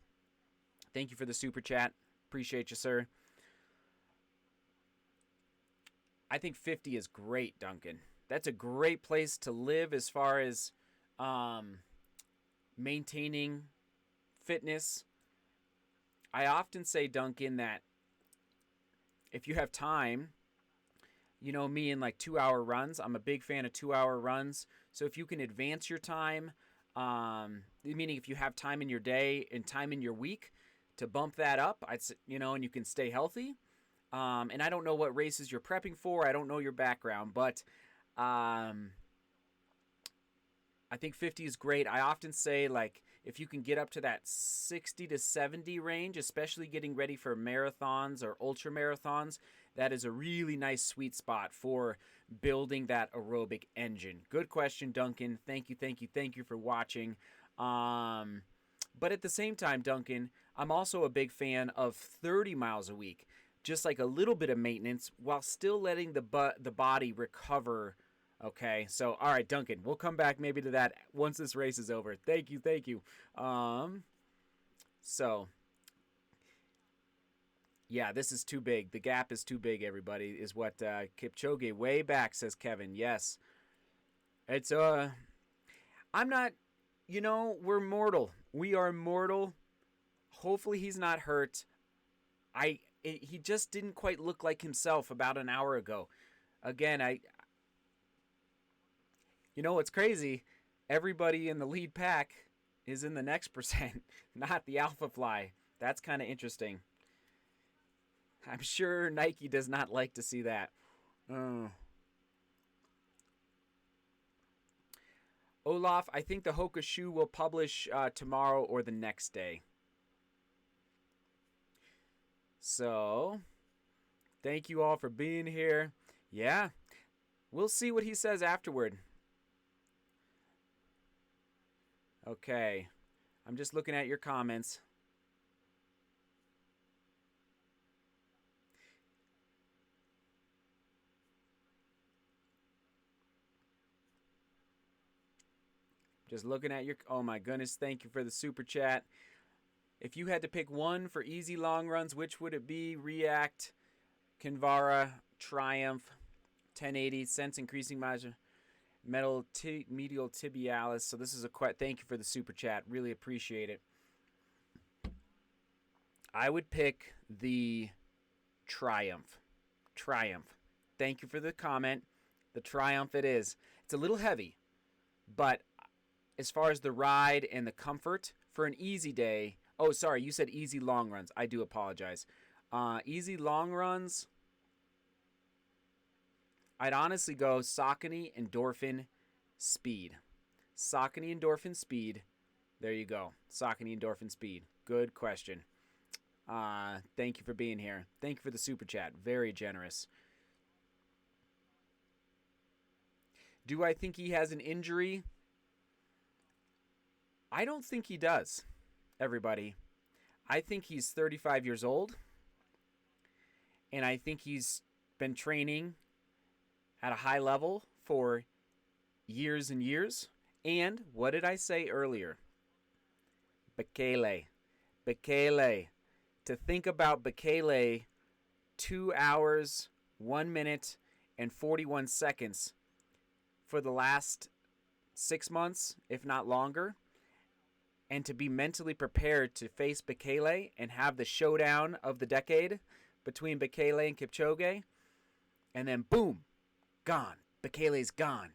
thank you for the super chat. Appreciate you, sir. I think 50 is great, Duncan. That's a great place to live as far as maintaining fitness. I often say, Duncan, that if you have time, you know me in like 2-hour runs, I'm a big fan of 2-hour runs. So if you can advance your time, meaning if you have time in your day and time in your week to bump that up, and you can stay healthy. And I don't know what races you're prepping for. I don't know your background, but I think 50 is great. I often say, like, if you can get up to that 60 to 70 range, especially getting ready for marathons or ultra marathons, that is a really nice sweet spot for building that aerobic engine. Good question, Duncan. Thank you for watching. But at the same time, Duncan, I'm also a big fan of 30 miles a week, just like a little bit of maintenance while still letting the body recover. Okay, so, all right, Duncan, we'll come back maybe to that once this race is over. Thank you. So, yeah, this is too big. The gap is too big, everybody, is what Kipchoge way back, says Kevin. Yes. It's, I'm not, we're mortal. We are mortal. Hopefully he's not hurt. He just didn't quite look like himself about an hour ago. Again, what's crazy? Everybody in the lead pack is in the next percent, not the Alpha Fly. That's kind of interesting. I'm sure Nike does not like to see that. Olaf, I think the Hoka shoe will publish tomorrow or the next day. So, thank you all for being here. Yeah, we'll see what he says afterward. Okay, I'm just looking at your comments. Just looking at your... Oh my goodness, thank you for the super chat. If you had to pick one for easy long runs, which would it be? React, Kinvara, Triumph, 1080, Sense increasing margin, medial tibialis. So this is thank you for the super chat. Really appreciate it. I would pick the Triumph. Thank you for the comment. The Triumph it is. It's a little heavy, but as far as the ride and the comfort for an easy day... Oh, sorry, you said easy long runs. I do apologize. Easy long runs, I'd honestly go Saucony Endorphin Speed. Saucony Endorphin Speed. There you go. Saucony Endorphin Speed. Good question. Thank you for being here. Thank you for the super chat. Very generous. Do I think he has an injury? I don't think he does. Everybody, I think he's 35 years old, and I think he's been training at a high level for years and years. And what did I say earlier? Bekele. To think about Bekele 2 hours, 1 minute, and 41 seconds for the last 6 months, if not longer, and to be mentally prepared to face Bekele and have the showdown of the decade between Bekele and Kipchoge, and then boom, gone. Bekele's gone.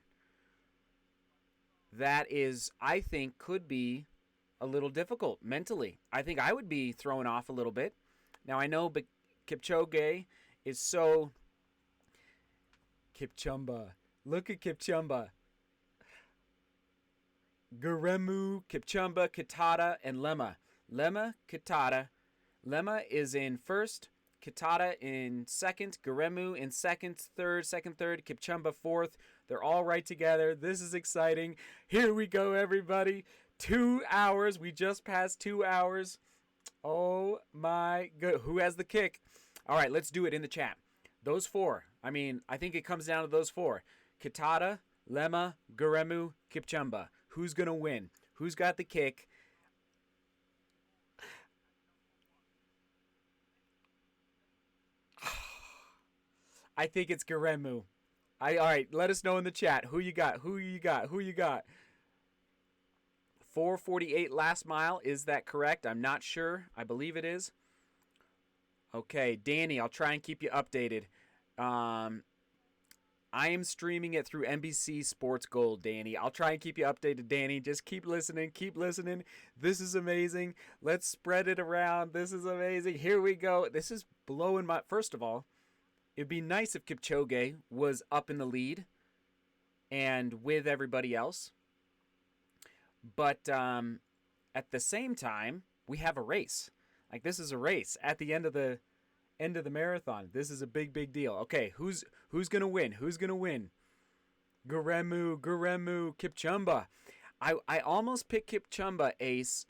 That is, I think, could be a little difficult mentally. I think I would be thrown off a little bit. Now, I know Kipchoge is so... Kipchumba. Look at Kipchumba. Guremu, Kipchumba, Kitata, and Lema. Lema, Kitata. Lema is in first. Kitata in second. Guremu in second, third, Kipchumba fourth. They're all right together. This is exciting. Here we go, everybody. 2 hours. We just passed 2 hours. Oh, my good. Who has the kick? All right, let's do it in the chat. Those four. I mean, I think it comes down to those four. Kitata, Lema, Guremu, Kipchumba. Who's going to win? Who's got the kick? I think it's Guremu. All right, let us know in the chat. Who you got? 4:48 last mile. Is that correct? I'm not sure. I believe it is. Okay, Danny, I'll try and keep you updated. I am streaming it through NBC Sports Gold, Danny. I'll try and keep you updated, Danny. Just keep listening. This is amazing. Let's spread it around. This is amazing. Here we go. This is blowing my... First of all, it'd be nice if Kipchoge was up in the lead and with everybody else. But at the same time, we have a race. Like, this is a race at the end of the marathon. This is a big deal. Okay, who's gonna win? Guremu, Kipchumba. I almost picked Kipchumba, Ace,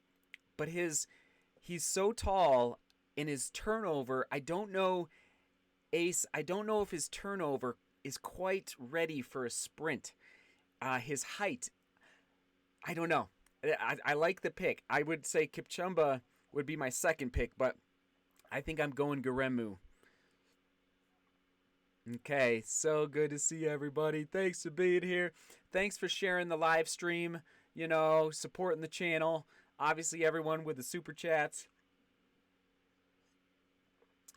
but he's so tall in his turnover. I don't know, Ace. I don't know if his turnover is quite ready for a sprint. His height, I don't know. I like the pick. I would say Kipchumba would be my second pick, but I think I'm going Guremu. Okay, so good to see everybody. Thanks for being here. Thanks for sharing the live stream, supporting the channel. Obviously, everyone with the super chats.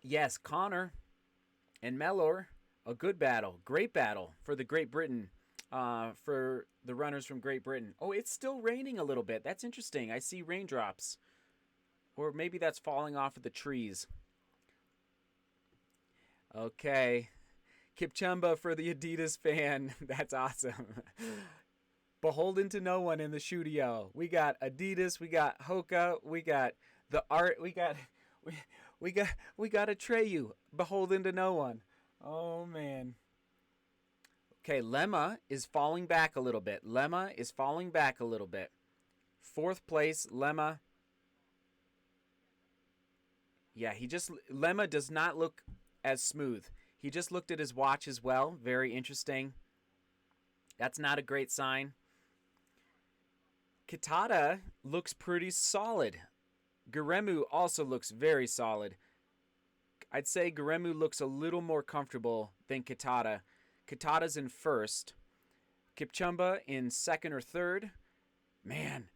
Yes, Connor and Mellor, a good battle. Great battle for the Great Britain, for the runners from Great Britain. Oh, it's still raining a little bit. That's interesting. I see raindrops. Or maybe that's falling off of the trees. Okay. Kipchumba for the Adidas fan. That's awesome. Beholden to no one in the studio. We got Adidas, we got Hoka, we got the art, we got Atreyu. Beholden to no one. Oh man. Okay, Lema is falling back a little bit. Fourth place, Lema. Yeah, Lema does not look as smooth. He just looked at his watch as well. Very interesting. That's not a great sign. Kitata looks pretty solid. Guremu also looks very solid. I'd say Guremu looks a little more comfortable than Kitata. Kitata's in first. Kipchumba in second or third. Man,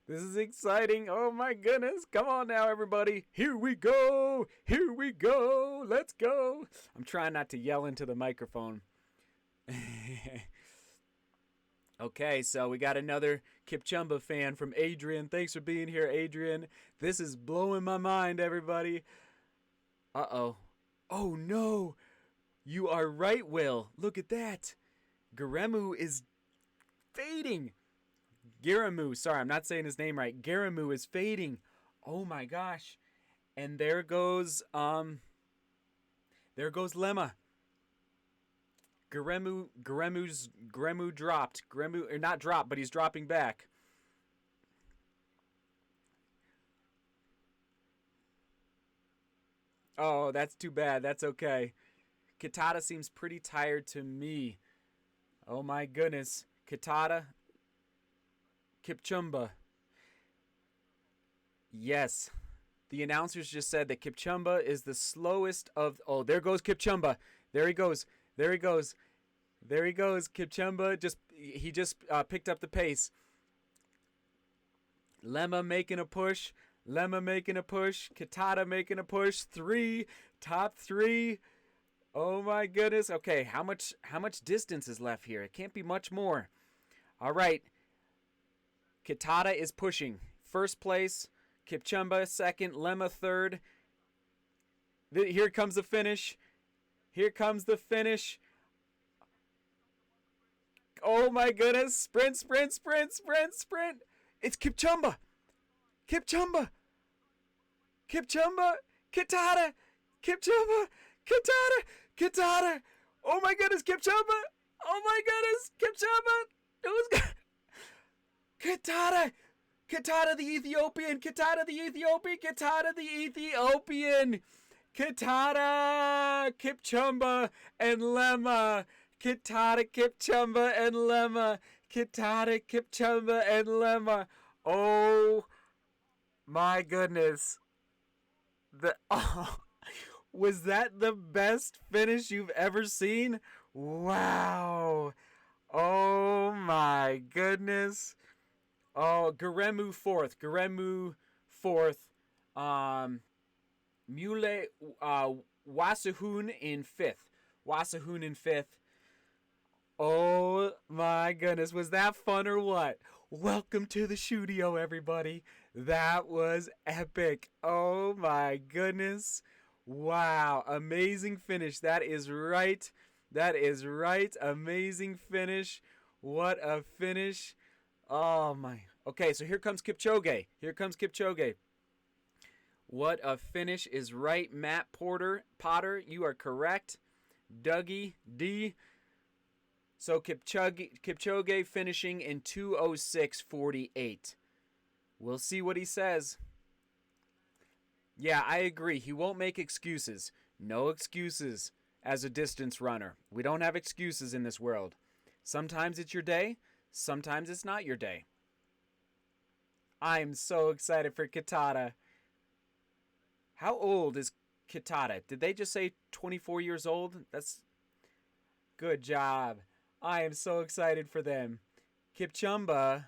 this is exciting. Oh my goodness. Come on now, everybody. Here we go. Let's go. I'm trying not to yell into the microphone. Okay, so we got another Kipchumba fan from Adrian. Thanks for being here, Adrian. This is blowing my mind, everybody. Uh-oh. Oh, no. You are right, Will. Look at that. Guremu is fading. Guremu, sorry, I'm not saying his name right. Guremu is fading. Oh my gosh. And there goes Lema. Guremu dropped. Not dropped, but he's dropping back. Oh, that's too bad. That's okay. Kitata seems pretty tired to me. Oh my goodness. Kitata. Kipchumba. Yes. The announcers just said that Kipchumba is the slowest of. Oh, there goes Kipchumba. There he goes. There he goes. There he goes. Kipchumba just picked up the pace. Lemma making a push. Lemma making a push. Kitada making a push. Top three. Oh my goodness. Okay, how much distance is left here? It can't be much more. All right. Kitada is pushing. First place. Kipchumba second. Lemma third. Here comes the finish. Here comes the finish. Oh my goodness. Sprint. It's Kipchumba. Kitada. Oh my goodness, Kipchumba. Oh my goodness, Kipchumba. Kitada the Ethiopian. Kitada, Kipchumba, and Lemma. Kitada, Kipchumba, and Lemma. Oh my goodness. Was that the best finish you've ever seen? Wow. Oh my goodness. Oh, Garemu fourth. Mule Wasahun in fifth. Oh my goodness. Was that fun or what? Welcome to the studio, everybody. That was epic. Oh my goodness. Wow. Amazing finish. That is right. Amazing finish. What a finish. Oh my. Okay, so here comes Kipchoge. What a finish is right. Matt Potter, you are correct. Dougie D. So Kipchoge finishing in 2:06:48. We'll see what he says. Yeah, I agree. He won't make excuses. No excuses as a distance runner. We don't have excuses in this world. Sometimes it's your day. Sometimes it's not your day. I'm so excited for Kitada. How old is Kitada? Did they just say 24 years old? That's good job. I am so excited for them. Kipchumba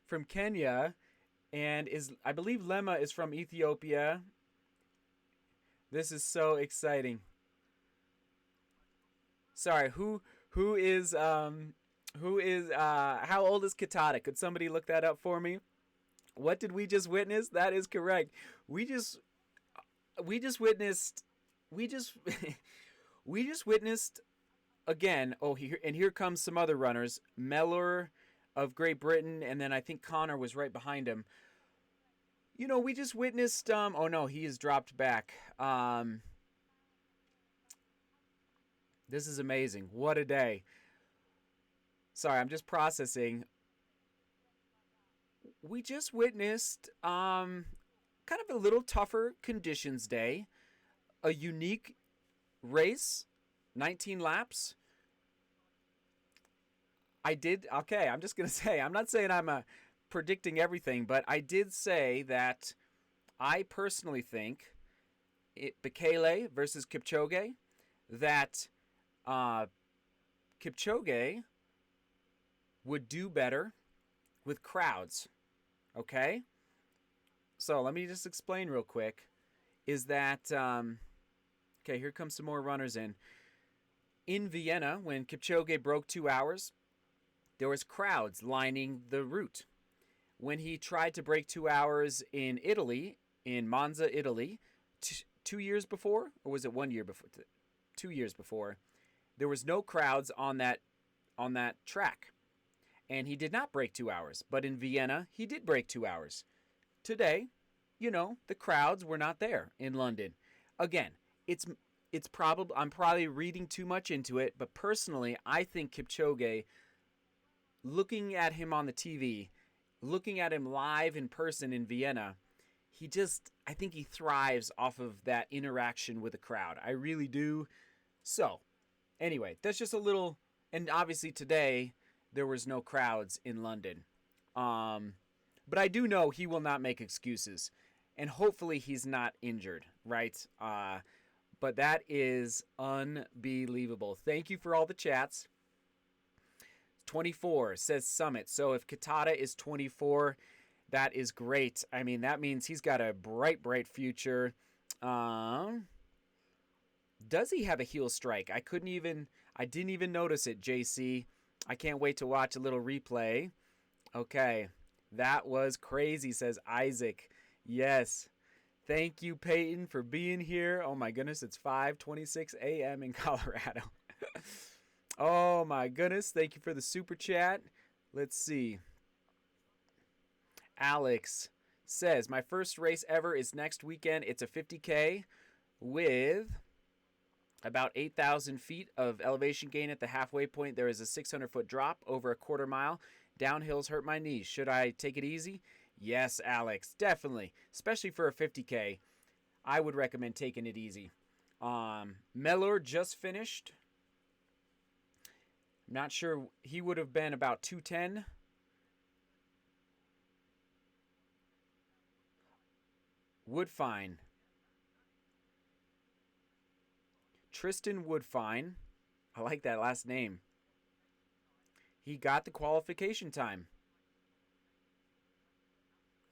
from Kenya, and I believe Lemma is from Ethiopia. This is so exciting. Sorry, how old is Kitada? Could somebody look that up for me? What did we just witness? That is correct. We just witnessed again. Oh, here comes some other runners. Mellor of Great Britain, and then I think Connor was right behind him. You know, we just witnessed oh no, he has dropped back. This is amazing. What a day. Sorry, I'm just processing. We just witnessed kind of a little tougher conditions day. A unique race, 19 laps. I'm just going to say, I'm not saying I'm predicting everything, but I did say that I personally think Bekele versus Kipchoge, that Kipchoge would do better with crowds. Okay? So let me just explain real quick. Is that, okay, here comes some more runners in. In Vienna, when Kipchoge broke 2 hours, there was crowds lining the route. When he tried to break 2 hours in Italy, in Monza, Italy, 2 years before, or was it 1 year before? 2 years before, there was no crowds on that track. And he did not break 2 hours. But in Vienna, he did break 2 hours. Today, you know, the crowds were not there in London. Again, I'm probably reading too much into it, but personally, I think Kipchoge, looking at him on the TV, looking at him live in person in Vienna, I think he thrives off of that interaction with the crowd. I really do. So, anyway, that's just a little, and obviously today, there was no crowds in London. But I do know he will not make excuses. And hopefully he's not injured, right? But that is unbelievable. Thank you for all the chats. 24 says Summit. So if Kitata is 24, that is great. I mean, that means he's got a bright, bright future. Does he have a heel strike? I didn't even notice it, JC. I can't wait to watch a little replay. Okay. That was crazy, says Isaac. Yes. Thank you, Peyton, for being here. Oh, my goodness. It's 5:26 a.m. in Colorado. Oh, my goodness. Thank you for the super chat. Let's see. Alex says, my first race ever is next weekend. It's a 50K with about 8,000 feet of elevation gain at the halfway point. There is a 600-foot drop over a quarter mile. Downhills hurt my knees. Should I take it easy? Yes, Alex, definitely. Especially for a 50K. I would recommend taking it easy. Mellor just finished. I'm not sure. He would have been about 210. Woodfine. Tristan Woodfine. I like that last name. He got the qualification time.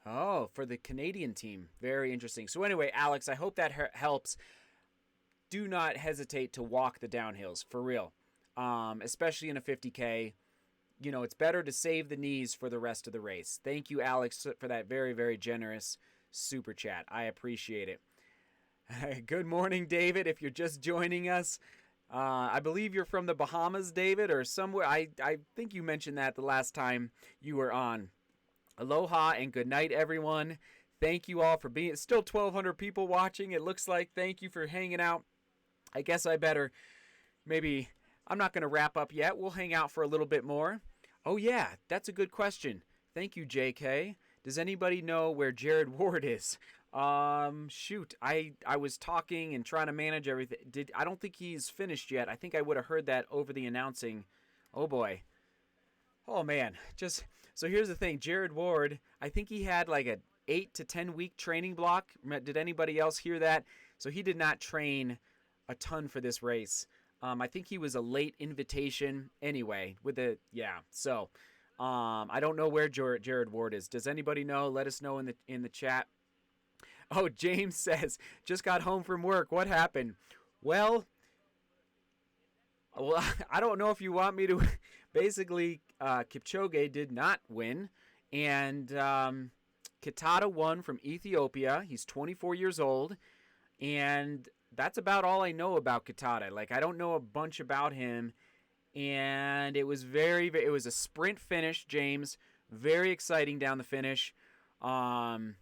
Oh, for the Canadian team. Very interesting. So anyway, Alex, I hope that helps. Do not hesitate to walk the downhills, for real. Especially in a 50K. You know, it's better to save the knees for the rest of the race. Thank you, Alex, for that very, very generous super chat. I appreciate it. Good morning, David. If you're just joining us, I believe you're from the Bahamas, David, or somewhere. I think you mentioned that the last time you were on. Aloha and good night, everyone. Thank you all for being. Still 1,200 people watching. It looks like. Thank you for hanging out. I guess I better maybe. I'm not going to wrap up yet. We'll hang out for a little bit more. Oh yeah, that's a good question. Thank you, JK. Does anybody know where Jared Ward is? Shoot, I was talking and trying to manage everything. I don't think he's finished yet. I think I would have heard that over the announcing. Oh boy. Oh man. So here's the thing. Jared Ward, I think he had like a 8 to 10 week training block. Did anybody else hear that? So he did not train a ton for this race. I think he was a late invitation anyway So, I don't know where Jared Ward is. Does anybody know? Let us know in the chat. Oh, James says, just got home from work. What happened? Well, I don't know if you want me to. Basically, Kipchoge did not win. And Kitata won from Ethiopia. He's 24 years old. And that's about all I know about Kitata. Like, I don't know a bunch about him. And it was it was a sprint finish, James. Very exciting down the finish. Kipchumba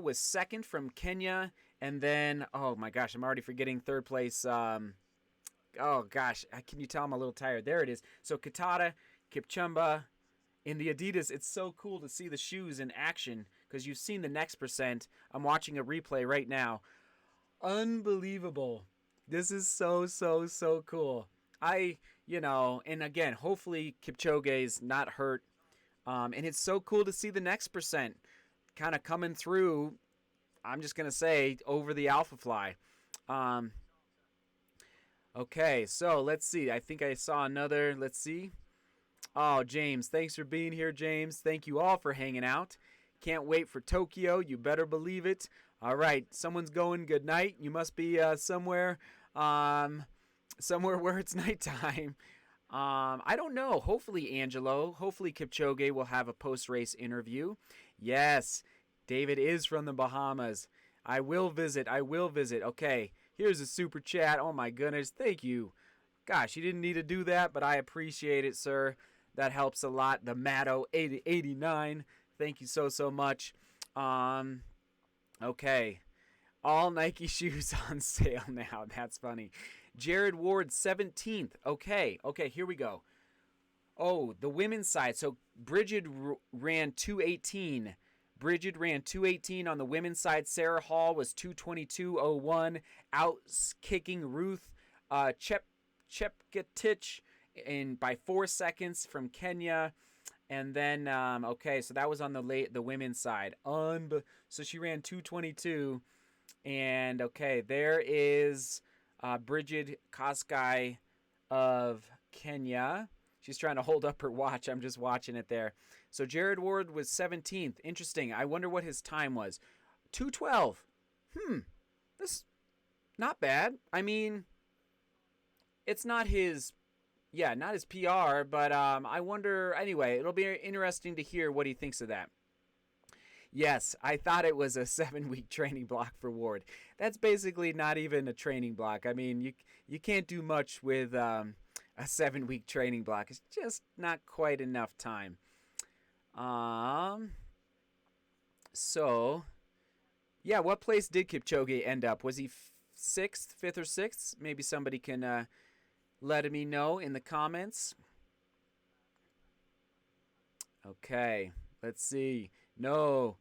was second from Kenya. And then, oh my gosh, I'm already forgetting third place. Oh gosh, can you tell I'm a little tired? There it is. So Kitata, Kipchumba, in the Adidas. It's so cool to see the shoes in action because you've seen the next percent. I'm watching a replay right now. Unbelievable. This is so cool. And again, hopefully Kipchoge's not hurt. And it's so cool to see the next percent kind of coming through. I'm just going to say over the Alpha Fly. Okay, so let's see. I think I saw another. Let's see. Oh, James, thanks for being here, James. Thank you all for hanging out. Can't wait for Tokyo. You better believe it. All right, someone's going good night. You must be somewhere where it's nighttime. I don't know. Hopefully, Angelo. Hopefully, Kipchoge will have a post-race interview. Yes, David is from the Bahamas. I will visit. Okay, here's a super chat. Oh, my goodness. Thank you. Gosh, you didn't need to do that, but I appreciate it, sir. That helps a lot. The Matto 8089. Thank you so much. Okay. All Nike shoes on sale now. That's funny. Jared Ward, 17th. Okay, here we go. Oh, the women's side. So Bridget ran 2:18. Bridget ran 2:18 on the women's side. Sarah Hall was 2:22.01. Out kicking Ruth Chepgetich by 4 seconds from Kenya. And then okay, so that was on the women's side. So she ran 2:22, and okay, there is Bridget Kosgei of Kenya. She's trying to hold up her watch. I'm just watching it there. So Jared Ward was 17th. Interesting. I wonder what his time was. 2:12. This not bad. I mean, it's not his not his PR, but I wonder anyway, it'll be interesting to hear what he thinks of that. Yes, I thought it was a 7-week training block for Ward. That's basically not even a training block. I mean, you can't do much with a 7-week training block. It's just not quite enough time. So, yeah, what place did Kipchoge end up? Was he 6th, 5th, or 6th? Maybe somebody can let me know in the comments. Okay, let's see. No,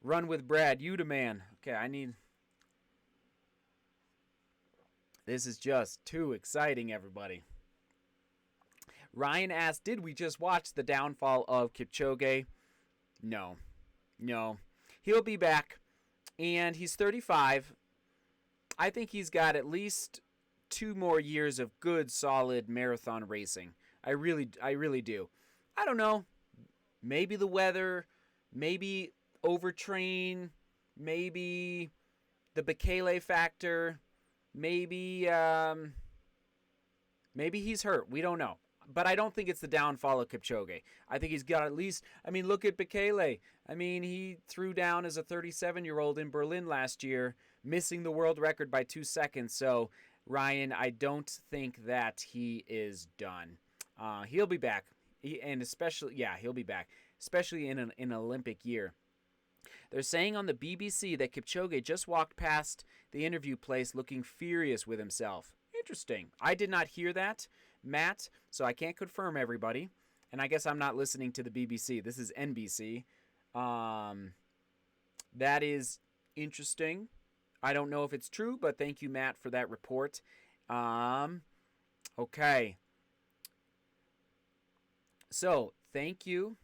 Run with Brad, Udaman. Okay, this is just too exciting, everybody. Ryan asked, did we just watch the downfall of Kipchoge? No. He'll be back, and he's 35. I think he's got at least 2 more years of good, solid marathon racing. I really do. I don't know. Maybe the weather, maybe overtrain, maybe the Bekele factor, maybe he's hurt. We don't know. But I don't think it's the downfall of Kipchoge. I think he's got at least, look at Bekele. He threw down as a 37-year-old in Berlin last year, missing the world record by 2 seconds. So, Ryan, I don't think that he is done. He'll be back. He'll be back, especially in an Olympic year. They're saying on the BBC that Kipchoge just walked past the interview place looking furious with himself. Interesting. I did not hear that, Matt, so I can't confirm everybody. And I guess I'm not listening to the BBC. This is NBC. That is interesting. I don't know if it's true, but thank you, Matt, for that report. Okay. So, thank you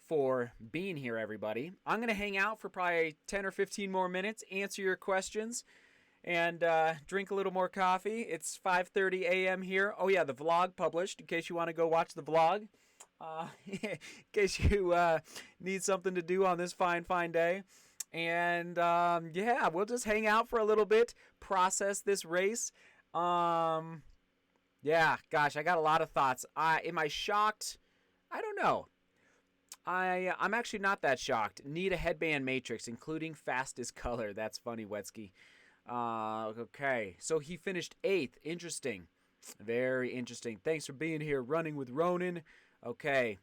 for being here, everybody. I'm going to hang out for probably 10 or 15 more minutes, answer your questions, and drink a little more coffee. It's 5:30 a.m. here. Oh, yeah, the vlog published, in case you want to go watch the vlog. In case you need something to do on this fine day. And, we'll just hang out for a little bit, process this race. Gosh, I got a lot of thoughts. Am I shocked? I don't know. I'm actually not that shocked. Need a headband matrix, including fastest color. That's funny, Wetsky. Okay, so he finished 8th. Interesting. Very interesting. Thanks for being here, Running with Ronan. Okay.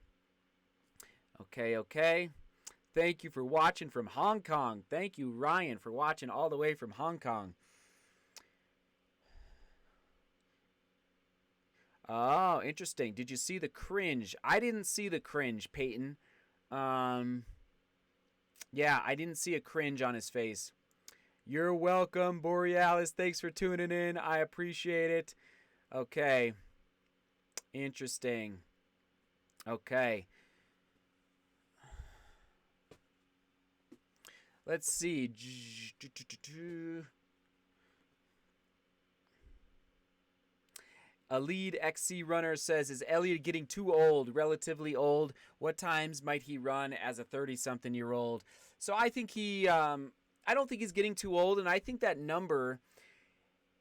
Thank you for watching from Hong Kong. Thank you, Ryan, for watching all the way from Hong Kong. Oh, interesting. Did you see the cringe? I didn't see the cringe, Peyton. I didn't see a cringe on his face. You're welcome, Borealis. Thanks for tuning in. I appreciate it. Okay. Interesting. Okay. Let's see. A lead XC runner says, is Elliott getting too old, relatively old? What times might he run as a 30-something-year-old? So I think I don't think he's getting too old, and I think that number,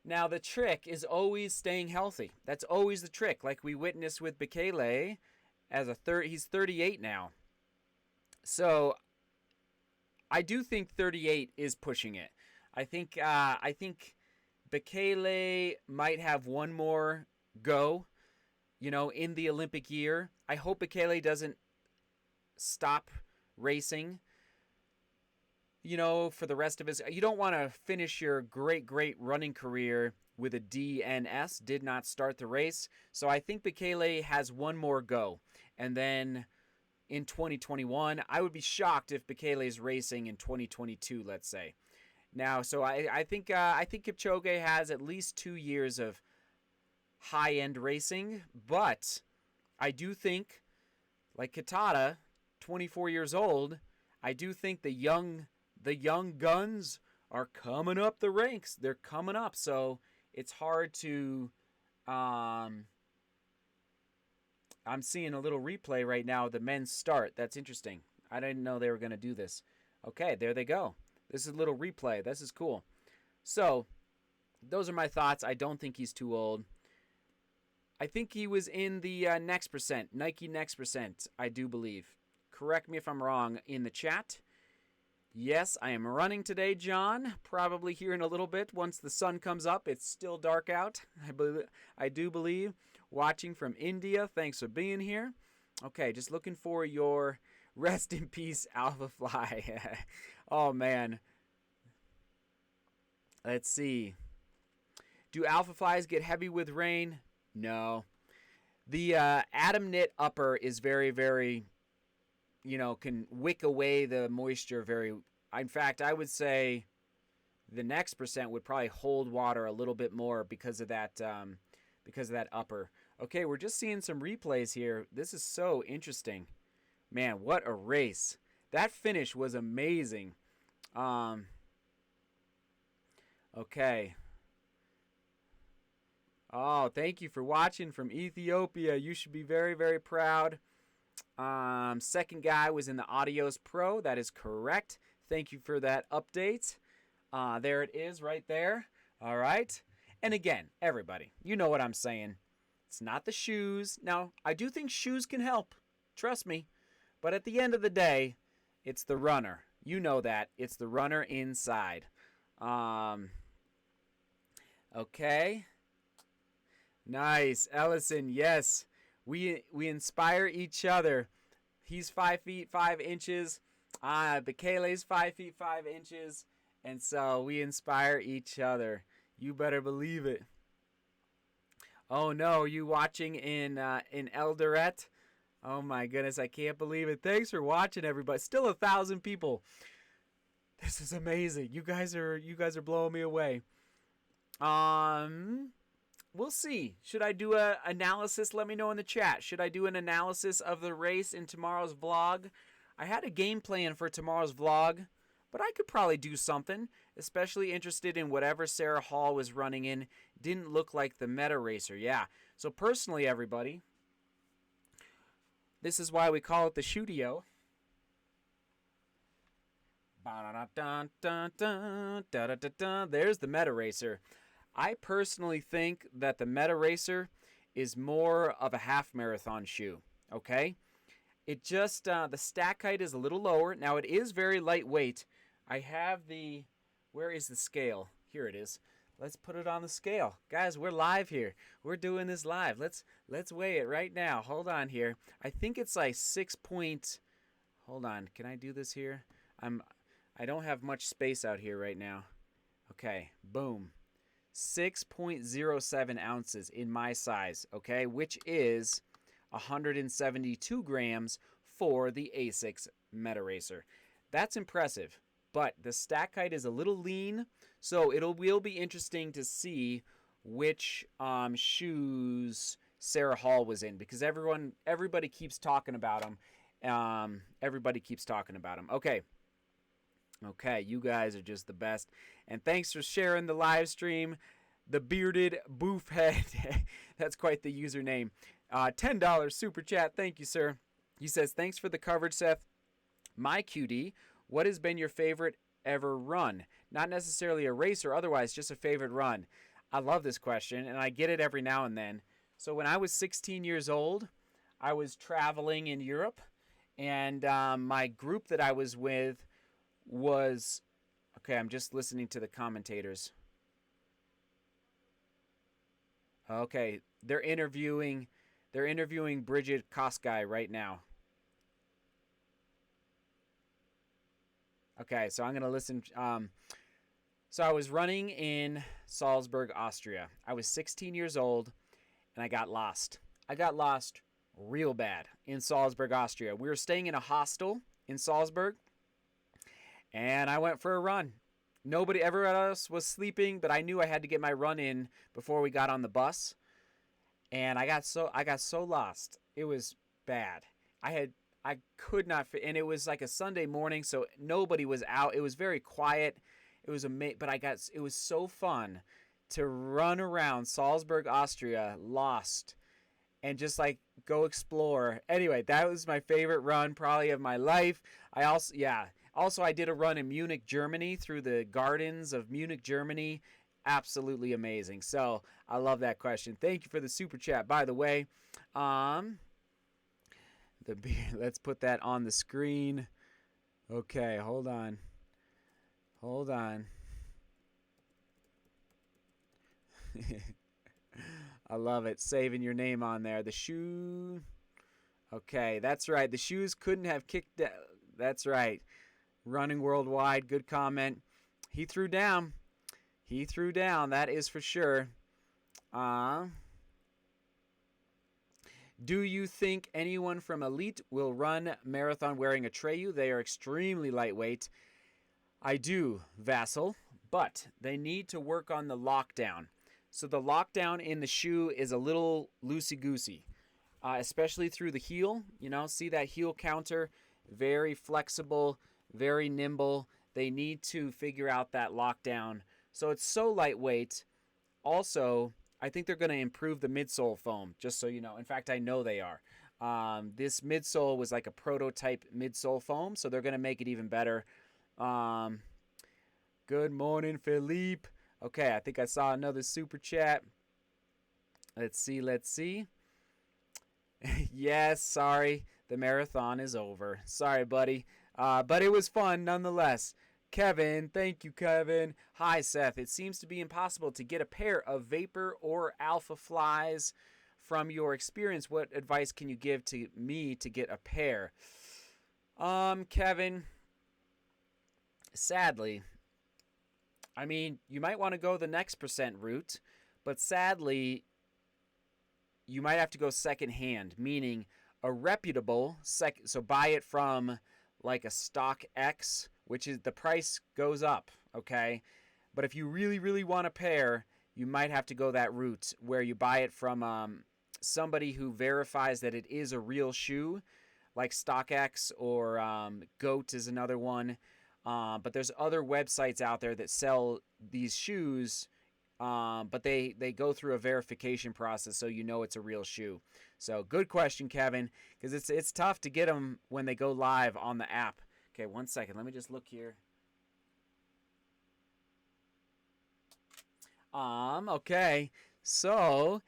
now the trick is always staying healthy. That's always the trick, like we witnessed with Bekele he's 38 now. So I do think 38 is pushing it. I think Bekele might have one more go, in the Olympic year. I hope Bekele doesn't stop racing, for the rest of his. You don't want to finish your great running career with a DNS, did not start the race. So I think Bekele has one more go. And then in 2021, I would be shocked if Bekele is racing in 2022, let's say. Now, so I think Kipchoge has at least 2 years of high-end racing, but I do think like Katada, 24 years old, I do think the young guns are coming up the ranks. They're coming up, so it's hard to. I'm seeing a little replay right now of the men's start. That's interesting. I didn't know they were going to do this. Okay, there they go. This is a little replay. This is cool. So, those are my thoughts. I don't think he's too old. I think he was in the next percent, Nike next percent, I do believe. Correct me if I'm wrong in the chat. Yes, I am running today, John. Probably here in a little bit once the sun comes up. It's still dark out. I do believe. Watching from India. Thanks for being here. Okay, just looking for your rest in peace, Alpha Fly. Oh, man. Let's see. Do Alpha Flies get heavy with rain? No. The Atom Knit upper is very, very, can wick away the moisture very. In fact, I would say the next percent would probably hold water a little bit more because of that upper. Okay, we're just seeing some replays here. This is so interesting. Man, what a race. That finish was amazing. Okay. Oh, thank you for watching from Ethiopia. You should be very, very proud. Second guy was in the Audios Pro. That is correct. Thank you for that update. There it is right there. All right. And again, everybody, you know what I'm saying. It's not the shoes. Now, I do think shoes can help. Trust me. But at the end of the day, it's the runner. You know that. It's the runner inside. Okay. Nice. Ellison, yes. We inspire each other. He's 5 feet 5 inches. Bekele's 5 feet 5 inches. And so we inspire each other. You better believe it. Oh no, are you watching in Eldoret? Oh my goodness, I can't believe it. Thanks for watching, everybody. Still 1,000 people. This is amazing. You guys are blowing me away. We'll see. Should I do an analysis? Let me know in the chat. Should I do an analysis of the race in tomorrow's vlog? I had a game plan for tomorrow's vlog, but I could probably do something. Especially interested in whatever Sarah Hall was running in. Didn't look like the meta racer. Yeah. So personally, everybody, this is why we call it the Shoodio. There's the meta racer. I personally think that the meta racer is more of a half marathon shoe. Okay? It just, the stack height is a little lower. Now it is very lightweight. I have the, where is the scale? Here it is. Let's put it on the scale. Guys, we're live here. We're doing this live. Let's weigh it right now. Hold on here. I think it's like 6 point, hold on. Can I do this here? I don't have much space out here right now. Okay, boom. 6.07 ounces in my size, okay, which is 172 grams for the Asics Meta Racer. That's impressive, but the stack height is a little lean, so will be interesting to see which shoes Sarah Hall was in, because everybody keeps talking about them. Everybody keeps talking about them. Okay, you guys are just the best. And thanks for sharing the live stream. The bearded boofhead. That's quite the username. $10 super chat. Thank you, sir. He says, thanks for the coverage, Seth. My QD, what has been your favorite ever run? Not necessarily a race or otherwise, just a favorite run. I love this question, and I get it every now and then. So when I was 16 years old, I was traveling in Europe, and my group that I was with was, okay, I'm just listening to the commentators. Okay, they're interviewing Bridget Kosgei right now. Okay, so I'm going to listen. So I was running in Salzburg, Austria. I was 16 years old, and I got lost. I got lost real bad in Salzburg, Austria. We were staying in a hostel in Salzburg, and I went for a run. Everyone else was sleeping, but I knew I had to get my run in before we got on the bus. And I got so lost. It was bad. I could not fit, and it was like a Sunday morning, so nobody was out. It was very quiet. It was but it was so fun to run around Salzburg, Austria, lost, and just like go explore. Anyway, that was my favorite run probably of my life. Also I did a run in Munich, Germany through the gardens of Munich, Germany. Absolutely amazing. So I love that question. Thank you for the super chat. By the way, let's put that on the screen. Okay, hold on. I love it. Saving your name on there. The shoe. Okay, that's right. The shoes couldn't have kicked. That's right. Running worldwide. Good comment. He threw down. That is for sure. Do you think anyone from Elite will run marathon wearing a Treyu? They are extremely lightweight. I do, Vassal, but they need to work on the lockdown. So the lockdown in the shoe is a little loosey-goosey, especially through the heel. You know, see that heel counter? Very flexible, very nimble. They need to figure out that lockdown. So it's so lightweight. Also, I think they're going to improve the midsole foam, just so you know. In fact, I know they are. This midsole was like a prototype midsole foam, so they're going to make it even better. Good morning, Philippe. Okay, I think I saw another super chat. Let's see. Yes, sorry. The marathon is over. Sorry, buddy. But it was fun nonetheless. Kevin, thank you, Kevin. Hi, Seth. It seems to be impossible to get a pair of Vapor or Alpha Flies. From your experience, what advice can you give to me to get a pair? Kevin, sadly, I mean, you might want to go the next percent route, but sadly, you might have to go secondhand, meaning a reputable so buy it from like a Stock X, which is the price goes up, okay? But if you really, really want a pair, you might have to go that route where you buy it from somebody who verifies that it is a real shoe, like StockX or Goat is another one. But there's other websites out there that sell these shoes, but they go through a verification process so you know it's a real shoe. So good question, Kevin, because it's tough to get them when they go live on the app. Okay, 1 second. Let me just look here. Okay. So,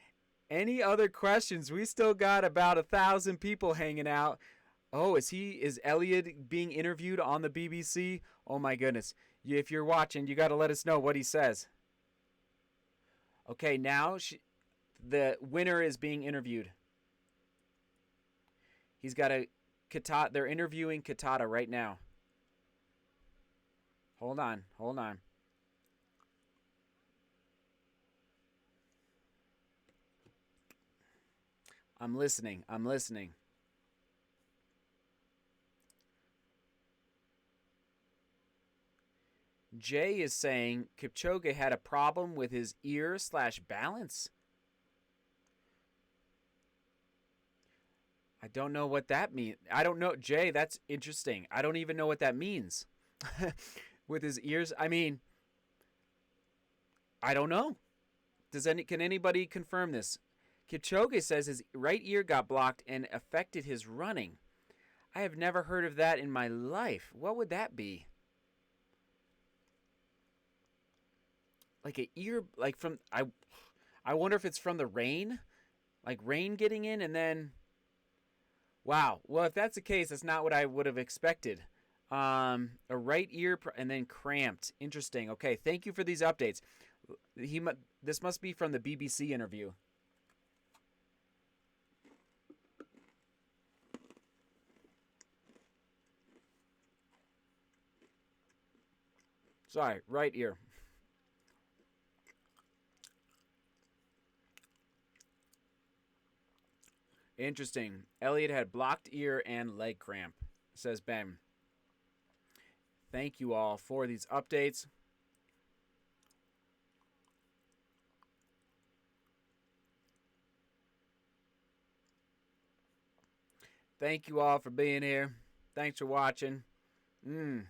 any other questions? We still got about 1,000 people hanging out. Oh, is Elliot being interviewed on the BBC? Oh my goodness. If you're watching, you got to let us know what he says. Okay, now the winner is being interviewed. He's got a Katata. They're interviewing Katata right now. Hold on. I'm listening. Jay is saying Kipchoge had a problem with his ear/balance. I don't know what that means. I don't know, Jay. That's interesting. I don't even know what that means. With his ears, I mean, I don't know. Can anybody confirm this? Kipchoge says his right ear got blocked and affected his running. I have never heard of that in my life. What would that be? Like an ear, like from I wonder if it's from the rain, like rain getting in and then. Wow. Well, if that's the case, that's not what I would have expected. A right ear and then cramped. Interesting. Okay, thank you for these updates. This must be from the BBC interview. Sorry, right ear. Interesting. Elliot had blocked ear and leg cramp, says Ben. Thank you all for these updates. Thank you all for being here. Thanks for watching. Mm.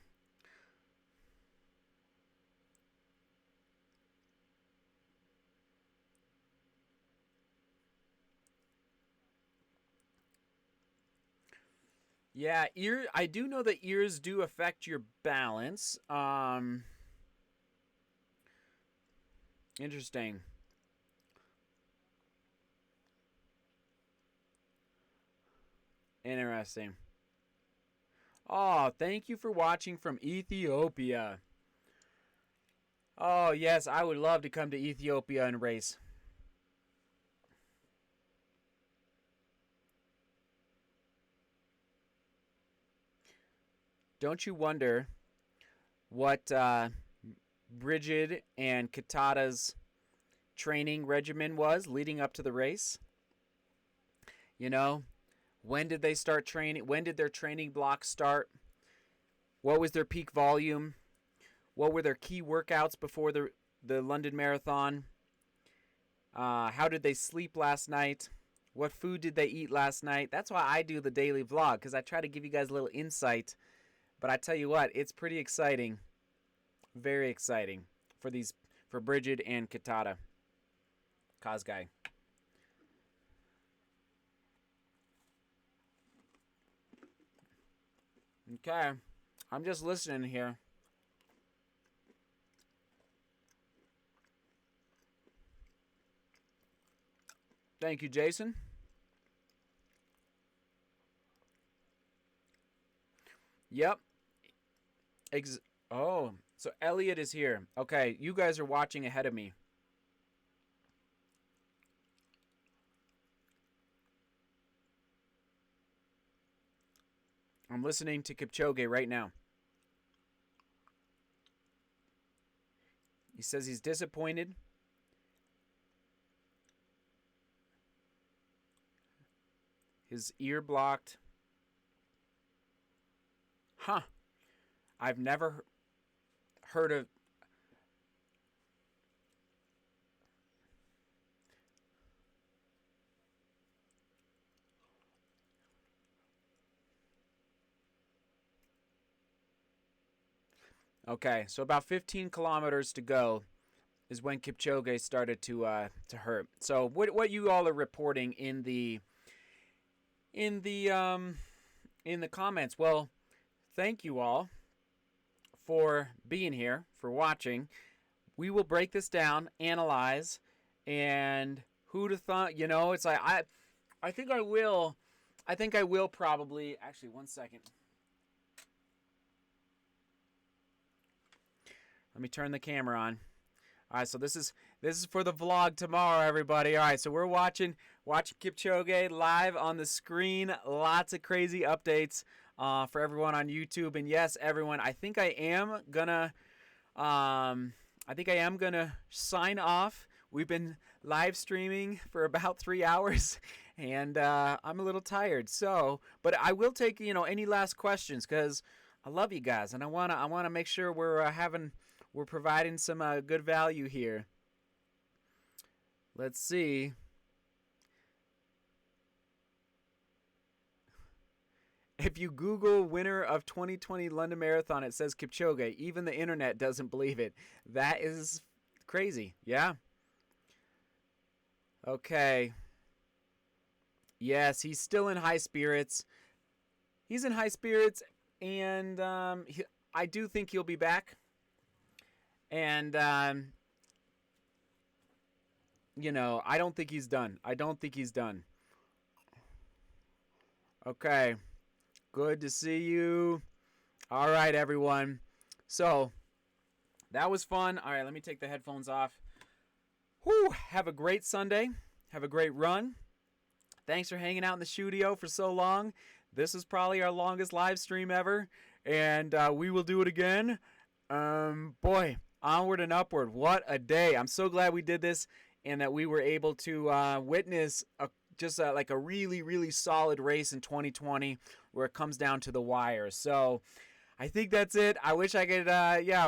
Yeah, I do know that ears do affect your balance. Interesting. Interesting. Oh, thank you for watching from Ethiopia. Oh, yes, I would love to come to Ethiopia and race. Don't you wonder what Bridget and Katata's training regimen was leading up to the race? You know, when did they start training? When did their training blocks start? What was their peak volume? What were their key workouts before the London Marathon? How did they sleep last night? What food did they eat last night? That's why I do the daily vlog, because I try to give you guys a little insight. But I tell you what, it's pretty exciting. Very exciting for Bridget and Katata. Kazgai. Okay. I'm just listening here. Thank you, Jason. Yep. Oh, so Elliot is here. Okay, you guys are watching ahead of me. I'm listening to Kipchoge right now. He says he's disappointed. His ear blocked. Huh. I've never heard of. Okay, so about 15 kilometers to go is when Kipchoge started to hurt. So what you all are reporting in the in the um in the comments? Well, thank you all for being here, for watching. We will break this down, analyze, and who'd have thought, it's like I think I will. I think I will probably. Actually, one second. Let me turn the camera on. All right, so this is for the vlog tomorrow, everybody. All right, so we're watching Kipchoge live on the screen. Lots of crazy updates for everyone on YouTube. And yes, everyone, I think I am gonna sign off. We've been live streaming for about 3 hours, and I'm a little tired. So, but I will take any last questions, because I love you guys, and I wanna make sure we're providing some good value here. Let's see. If you Google winner of 2020 London Marathon, it says Kipchoge. Even the internet doesn't believe it. That is crazy. Yeah. Okay. Yes, he's still in high spirits. He's in high spirits, and I do think he'll be back. And, I don't think he's done. Okay. Good to see you. All right, everyone. So, that was fun. All right, let me take the headphones off. Whew. Have a great Sunday. Have a great run. Thanks for hanging out in the studio for so long. This is probably our longest live stream ever. And we will do it again. Boy, onward and upward. What a day. I'm so glad we did this and that we were able to witness like a really, really solid race in 2020 where it comes down to the wire. So I think that's it. I wish I could,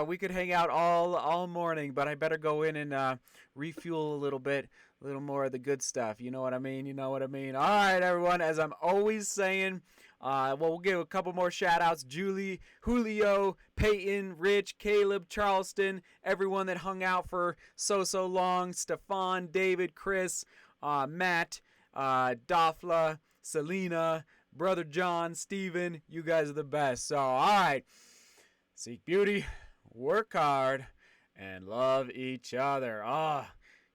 we could hang out all morning, but I better go in and refuel a little bit, a little more of the good stuff. You know what I mean? You know what I mean? All right, everyone. As I'm always saying, we'll give a couple more shout outs. Julie, Julio, Peyton, Rich, Caleb, Charleston, everyone that hung out for so long. Stefan, David, Chris, Matt, Dafla, Selena, Brother John, Steven, you guys are the best. So, all right. Seek beauty, work hard, and love each other.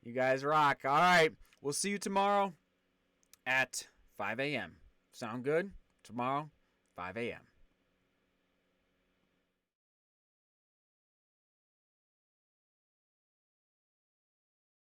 You guys rock. All right. We'll see you tomorrow at 5 a.m. Sound good? Tomorrow, 5 a.m.